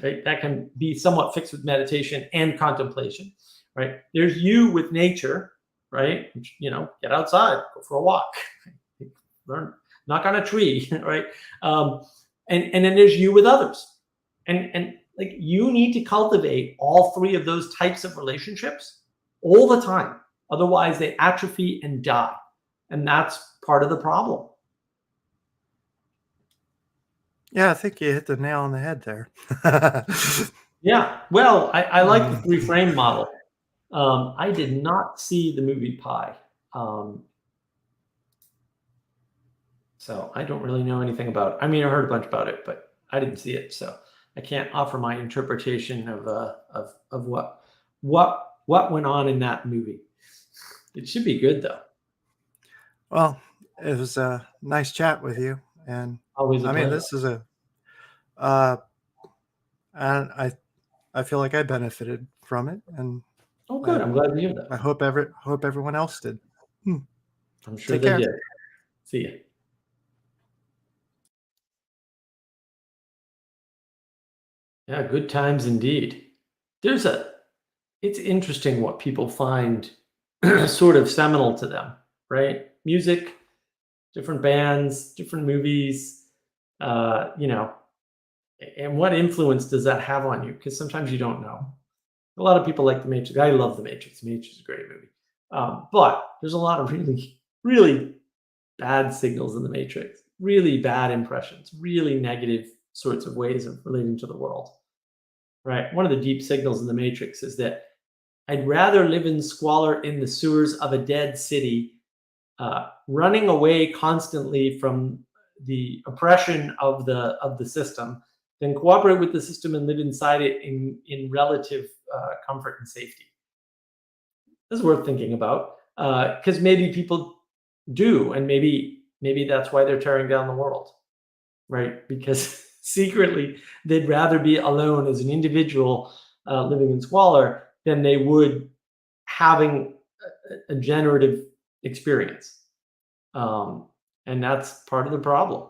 right? That can be somewhat fixed with meditation and contemplation, right? There's you with nature, right? You know, get outside, go for a walk, learn, knock on a tree, right? And then there's you with others, and like you need to cultivate all 3 of those types of relationships all the time. Otherwise, they atrophy and die, and that's part of the problem. yeah, I think you hit the nail on the head there. Yeah. Well, I like the 3 frame model. I did not see the movie Pi. So I don't really know anything about it. I mean, I heard a bunch about it, but I didn't see it. So I can't offer my interpretation of what went on in that movie. It should be good though. Well, it was a nice chat with you, and Always a I mean, pleasure. this is and I feel like I benefited from it, and Oh, good. I'm glad to hear that. I hope everyone else did. I'm sure Take they care. did. See ya. Yeah, good times indeed. It's interesting what people find sort of seminal to them, right? Music, different bands, different movies, you know, and what influence does that have on you? Because sometimes you don't know. A lot of people like The Matrix. I love The Matrix. The Matrix is a great movie. But there's a lot of really, really bad signals in The Matrix, really bad impressions, really negative sorts of ways of relating to the world, right? One of the deep signals in The Matrix is that I'd rather live in squalor in the sewers of a dead city, running away constantly from the oppression of the system, than cooperate with the system and live inside it in relative comfort and safety. This is worth thinking about, because maybe people do, and maybe that's why they're tearing down the world, right? Because secretly they'd rather be alone as an individual, living in squalor, than they would having a generative experience. And that's part of the problem.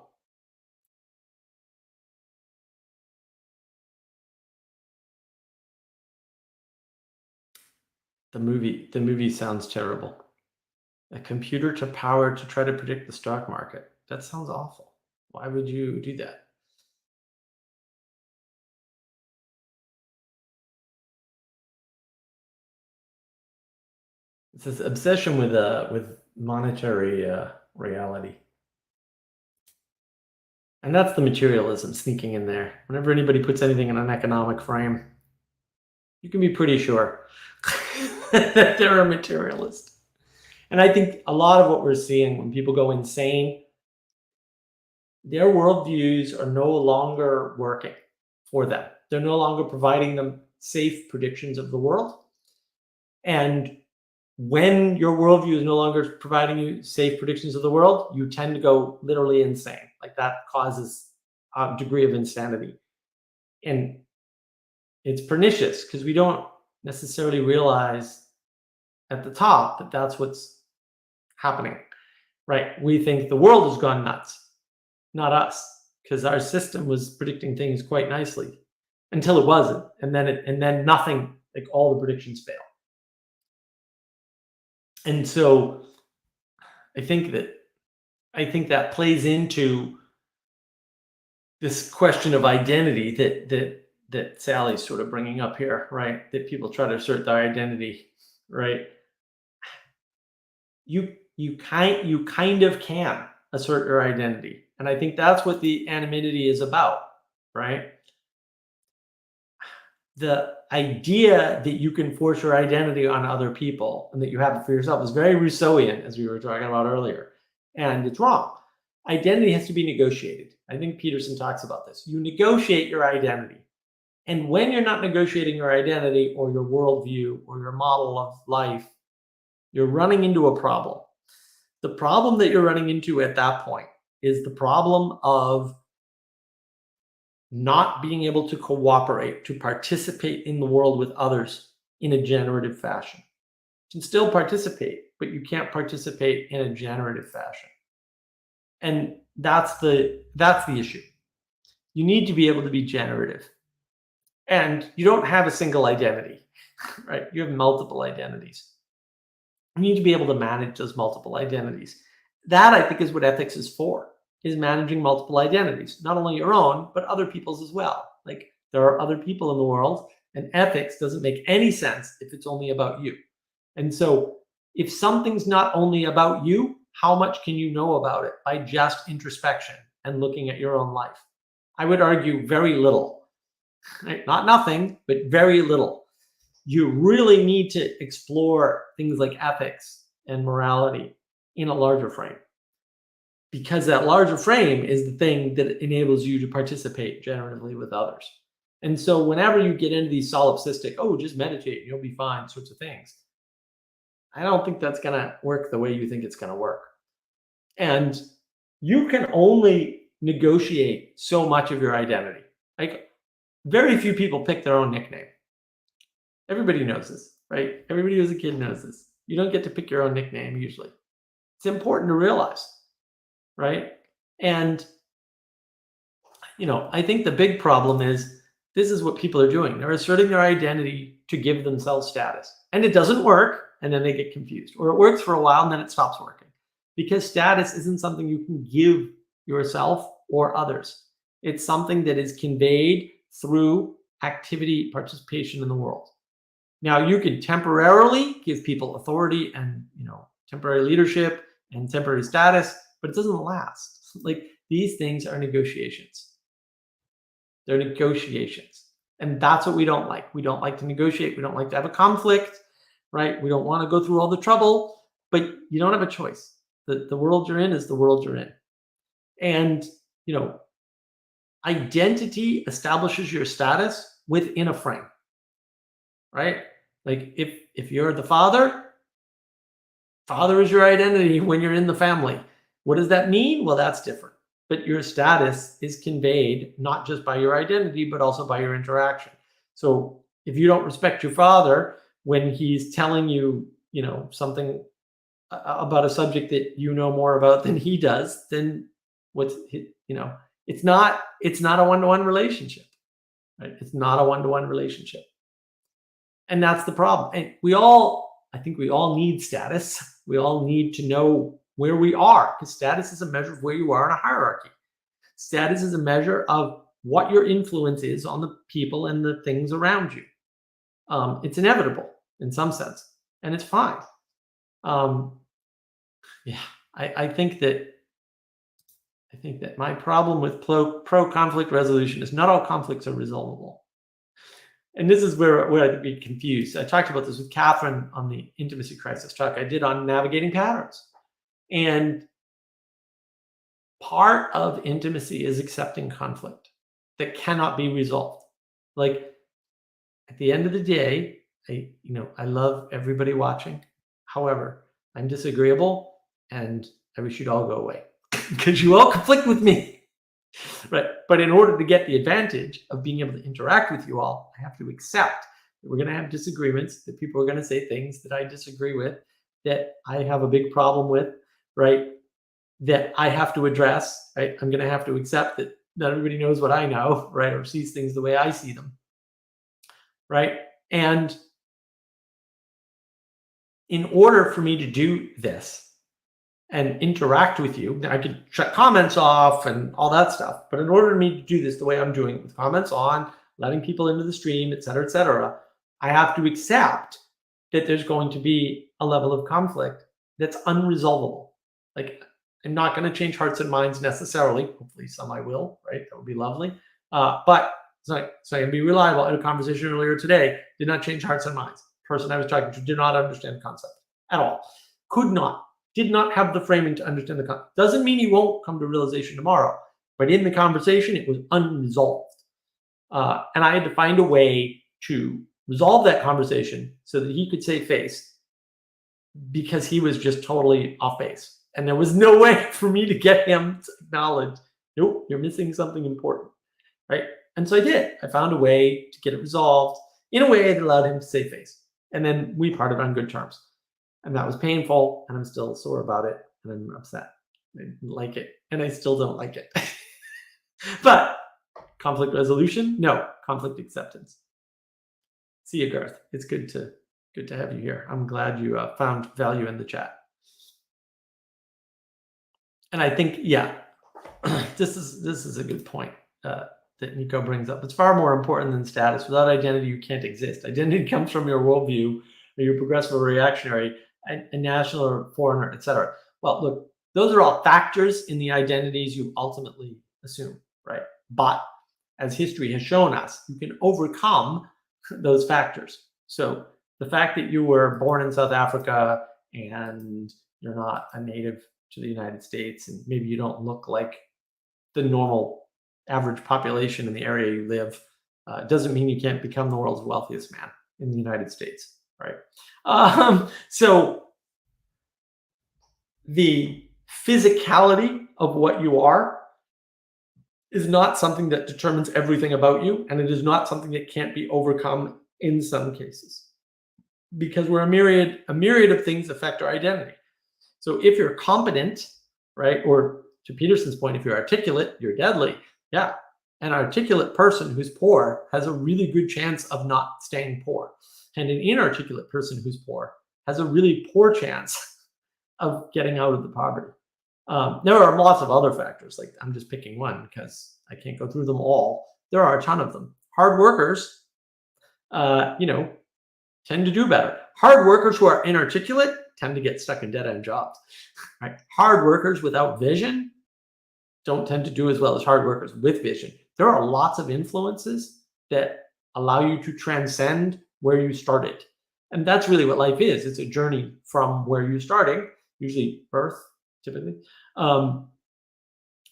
The movie sounds terrible. A computer to power to try to predict the stock market. That sounds awful. Why would you do that? It's this obsession with monetary reality. And that's the materialism sneaking in there. Whenever anybody puts anything in an economic frame, you can be pretty sure that they're a materialist. And I think a lot of what we're seeing when people go insane, their worldviews are no longer working for them. They're no longer providing them safe predictions of the world. And when your worldview is no longer providing you safe predictions of the world, you tend to go literally insane. Like that causes a degree of insanity. And it's pernicious because we don't necessarily realize at the top that that's what's happening, right? We think the world has gone nuts, not us, because our system was predicting things quite nicely until it wasn't. And then nothing, like all the predictions fail. And so I think that plays into this question of identity that Sally's sort of bringing up here, right? That people try to assert their identity, right? You kind of can assert your identity, and I think that's what the anonymity is about, right? The idea that you can force your identity on other people and that you have it for yourself is very Rousseauian, as we were talking about earlier, and it's wrong. Identity has to be negotiated. I think Peterson talks about this. You negotiate your identity. And when you're not negotiating your identity or your worldview or your model of life, you're running into a problem. The problem that you're running into at that point is the problem of not being able to cooperate, to participate in the world with others in a generative fashion. You can still participate, but you can't participate in a generative fashion. And that's the issue. You need to be able to be generative. And you don't have a single identity, right? You have multiple identities. You need to be able to manage those multiple identities. That, I think, is what ethics is for, is managing multiple identities, not only your own, but other people's as well. Like, there are other people in the world, and ethics doesn't make any sense if it's only about you. And so if something's not only about you, how much can you know about it by just introspection and looking at your own life? I would argue very little, right? Not nothing, but very little. You really need to explore things like ethics and morality in a larger frame, because that larger frame is the thing that enables you to participate generatively with others. And so whenever you get into these solipsistic, oh, just meditate and you'll be fine sorts of things, I don't think that's going to work the way you think it's going to work. And you can only negotiate so much of your identity. Like, very few people pick their own nickname. Everybody knows this, right? Everybody who's a kid knows this. You don't get to pick your own nickname usually. It's important to realize, right? And, I think the big problem is this is what people are doing. They're asserting their identity to give themselves status. And it doesn't work, and then they get confused. Or it works for a while, and then it stops working. Because status isn't something you can give yourself or others. It's something that is conveyed through activity, participation in the world. Now, you can temporarily give people authority and, temporary leadership and temporary status, but it doesn't last. Like, these things are negotiations. They're negotiations. And that's what we don't like. We don't like to negotiate. We don't like to have a conflict, right? We don't want to go through all the trouble, but you don't have a choice. The world you're in is the world you're in. And, identity establishes your status within a frame, right? Like, if you're the father is your identity when you're in the family. What does that mean? Well, that's different. But your status is conveyed not just by your identity, but also by your interaction. So if you don't respect your father when he's telling you, something about a subject that you know more about than he does, then it's not a one-to-one relationship, right? It's not a one-to-one relationship. And that's the problem. And I think we all need status. We all need to know where we are, because status is a measure of where you are in a hierarchy. Status is a measure of what your influence is on the people and the things around you. It's inevitable in some sense, and it's fine. I think that I think that my problem with pro-conflict resolution is not all conflicts are resolvable. And this is where I'd be confused. I talked about this with Catherine on the intimacy crisis talk I did on navigating patterns. And part of intimacy is accepting conflict that cannot be resolved. Like, at the end of the day, I love everybody watching. However, I'm disagreeable and I wish you'd all go away because you all conflict with me. Right. But in order to get the advantage of being able to interact with you all, I have to accept that we're going to have disagreements, that people are going to say things that I disagree with, that I have a big problem with, right? That I have to address, right? I'm going to have to accept that not everybody knows what I know, right? Or sees things the way I see them, right? And in order for me to do this, and interact with you, I could shut comments off and all that stuff. But in order for me to do this the way I'm doing it, with comments on, letting people into the stream, et cetera, I have to accept that there's going to be a level of conflict that's unresolvable. Like, I'm not going to change hearts and minds necessarily. Hopefully some I will, right? That would be lovely. But it's not going to be reliable. I had a conversation earlier today, did not change hearts and minds. The person I was talking to did not understand the concept at all. Did not have the framing to understand the concept. Doesn't mean he won't come to realization tomorrow, but in the conversation, it was unresolved. And I had to find a way to resolve that conversation so that he could save face, because he was just totally off base. And there was no way for me to get him to acknowledge, nope, you're missing something important, right? And so I did. I found a way to get it resolved in a way that allowed him to save face. And then we parted on good terms. And that was painful, and I'm still sore about it, and I'm upset. I didn't like it, and I still don't like it. But conflict resolution? No. Conflict acceptance. See you, Garth. It's good to have you here. I'm glad you found value in the chat. And I think, yeah, this is a good point that Nico brings up. It's far more important than status. Without identity, you can't exist. Identity comes from your worldview, or your progressive or reactionary, a national or foreigner, etc. Well, look, those are all factors in the identities you ultimately assume, right? But as history has shown us, you can overcome those factors. So the fact that you were born in South Africa and you're not a native to the United States, and maybe you don't look like the normal average population in the area you live, doesn't mean you can't become the world's wealthiest man in the United States. Right. So the physicality of what you are is not something that determines everything about you, and it is not something that can't be overcome in some cases, because we're a myriad of things affect our identity. So if you're competent, right, or to Peterson's point, if you're articulate, you're deadly. Yeah. An articulate person who's poor has a really good chance of not staying poor. And an inarticulate person who's poor has a really poor chance of getting out of the poverty. There are lots of other factors. Like, I'm just picking one because I can't go through them all. There are a ton of them. Hard workers, tend to do better. Hard workers who are inarticulate tend to get stuck in dead-end jobs. Right? Hard workers without vision don't tend to do as well as hard workers with vision. There are lots of influences that allow you to transcend where you started. And that's really what life is. It's a journey from where you're starting, usually birth, typically. And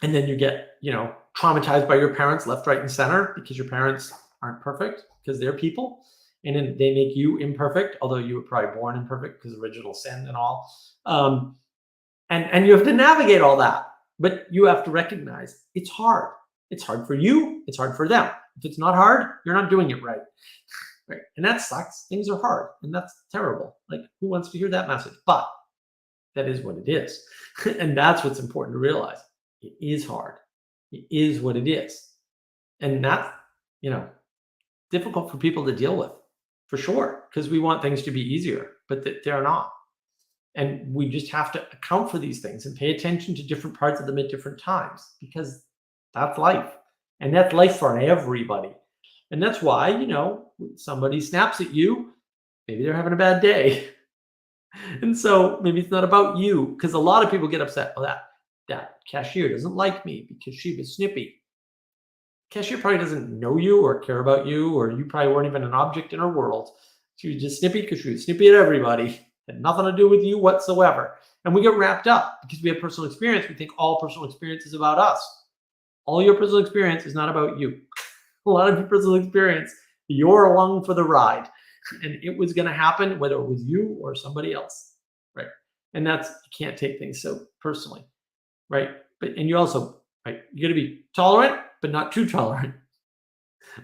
then you get, traumatized by your parents left, right, and center, because your parents aren't perfect, because they're people. And then they make you imperfect, although you were probably born imperfect because original sin and all. And you have to navigate all that. But you have to recognize it's hard. It's hard for you. It's hard for them. If it's not hard, you're not doing it right. Right. And that sucks. Things are hard, and that's terrible. Like, who wants to hear that message? But that is what it is. And that's what's important to realize. It is hard. It is what it is. And that's, difficult for people to deal with, for sure, because we want things to be easier, but they're not. And we just have to account for these things and pay attention to different parts of them at different times, because that's life. And that's life for everybody. And that's why, somebody snaps at you, maybe they're having a bad day. And so maybe it's not about you, because a lot of people get upset with that. that cashier doesn't like me because she was snippy. Cashier probably doesn't know you or care about you, or you probably weren't even an object in her world. She was just snippy because she was snippy at everybody. Had nothing to do with you whatsoever. And we get wrapped up because we have personal experience. We think all personal experience is about us. All your personal experience is not about you. A lot of your personal experience, you're along for the ride. And it was going to happen whether it was you or somebody else, right? And that's, you can't take things so personally, right? And you also, right, you got to be tolerant, but not too tolerant,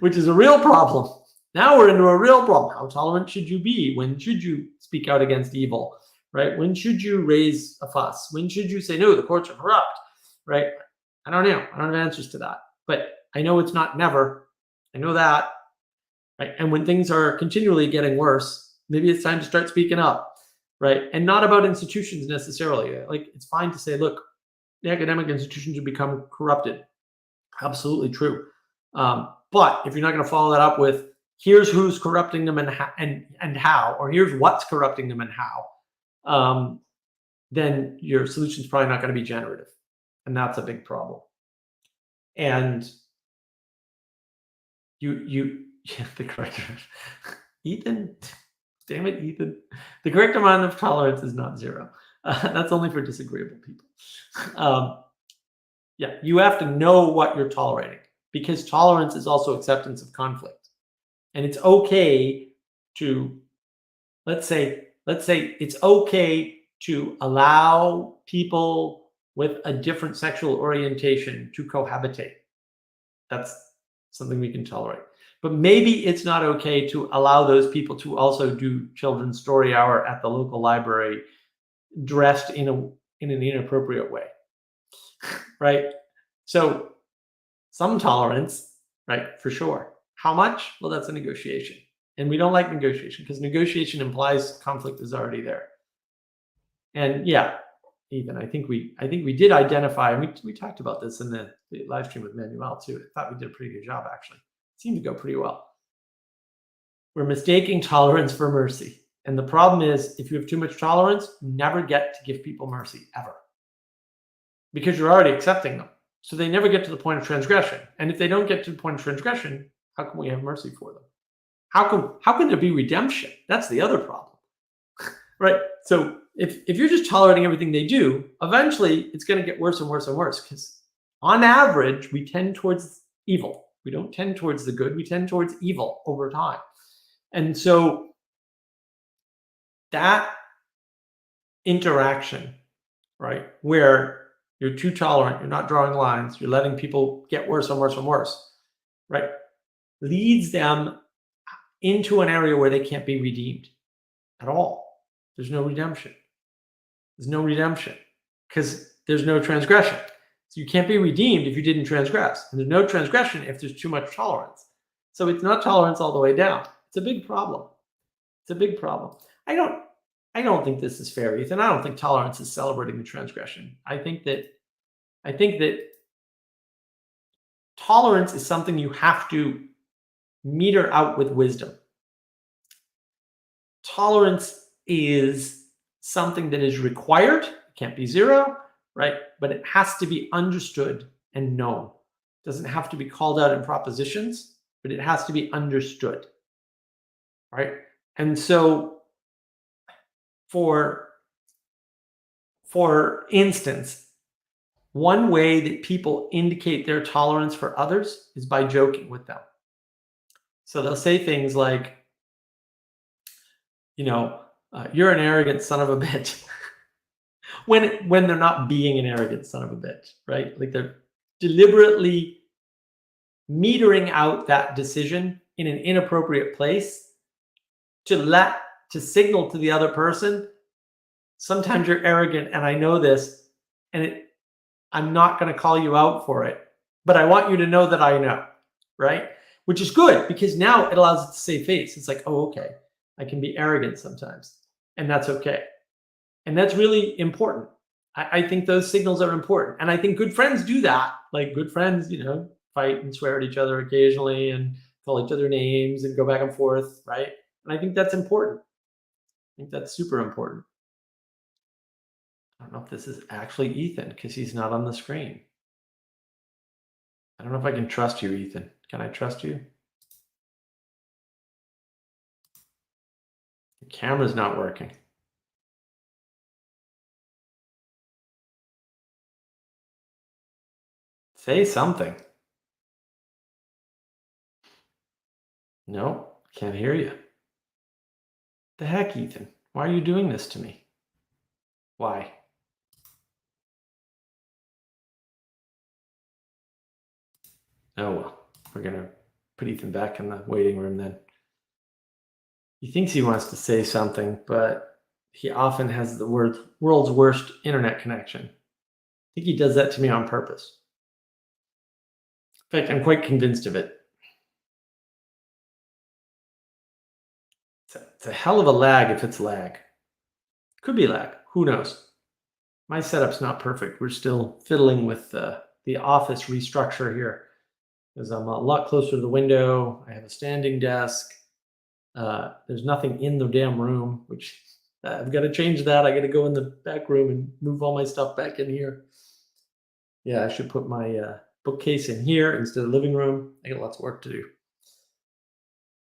which is a real problem. Now we're into a real problem. How tolerant should you be? When should you speak out against evil, right? When should you raise a fuss? When should you say, no, the courts are corrupt, right? I don't know. I don't have answers to that. But I know it's not never. I know that. Right? And when things are continually getting worse, maybe it's time to start speaking up, right? And not about institutions necessarily. Like, it's fine to say, look, the academic institutions have become corrupted. Absolutely true. But if you're not going to follow that up with, here's who's corrupting them and how, or here's what's corrupting them and how, then your solution's probably not going to be generative. And that's a big problem. And the correct Ethan, damn it, Ethan. The correct amount of tolerance is not 0. That's only for disagreeable people. Yeah, you have to know what you're tolerating, because tolerance is also acceptance of conflict. And it's okay to, let's say it's okay to allow people with a different sexual orientation to cohabitate. That's something we can tolerate. But maybe it's not okay to allow those people to also do children's story hour at the local library dressed in an inappropriate way, right? So some tolerance, right, for sure. How much? Well, that's a negotiation. And we don't like negotiation because negotiation implies conflict is already there. And yeah, Ethan, I think we did identify, and we talked about this in the live stream with Manuel too. I thought we did a pretty good job, actually. It seemed to go pretty well. We're mistaking tolerance for mercy. And the problem is, if you have too much tolerance, you never get to give people mercy, ever. Because you're already accepting them. So they never get to the point of transgression. And if they don't get to the point of transgression, how can we have mercy for them? How can there be redemption? That's the other problem, right? So if you're just tolerating everything they do, eventually it's going to get worse and worse and worse, because on average, we tend towards evil. We don't tend towards the good. We tend towards evil over time. And so that interaction, right, where you're too tolerant, you're not drawing lines, you're letting people get worse and worse and worse, right, leads them into an area where they can't be redeemed at all. There's no redemption. There's no redemption because there's no transgression. So you can't be redeemed if you didn't transgress. And there's no transgression if there's too much tolerance. So it's not tolerance all the way down. It's a big problem. It's a big problem. I don't think this is fair, Ethan. I don't think tolerance is celebrating the transgression. I think that tolerance is something you have to meter out with wisdom. Tolerance is something that is required. It can't be 0, right? But it has to be understood and known. It doesn't have to be called out in propositions, but it has to be understood, right? And so for instance, one way that people indicate their tolerance for others is by joking with them. So they'll say things like, you're an arrogant son of a bitch. when they're not being an arrogant son of a bitch, right? Like they're deliberately metering out that decision in an inappropriate place to signal to the other person, sometimes you're arrogant and I know this, and I'm not going to call you out for it, but I want you to know that I know, right? Which is good, because now it allows it to save face. It's like, oh, okay, I can be arrogant sometimes, and that's okay. And that's really important. I think those signals are important. And I think good friends do that. Like good friends, fight and swear at each other occasionally and call each other names and go back and forth, right? And I think that's important. I think that's super important. I don't know if this is actually Ethan because he's not on the screen. I don't know if I can trust you, Ethan. Can I trust you? The camera's not working. Say something. No, can't hear you. The heck, Ethan? Why are you doing this to me? Why? Oh, well, we're going to put Ethan back in the waiting room then. He thinks he wants to say something, but he often has the world's worst internet connection. I think he does that to me on purpose. In fact, I'm quite convinced of it. It's a hell of a lag if it's lag. Could be lag. Who knows? My setup's not perfect. We're still fiddling with the office restructure here because I'm a lot closer to the window. I have a standing desk. There's nothing in the damn room, which I've got to change that. I got to go in the back room and move all my stuff back in here. Yeah, I should put my bookcase in here instead of the living room. I got lots of work to do.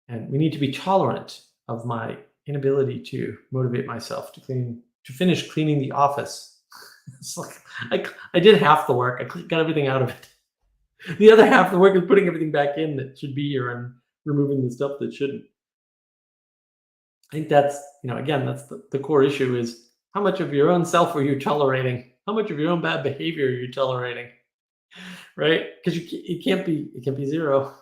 And we need to be tolerant of my inability to motivate myself to finish cleaning the office. It's like I did half the work. I got everything out of it. The other half of the work is putting everything back in that should be here and removing the stuff that shouldn't. I think that's, again, that's the core issue is how much of your own self are you tolerating? How much of your own bad behavior are you tolerating? Right? Because it can't be zero.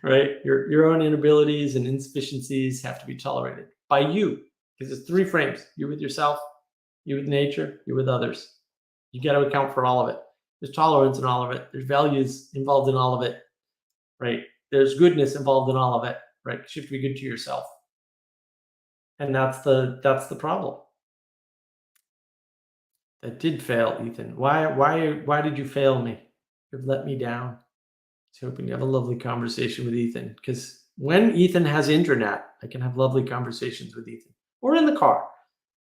Right? Your own inabilities and insufficiencies have to be tolerated by you, because it's 3 frames. You with yourself, you with nature, you with others. You got to account for all of it. There's tolerance in all of it. There's values involved in all of it. Right? There's goodness involved in all of it. Right? You have to be good to yourself. And that's the problem. That did fail, Ethan. Why did you fail me? You've let me down. I was hoping to have a lovely conversation with Ethan, because when Ethan has internet, I can have lovely conversations with Ethan, or in the car.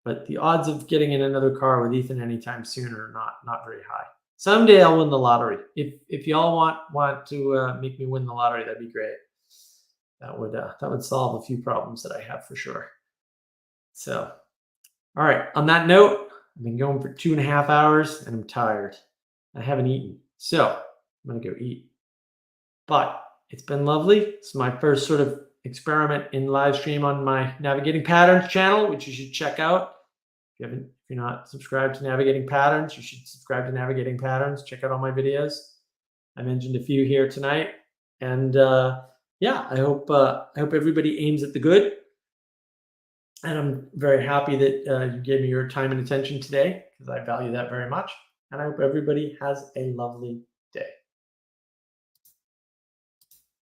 But the odds of getting in another car with Ethan anytime soon are not very high. Someday I'll win the lottery. If y'all want to make me win the lottery, that'd be great. That would solve a few problems that I have for sure. So, all right. On that note, I've been going for 2.5 hours and I'm tired. I haven't eaten, so I'm gonna go eat. But it's been lovely. It's my first sort of experiment in live stream on my Navigating Patterns channel, which you should check out. If you're not subscribed to Navigating Patterns, you should subscribe to Navigating Patterns. Check out all my videos. I mentioned a few here tonight, and yeah, I hope everybody aims at the good. And I'm very happy that you gave me your time and attention today, because I value that very much. And I hope everybody has a lovely